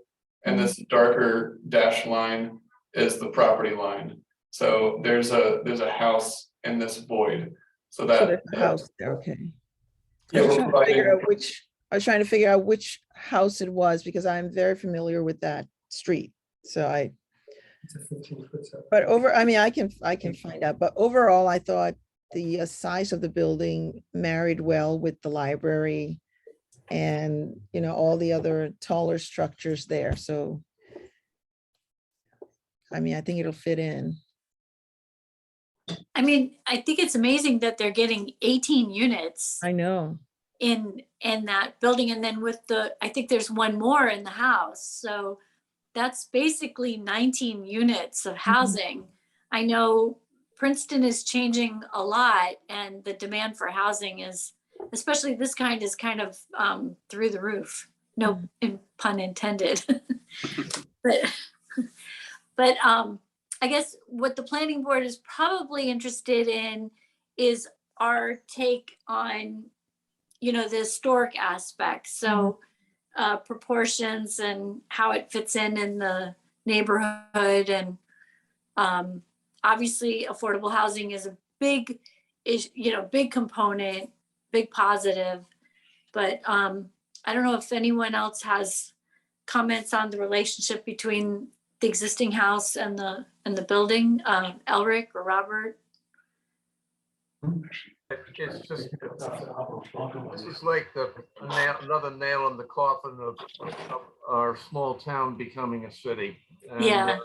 and this darker dashed line is the property line. So there's a house in this void. So So that there's a house there, okay. yeah, we're providing. I was trying to figure out which house it was because I'm very familiar with that street. So but I mean, I can find out, but overall, I thought the size of the building married well with the library and, you know, all the other taller structures there. So, I mean, I think it'll fit in. I mean, I think it's amazing that they're getting 18 units I know. in that building. And then with I think there's one more in the house. So that's basically 19 units of housing. I know Princeton is changing a lot and the demand for housing is, especially this kind, is kind of through the roof. No pun intended. but I guess what the planning board is probably interested in is our take on, you know, the historic aspect. So proportions and how it fits in the neighborhood. And obviously affordable housing is a big component, big positive. But I don't know if anyone else has comments on the relationship between the existing house and the building, Elric or Robert. It's just, this is like another nail in the coffin of our small town becoming a city. And, Yeah.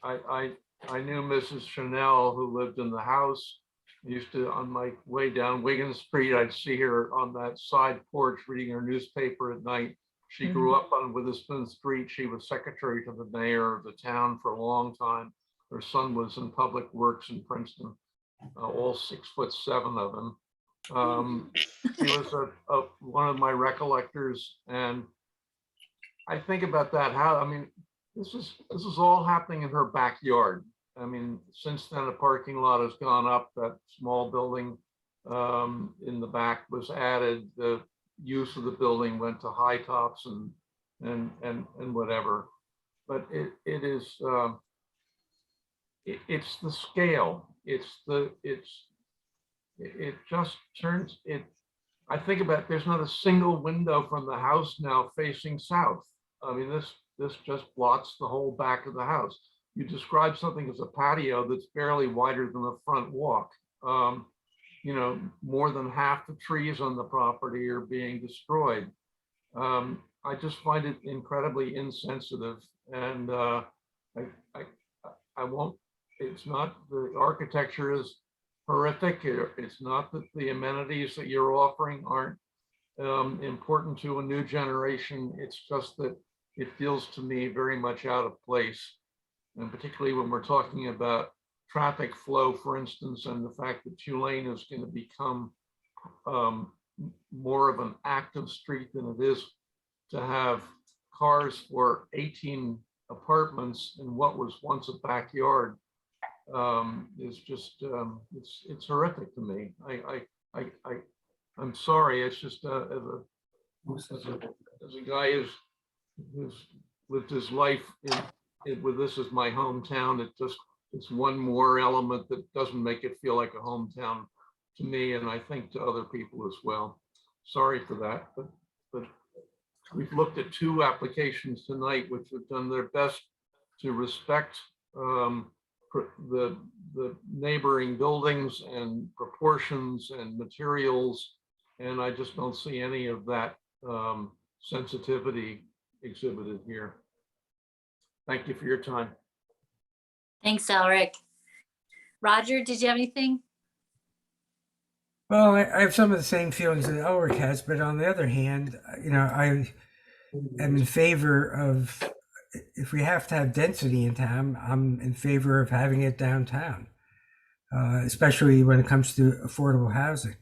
I knew Mrs. Chanel, who lived in the house. Used to, on my way down Wiggins Street, I'd see her on that side porch reading her newspaper at night. She grew up on Witherspoon Street. She was secretary to the mayor of the town for a long time. Her son was in public works in Princeton, all 6'7" of them. She was one of my recollectors, and I think about that. How, I mean, this is all happening in her backyard. I mean, since then, the parking lot has gone up. That small building in the back was added. The use of the building went to high tops and whatever. But it's the scale. It just turns it. I think about, there's not a single window from the house now facing south. I mean, this just blots the whole back of the house. You describe something as a patio that's barely wider than a front walk. You know, more than half the trees on the property are being destroyed. I just find it incredibly insensitive, and I won't. It's not, the architecture is horrific. It's not that the amenities that you're offering aren't important to a new generation. It's just that it feels to me very much out of place. And particularly when we're talking about traffic flow, for instance, and the fact that Tulane is going to become more of an active street than it is to have cars for 18 apartments in what was once a backyard is just, it's horrific to me. I'm sorry. It's just as a guy who's lived his life with this as my hometown, it's one more element that doesn't make it feel like a hometown to me, and I think to other people as well. Sorry for that, but we've looked at 2 applications tonight which have done their best to respect the neighboring buildings and proportions and materials, and I just don't see any of that sensitivity exhibited here. Thank you for your time. Thanks, Alric. Roger, did you have anything? Well, I have some of the same feelings that Ulrich has, but on the other hand, you know, I am in favor of, if we have to have density in town, I'm in favor of having it downtown, especially when it comes to affordable housing.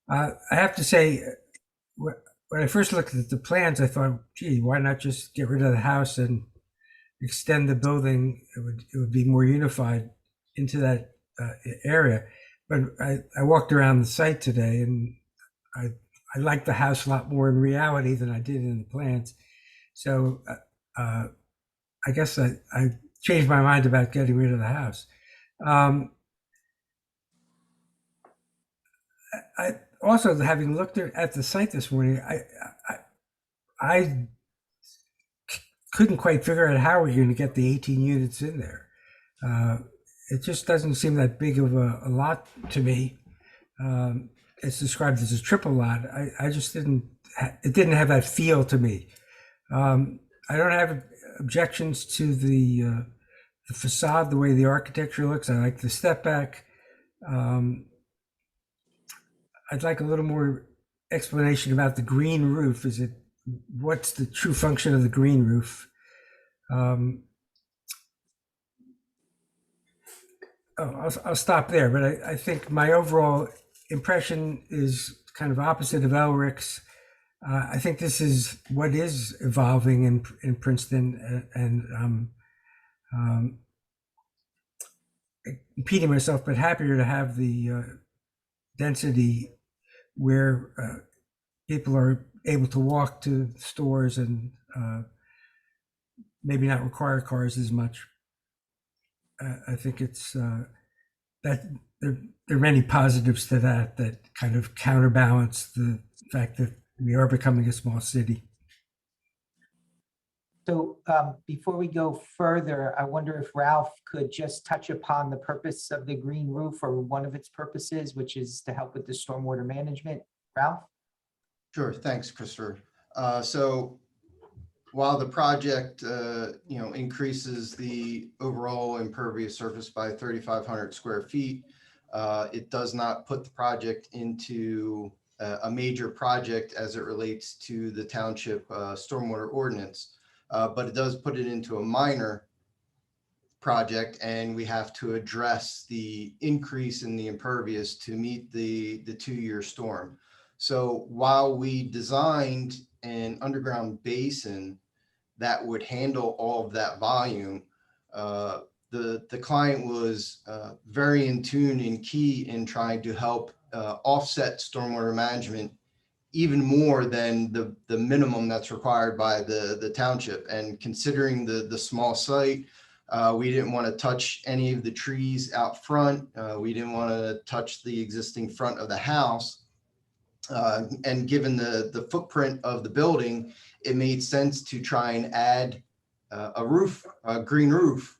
I have to say, when I first looked at the plans, I thought, gee, why not just get rid of the house and extend the building? It would be more unified into that area. But I walked around the site today, and I like the house a lot more in reality than I did in the plans. So I guess I changed my mind about getting rid of the house. I also, having looked at the site this morning, I couldn't quite figure out how we're going to get the 18 units in there. It just doesn't seem that big of a lot to me. It's described as a triple lot. I just it didn't have that feel to me. I don't have objections to the facade, the way the architecture looks. I like the step back. I'd like a little more explanation about the green roof. What's the true function of the green roof? I'll stop there, but I think my overall impression is kind of opposite of Elric's. I think this is what is evolving in Princeton, and repeating myself, but happier to have the density where people are able to walk to stores and maybe not require cars as much. I think it's that there are many positives to that kind of counterbalance the fact that we are becoming a small city. So before we go further, I wonder if Ralph could just touch upon the purpose of the green roof, or one of its purposes, which is to help with the stormwater management. Ralph? Sure, thanks, Christopher. So while the project, increases the overall impervious surface by 3,500 square feet, it does not put the project into a major project as it relates to the township stormwater ordinance. But it does put it into a minor project, and we have to address the increase in the impervious to meet the 2-year storm. So while we designed an underground basin that would handle all of that volume, the client was very in tune and key in trying to help offset stormwater management even more than the minimum that's required by the township. And considering the small site, we didn't want to touch any of the trees out front. We didn't want to touch the existing front of the house. And given the footprint of the building, it made sense to try and add a green roof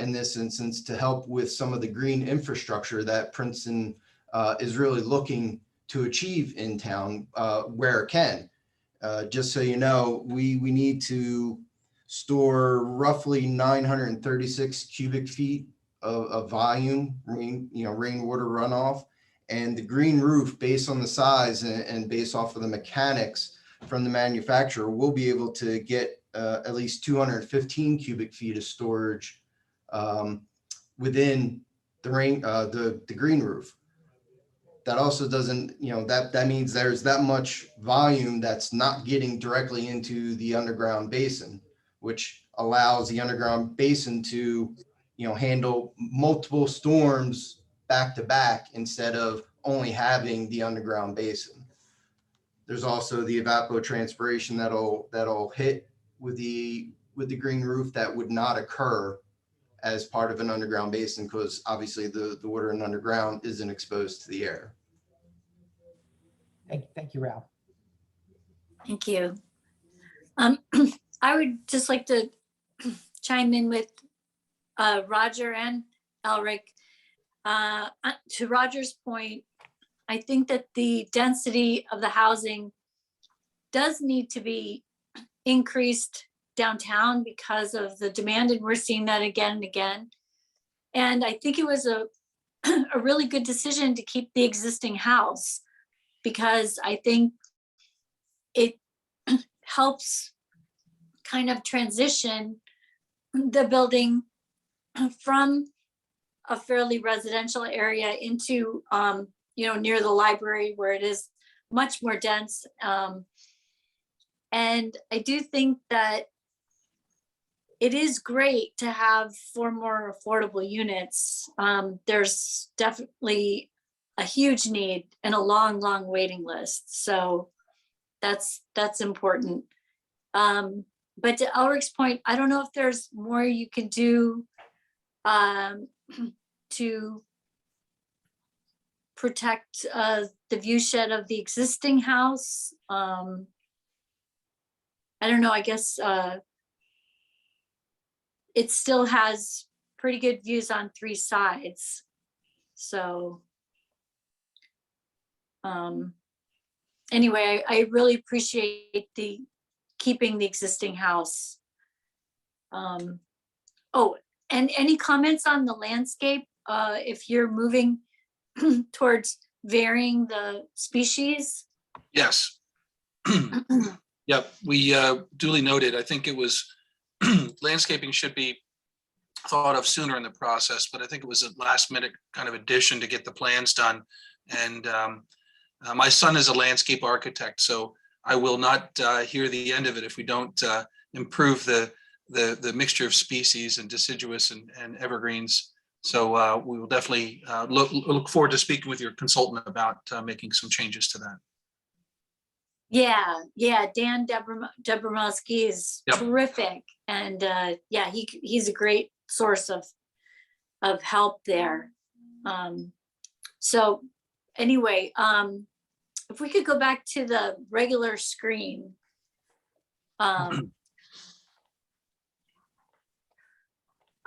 in this instance to help with some of the green infrastructure that Princeton is really looking to achieve in town where it can. Just so you know, we need to store roughly 936 cubic feet of volume, rainwater runoff. And the green roof, based on the size and based off of the mechanics from the manufacturer, will be able to get at least 215 cubic feet of storage within the green roof. That also doesn't, that means there's that much volume that's not getting directly into the underground basin, which allows the underground basin to, handle multiple storms back to back instead of only having the underground basin. There's also the evapotranspiration that'll hit with the green roof that would not occur as part of an underground basin, because obviously the water in underground isn't exposed to the air. Thank you, Ralph. Thank you. I would just like to chime in with Roger and Elric. To Roger's point, I think that the density of the housing does need to be increased downtown because of the demand, and we're seeing that again and again. And I think it was a really good decision to keep the existing house, because I think it helps kind of transition the building from a fairly residential area into, near the library, where it is much more dense. And I do think that it is great to have 4 more affordable units. There's definitely a huge need and a long waiting list. So that's important. But to Elric's point, I don't know if there's more you can do to protect the view shed of the existing house. I don't know, I guess it still has pretty good views on 3 sides. So anyway, I really appreciate keeping the existing house. Oh, and any comments on the landscape, if you're moving towards varying the species? Yes. Yep, we duly noted. I think it was landscaping should be thought of sooner in the process, but I think it was a last minute kind of addition to get the plans done. And my son is a landscape architect, so I will not hear the end of it if we don't improve the mixture of species and deciduous and evergreens. So we will definitely look forward to speaking with your consultant about making some changes to that. Yeah, Dan Dobromowski is terrific, and he's a great source of help there. So anyway, if we could go back to the regular screen.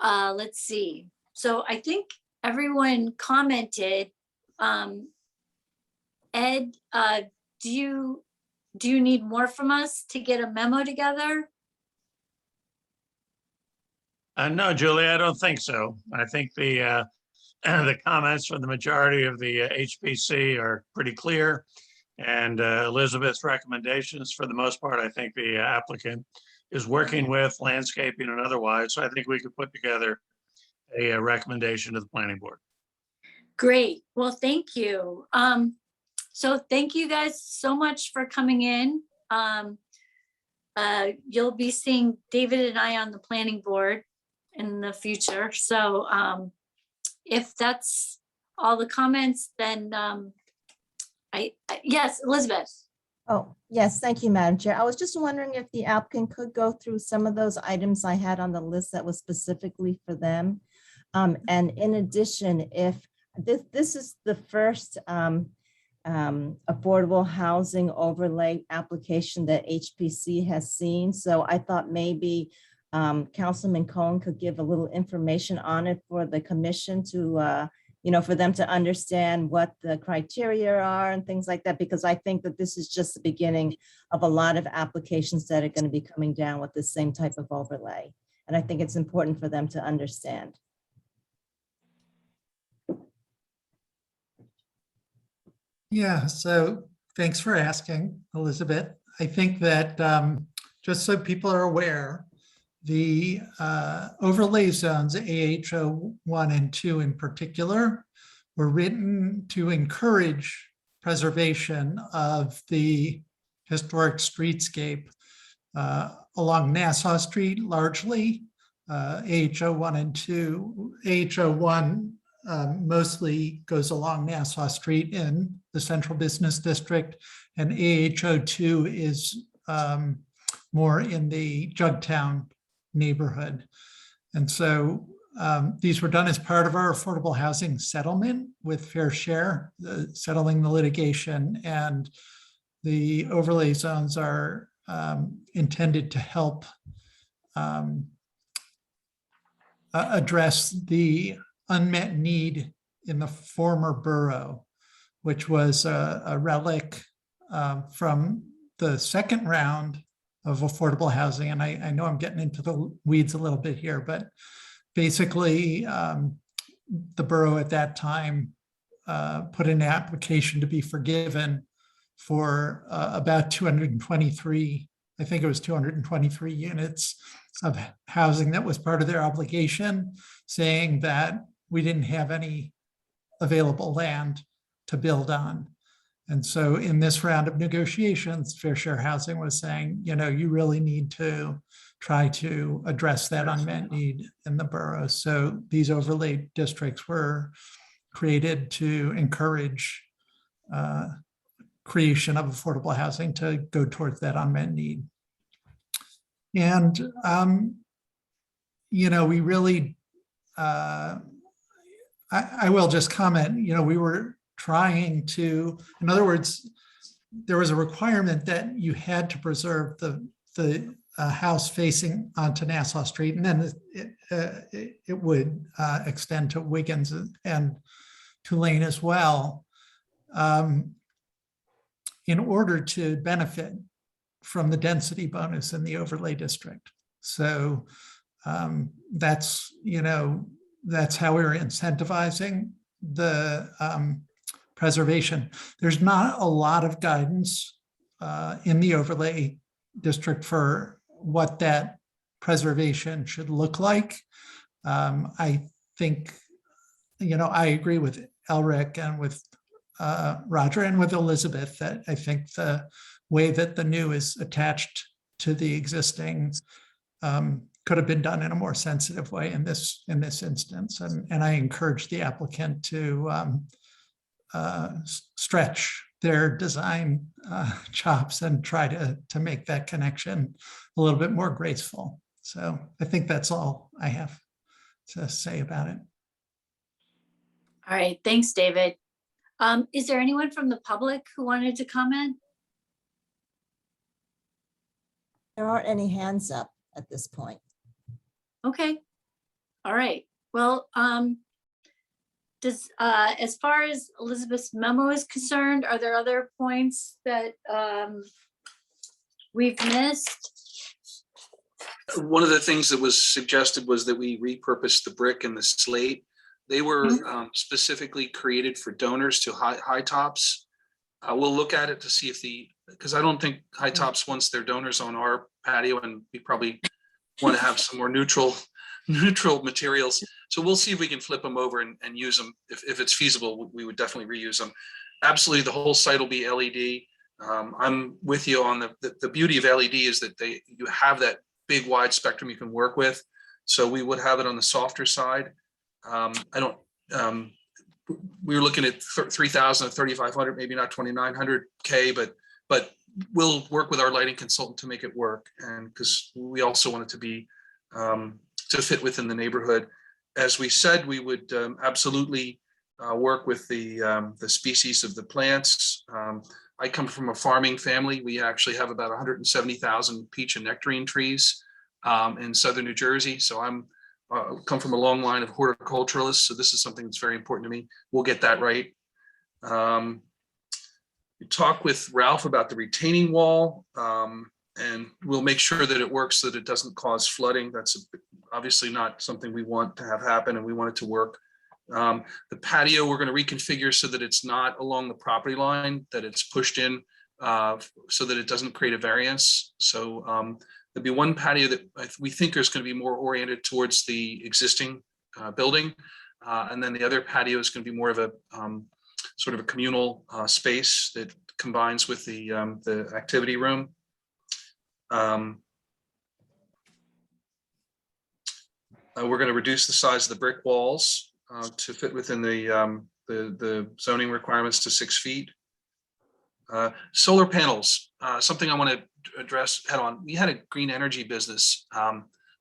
Let's see. So I think everyone commented. Ed, do you need more from us to get a memo together? No, Julie, I don't think so. I think the the comments from the majority of the HPC are pretty clear. And Elizabeth's recommendations, for the most part, I think the applicant is working with landscaping and otherwise. So I think we could put together a recommendation to the planning board. Great. Well, thank you. So thank you guys so much for coming in. You'll be seeing David and I on the planning board in the future. So if that's all the comments, then yes, Elizabeth. Oh, yes, thank you, Madam Chair. I was just wondering if the applicant could go through some of those items I had on the list that was specifically for them. And in addition, if this is the first affordable housing overlay application that HPC has seen. So I thought maybe Councilman Cohen could give a little information on it for the commission to, for them to understand what the criteria are and things like that, because I think that this is just the beginning of a lot of applications that are going to be coming down with the same type of overlay. And I think it's important for them to understand. Yeah, so thanks for asking, Elizabeth. I think that just so people are aware, the overlay zones, AHO 1 and 2 in particular, were written to encourage preservation of the historic streetscape along Nassau Street largely. AHO 1 and 2, AHO 1 mostly goes along Nassau Street in the Central Business District, and AHO 2 is more in the Jugtown neighborhood. And so these were done as part of our affordable housing settlement with Fair Share, settling the litigation, and the overlay zones are intended to help address the unmet need in the former borough, which was a relic from the second round of affordable housing. And I know I'm getting into the weeds a little bit here, but basically the borough at that time put in an application to be forgiven for about 223, I think it was 223 units of housing that was part of their obligation, saying that we didn't have any available land to build on. And so in this round of negotiations, Fair Share Housing was saying, you really need to try to address that unmet need in the borough. So these overlay districts were created to encourage creation of affordable housing to go towards that unmet need. And, we really, I will just comment, we were trying to, in other words, there was a requirement that you had to preserve the house facing onto Nassau Street, and then it would extend to Wiggins and Tulane as well, in order to benefit from the density bonus in the overlay district. So that's how we were incentivizing the preservation. There's not a lot of guidance in the overlay district for what that preservation should look like. I think, I agree with Elric and with Roger and with Elizabeth that I think the way that the new is attached to the existing could have been done in a more sensitive way in this instance. And I encourage the applicant to stretch their design chops and try to make that connection a little bit more graceful. So I think that's all I have to say about it. All right, thanks, David. Is there anyone from the public who wanted to comment? There aren't any hands up at this point. Okay. All right. Well, as far as Elizabeth's memo is concerned, are there other points that we've missed? One of the things that was suggested was that we repurpose the brick and the slate. They were specifically created for donors to high tops. We'll look at it to see if because I don't think high tops wants their donors on our patio, and we probably want to have some more neutral materials. So we'll see if we can flip them over and use them. If it's feasible, we would definitely reuse them. Absolutely, the whole site will be LED. I'm with you on the beauty of LED is that you have that big wide spectrum you can work with. So we would have it on the softer side. We were looking at 3,000 or 3,500, maybe not 2,900K, but we'll work with our lighting consultant to make it work. And because we also want it to be to fit within the neighborhood. As we said, we would absolutely work with the species of the plants. I come from a farming family. We actually have about 170,000 peach and nectarine trees in southern New Jersey. So I'm come from a long line of horticulturalists. So this is something that's very important to me. We'll get that right. We talk with Ralph about the retaining wall, and we'll make sure that it works so that it doesn't cause flooding. That's obviously not something we want to have happen, and we want it to work. The patio, we're going to reconfigure so that it's not along the property line, that it's pushed in so that it doesn't create a variance. So there'll be one patio that we think is going to be more oriented towards the existing building. And then the other patio is going to be more of a sort of a communal space that combines with the activity room. We're going to reduce the size of the brick walls to fit within the zoning requirements to 6 feet. Solar panels, something I want to address head on. We had a green energy business.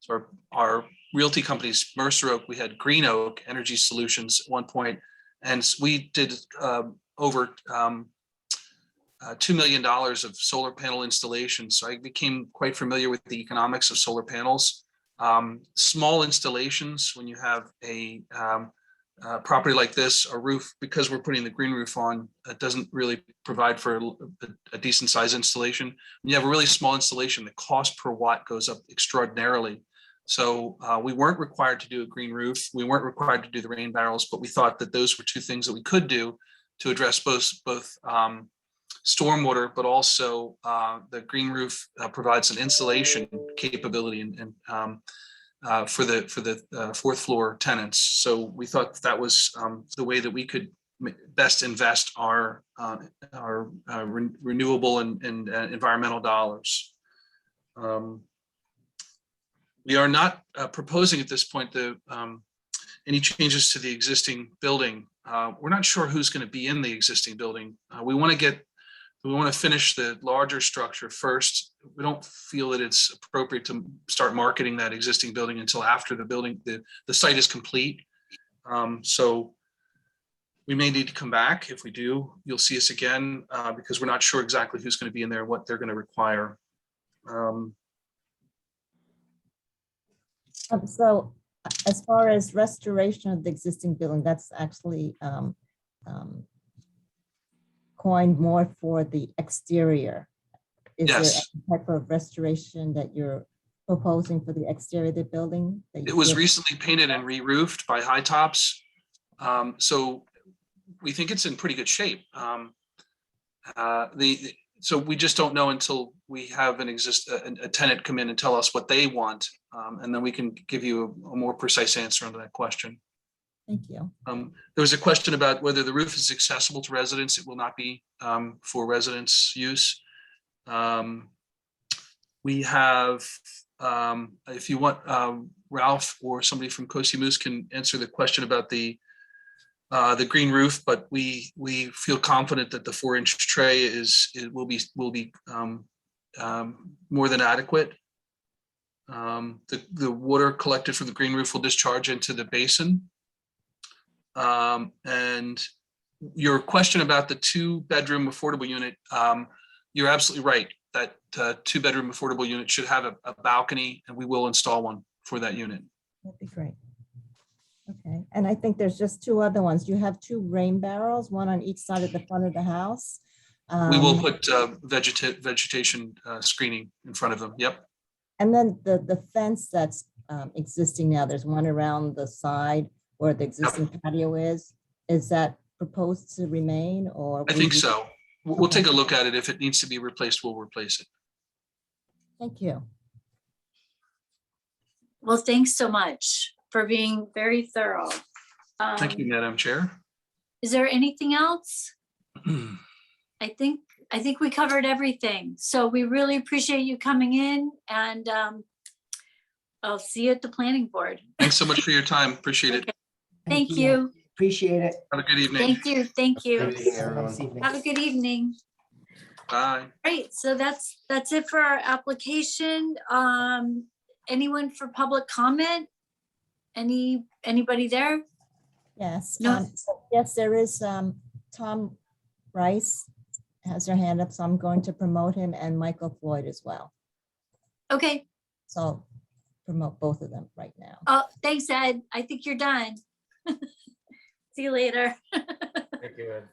So our realty companies, Mercer Oak, we had Green Oak Energy Solutions at one point, and we did over $2 million of solar panel installation. So I became quite familiar with the economics of solar panels. Small installations, when you have a property like this, a roof, because we're putting the green roof on, it doesn't really provide for a decent size installation. When you have a really small installation, the cost per watt goes up extraordinarily. So we weren't required to do a green roof. We weren't required to do the rain barrels, but we thought that those were two things that we could do to address both stormwater, but also the green roof provides an insulation capability and for the fourth floor tenants. So we thought that was the way that we could best invest our renewable and environmental dollars. We are not proposing at this point any changes to the existing building. We're not sure who's going to be in the existing building. We want to finish the larger structure first. We don't feel that it's appropriate to start marketing that existing building until after the site is complete. So we may need to come back. If we do, you'll see us again because we're not sure exactly who's going to be in there, what they're going to require. So as far as restoration of the existing building, that's actually coined more for the exterior. Is there any type of restoration that you're proposing for the exterior of the building? It was recently painted and re-roofed by High Tops. So we think it's in pretty good shape. So we just don't know until we have a tenant come in and tell us what they want. And then we can give you a more precise answer on that question. Thank you. There was a question about whether the roof is accessible to residents. It will not be for residents' use. We have, if you want, Ralph or somebody from Cosi Moose can answer the question about the green roof, but we feel confident that the 4-inch tray will be more than adequate. The water collected from the green roof will discharge into the basin. And your question about the 2-bedroom affordable unit, you're absolutely right. That 2-bedroom affordable unit should have a balcony, and we will install one for that unit. That'd be great. Okay, and I think there's just 2 other ones. You have 2 rain barrels, one on each side of the front of the house. We will put vegetation screening in front of them. Yep. And then the fence that's existing now, there's one around the side where the existing patio is. Is that proposed to remain or? I will think you- so. We'll Okay. take a look at it. If it needs to be replaced, we'll replace it. Thank you. Well, thanks so much for being very thorough. Thank you, Madam Chair. Is there anything else? I think we covered everything. So we really appreciate you coming in, and I'll see you at the planning board. Thanks so much for your time. Appreciate it. Thank you. Appreciate it. Have a good evening. Thank you. Thank you. Have a nice evening. Have a good evening. Bye. Great. So that's it for our application. Anyone for public comment? Anybody there? Yes. No. Yes, there is Tom Rice has their hand up, so I'm going to promote him, and Michael Floyd as well. Okay. So I'll promote both of them right now. Oh, thanks, Ed. I think you're done. See you later. Thank you, Ed.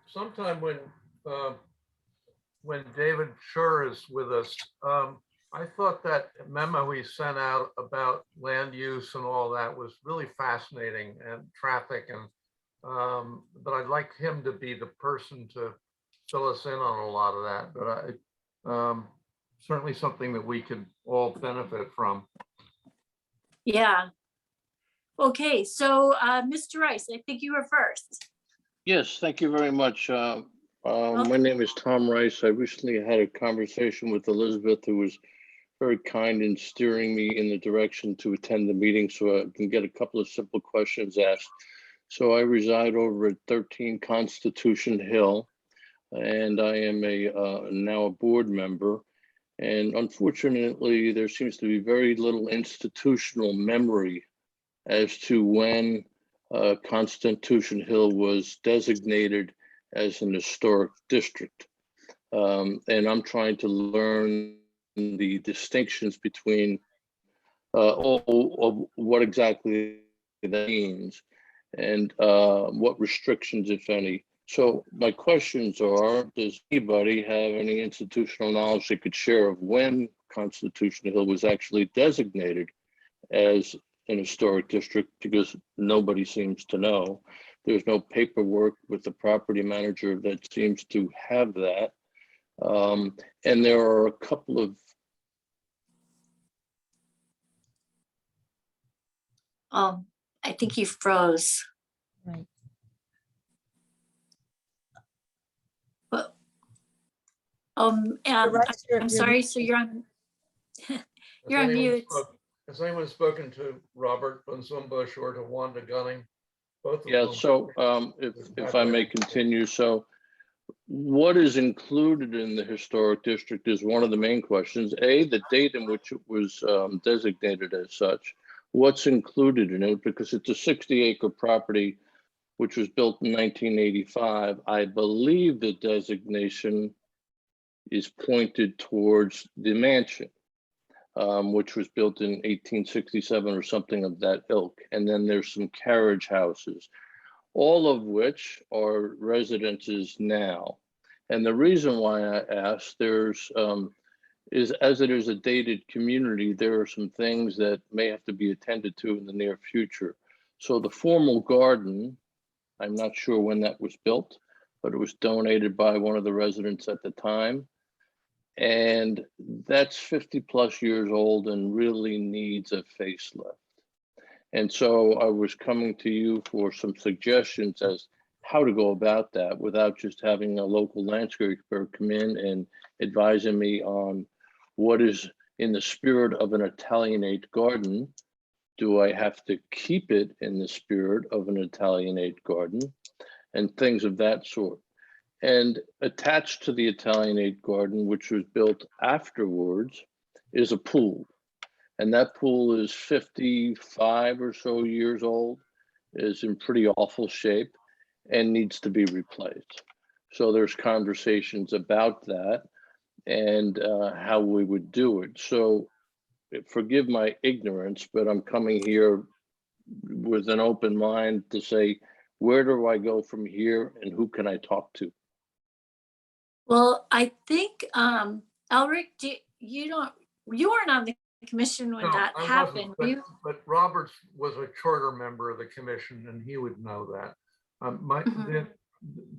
Sometime when David Schur is with us, I thought that memo he sent out about land use and all that was really fascinating, and traffic, and but I'd like him to be the person to fill us in on a lot of that. But certainly something that we could all benefit from. Yeah. Okay, so Mr. Rice, I think you were first. Yes, thank you very much. My name is Tom Rice. I recently had a conversation with Elizabeth, who was very kind in steering me in the direction to attend the meeting so I can get a couple of simple questions asked. So I reside over at 13 Constitution Hill, and I am now a board member. And unfortunately, there seems to be very little institutional memory as to when Constitution Hill was designated as an historic district. And I'm trying to learn the distinctions between what exactly that means and what restrictions, if any. So my questions are, does anybody have any institutional knowledge they could share of when Constitution Hill was actually designated as an historic district? Because nobody seems to know. There's no paperwork with the property manager that seems to have that. And there are a couple of I think you froze. Right. But, Rice, you're I'm sorry, muted. so you're on, you're on mute. Has anyone spoken to Robert Bunzumbush or to Wanda Gunning? Both of Yeah, them. so if I may continue, so what is included in the historic district is one of the main questions. A, the date in which it was designated as such. What's included in it? Because it's a 60-acre property which was built in 1985. I believe the designation is pointed towards the mansion, which was built in 1867 or something of that ilk. And then there's some carriage houses, all of which are residences now. And the reason why I asked, is as it is a dated community, there are some things that may have to be attended to in the near future. So the formal garden, I'm not sure when that was built, but it was donated by one of the residents at the time. And that's 50 plus years old and really needs a facelift. And so I was coming to you for some suggestions as how to go about that without just having a local landscaper come in and advising me on what is in the spirit of an Italianate garden. Do I have to keep it in the spirit of an Italianate garden? And things of that sort. And attached to the Italianate garden, which was built afterwards, is a pool. And that pool is 55 or so years old, is in pretty awful shape, and needs to be replaced. So there's conversations about that and how we would do it. So forgive my ignorance, but I'm coming here with an open mind to say, where do I go from here and who can I talk to? Well, I think, Elric, you weren't on the commission when No, that I wasn't, happened. but, You, but Roberts was a charter member of the commission and he would know that. Mhm.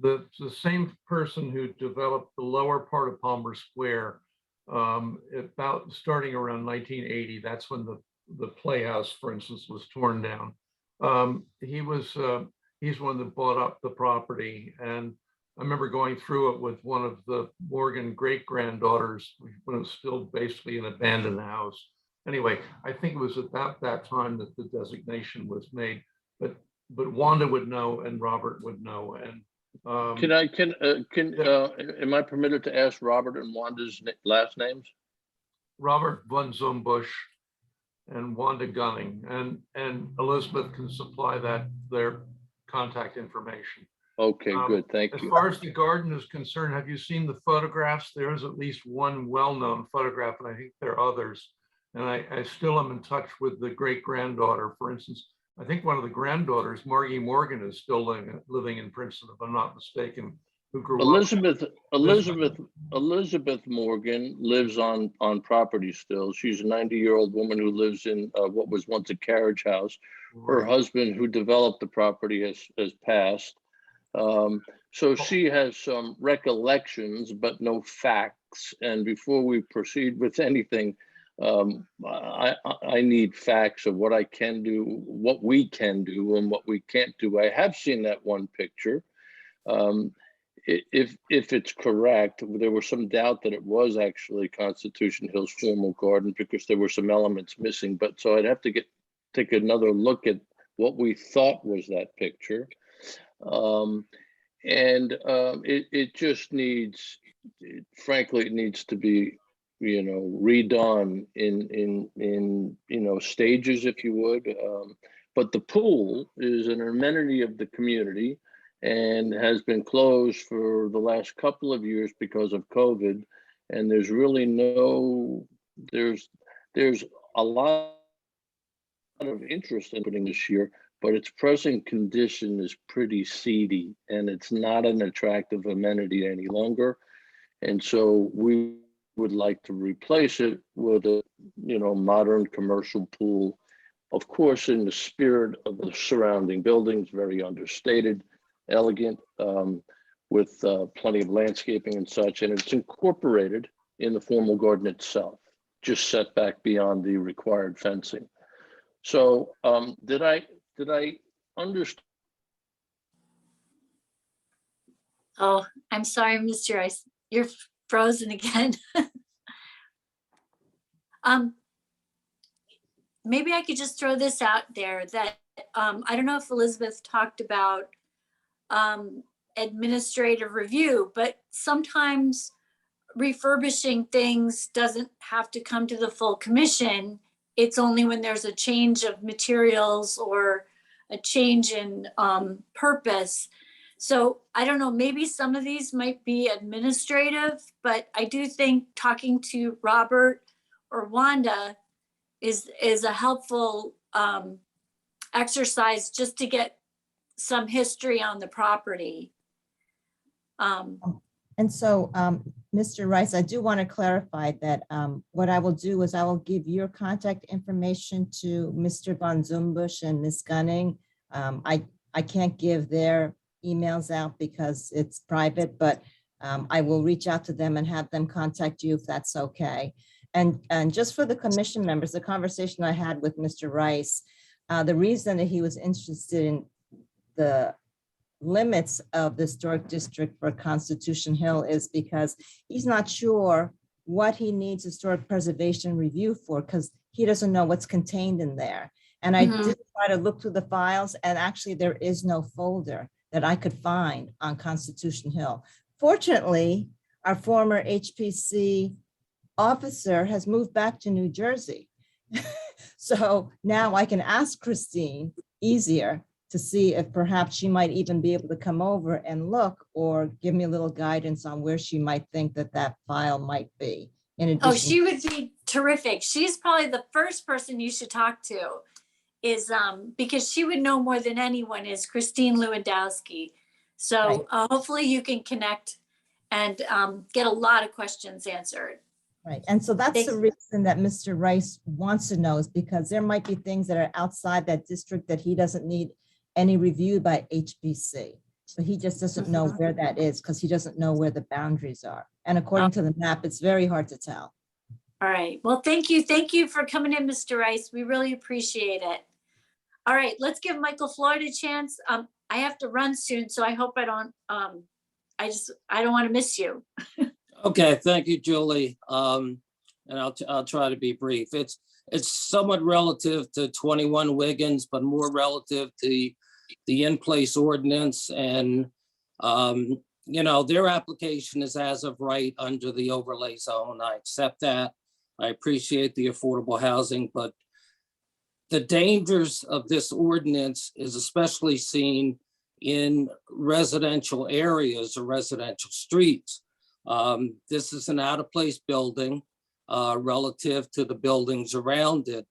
The same person who developed the lower part of Palmer Square, about starting around 1980, that's when the Playhouse, for instance, was torn down. He's one that bought up the property, and I remember going through it with one of the Morgan great-granddaughters when it was still basically an abandoned house. Anyway, I think it was about that time that the designation was made, but Wanda would know and Robert would know. And am I permitted to ask Robert and Wanda's last names? Robert von Zumbush and Wanda Gunning, and Elizabeth can supply their contact information. Okay, good, thank As you. far as the garden is concerned, have you seen the photographs? There is at least one well-known photograph, and I think there are others. And I still am in touch with the great-granddaughter. For instance, I think one of the granddaughters, Margie Morgan, is still living in Princeton, if I'm not mistaken, who grew Elizabeth up. Morgan lives on property still. She's a 90-year-old woman who lives in what was once a carriage house. Her Right. husband, who developed the property, has passed. So she has some recollections, but no facts. And before we proceed with anything, I need facts of what I can do, what we can do, and what we can't do. I have seen that one picture. If it's correct, there was some doubt that it was actually Constitution Hill's formal garden because there were some elements missing. But so I'd have to take another look at what we thought was that picture. It just needs, frankly, it needs to be, redone in stages, if you would. But the pool is an amenity of the community and has been closed for the last couple of years because of COVID. And there's really there's a lot of interest in putting this year, but its present condition is pretty seedy and it's not an attractive amenity any longer. And so we would like to replace it with a, modern commercial pool, of course, in the spirit of the surrounding buildings, very understated, elegant, with plenty of landscaping and such. And it's incorporated in the formal garden itself, just set back beyond the required fencing. So did I understand? Oh, I'm sorry, Mr. Rice, you're frozen again. Maybe I could just throw this out there that I don't know if Elizabeth talked about administrative review, but sometimes refurbishing things doesn't have to come to the full commission. It's only when there's a change of materials or a change in purpose. So I don't know, maybe some of these might be administrative, but I do think talking to Robert or Wanda is a helpful exercise just to get some history on the property. And so, Mr. Rice, I do want to clarify that what I will do is I will give your contact information to Mr. Von Zumbush and Ms. Gunning. I can't give their emails out because it's private, but I will reach out to them and have them contact you if that's okay. And just for the commission members, the conversation I had with Mr. Rice, the reason that he was interested in the limits of the historic district for Constitution Hill is because he's not sure what he needs historic preservation review for, because he doesn't know what's contained in there. And I did try to look through the files, and actually there is no folder that I could find on Constitution Hill. Fortunately, our former HPC officer has moved back to New Jersey. So now I can ask Christine easier to see if perhaps she might even be able to come over and look or give me a little guidance on where she might think that file might be. In addition, Oh, she would be terrific. She's probably the first person you should talk to, is because she would know more than anyone, is Christine Lewandowski. So hopefully you can connect and get a lot of questions answered. Right, and so that's the reason that Mr. Rice wants to know, is because there might be things that are outside that district that he doesn't need any review by HBC. So he just doesn't know where that is because he doesn't know where the boundaries are. And according to the map, it's very hard to tell. All right, well, thank you. Thank you for coming in, Mr. Rice. We really appreciate it. All right, let's give Michael Floyd a chance. I have to run soon, so I hope I don't, I don't want to miss you. Okay, thank you, Julie. And I'll try to be brief. It's somewhat relative to 21 Wiggins, but more relative to the in-place ordinance. And you know, their application is as of right under the overlay zone. I accept that. I appreciate the affordable housing, but the dangers of this ordinance is especially seen in residential areas or residential streets. This is an out-of-place building relative to the buildings around it,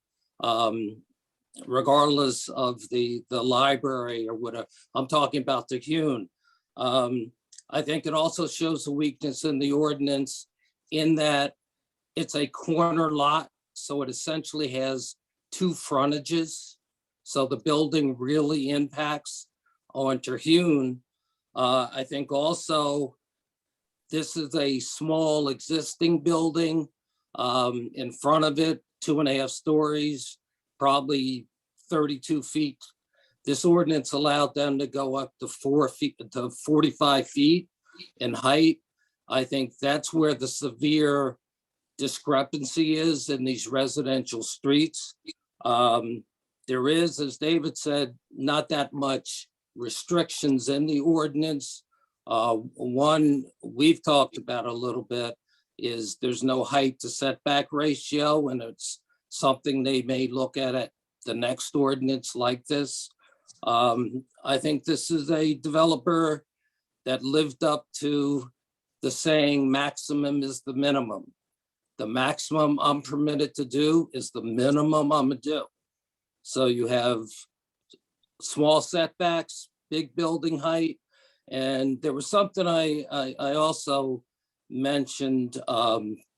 regardless of the library or whatever. I'm talking about the Hune. I think it also shows a weakness in the ordinance in that it's a corner lot, so it essentially has two frontages. So the building really impacts on Terhune. I think also this is a small existing building in front of it, 2.5 stories, probably 32 feet. This ordinance allowed them to go up to 4 feet to 45 feet in height. I think that's where the severe discrepancy is in these residential streets. There is, as David said, not that much restrictions in the ordinance. One we've talked about a little bit is there's no height to setback ratio, and it's something they may look at the next ordinance like this. I think this is a developer that lived up to the saying maximum is the minimum. The maximum I'm permitted to do is the minimum I'm gonna do. So you have small setbacks, big building height. And there was something I also mentioned,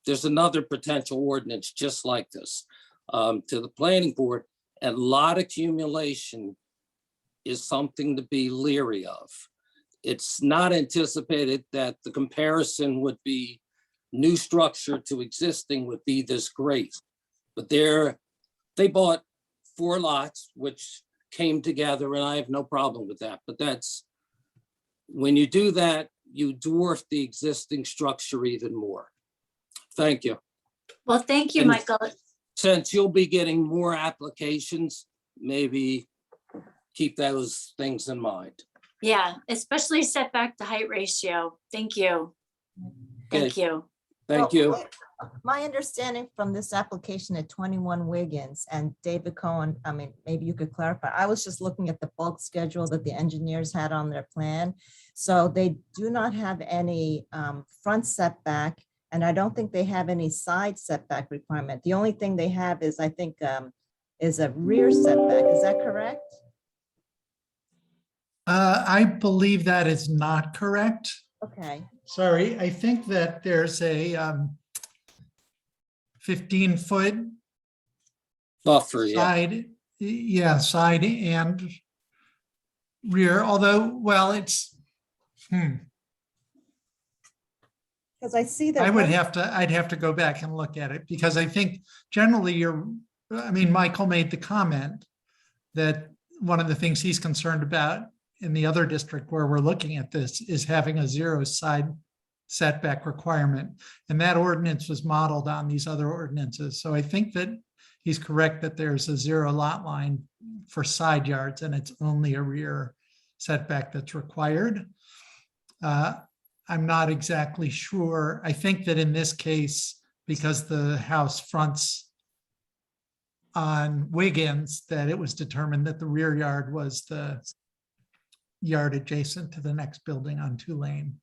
there's another potential ordinance just like this to the planning board, and lot accumulation is something to be leery of. It's not anticipated that the comparison would be new structure to existing would be this great, but they bought 4 lots, which came together, and I have no problem with that. But that's, when you do that, you dwarf the existing structure even more. Thank you. Well, thank you, And Michael. since you'll be getting more applications, maybe keep those things in mind. Yeah, especially setback to height ratio. Thank you. Thank Okay. you. Thank Well, you. My understanding from this application at 21 Wiggins, and David Cohen, I mean, maybe you could clarify. I was just looking at the bulk schedule that the engineers had on their plan. So they do not have any front setback, and I don't think they have any side setback requirement. The only thing they have is, I think, is a rear setback. Is that correct? I believe that is not correct. Okay. Sorry, I think that there's a 15-foot buffer, yeah. side, yeah, side and rear, although, well, it's, Because I see that. I'd have to go back and look at it, because I think generally I mean, Michael made the comment that one of the things he's concerned about in the other district where we're looking at this is having a 0 side setback requirement. And that ordinance was modeled on these other ordinances. So I think that he's correct that there's a 0 lot line for side yards, and it's only a rear setback that's required. I'm not exactly sure. I think that in this case, because the house fronts on Wiggins, that it was determined that the rear yard was the yard adjacent to the next building on Tulane,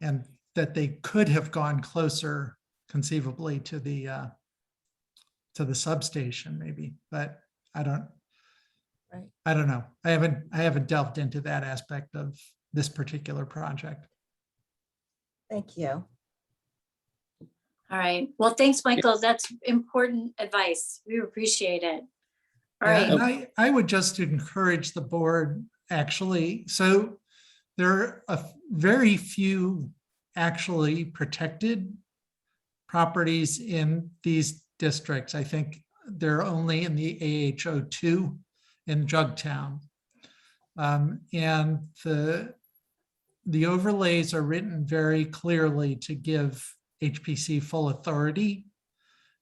and that they could have gone closer conceivably to the substation maybe, but I don't know. I haven't delved into that aspect of this particular project. Thank you. All right. Well, thanks, Michael. That's important advice. We appreciate it. All Yeah, right. and I would just encourage the board, actually, so there are very few actually protected properties in these districts. I think they're only in the AH02 in Jugtown. And the overlays are written very clearly to give HPC full authority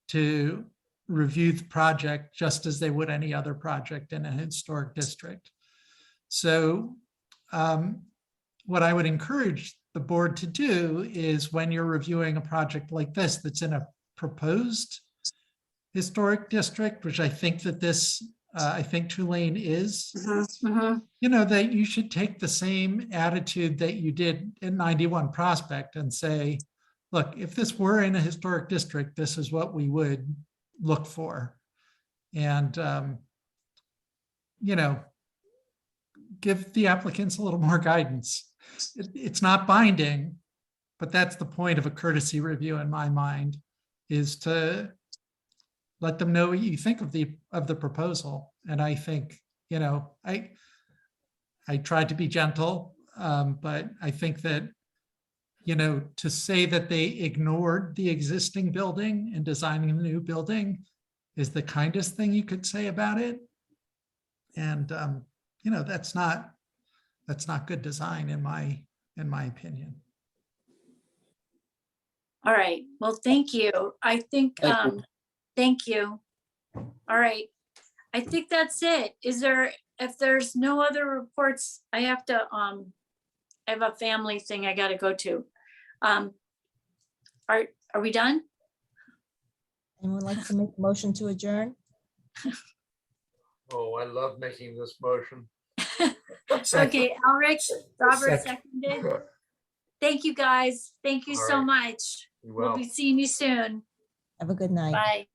to review the project just as they would any other project in a historic district. So what I would encourage the board to do is when you're reviewing a project like this that's in a proposed historic district, which I think that this, I think Tulane is, you know, that you should take the same attitude that you did in 91 Prospect and say, look, if this were in a historic district, this is what we would look for. And, you know, give the applicants a little more guidance. It's not binding, but that's the point of a courtesy review in my mind, is to let them know what you think of the proposal. And I think, you know, I tried to be gentle, but I think that, you know, to say that they ignored the existing building and designing the new building is the kindest thing you could say about it. And, you know, that's not good design in my opinion. All right. Well, thank you. I think, Thank you. thank you. All right. I think that's it. If there's no other reports, I have to, I have a family thing I gotta go to. Are we done? Anyone like to make a motion to adjourn? Oh, I love making this motion. Okay, Alric, Robert Second. seconded. Thank you, guys. Thank you All so right. much. You're We'll be welcome. seeing you soon. Have a good night. Bye.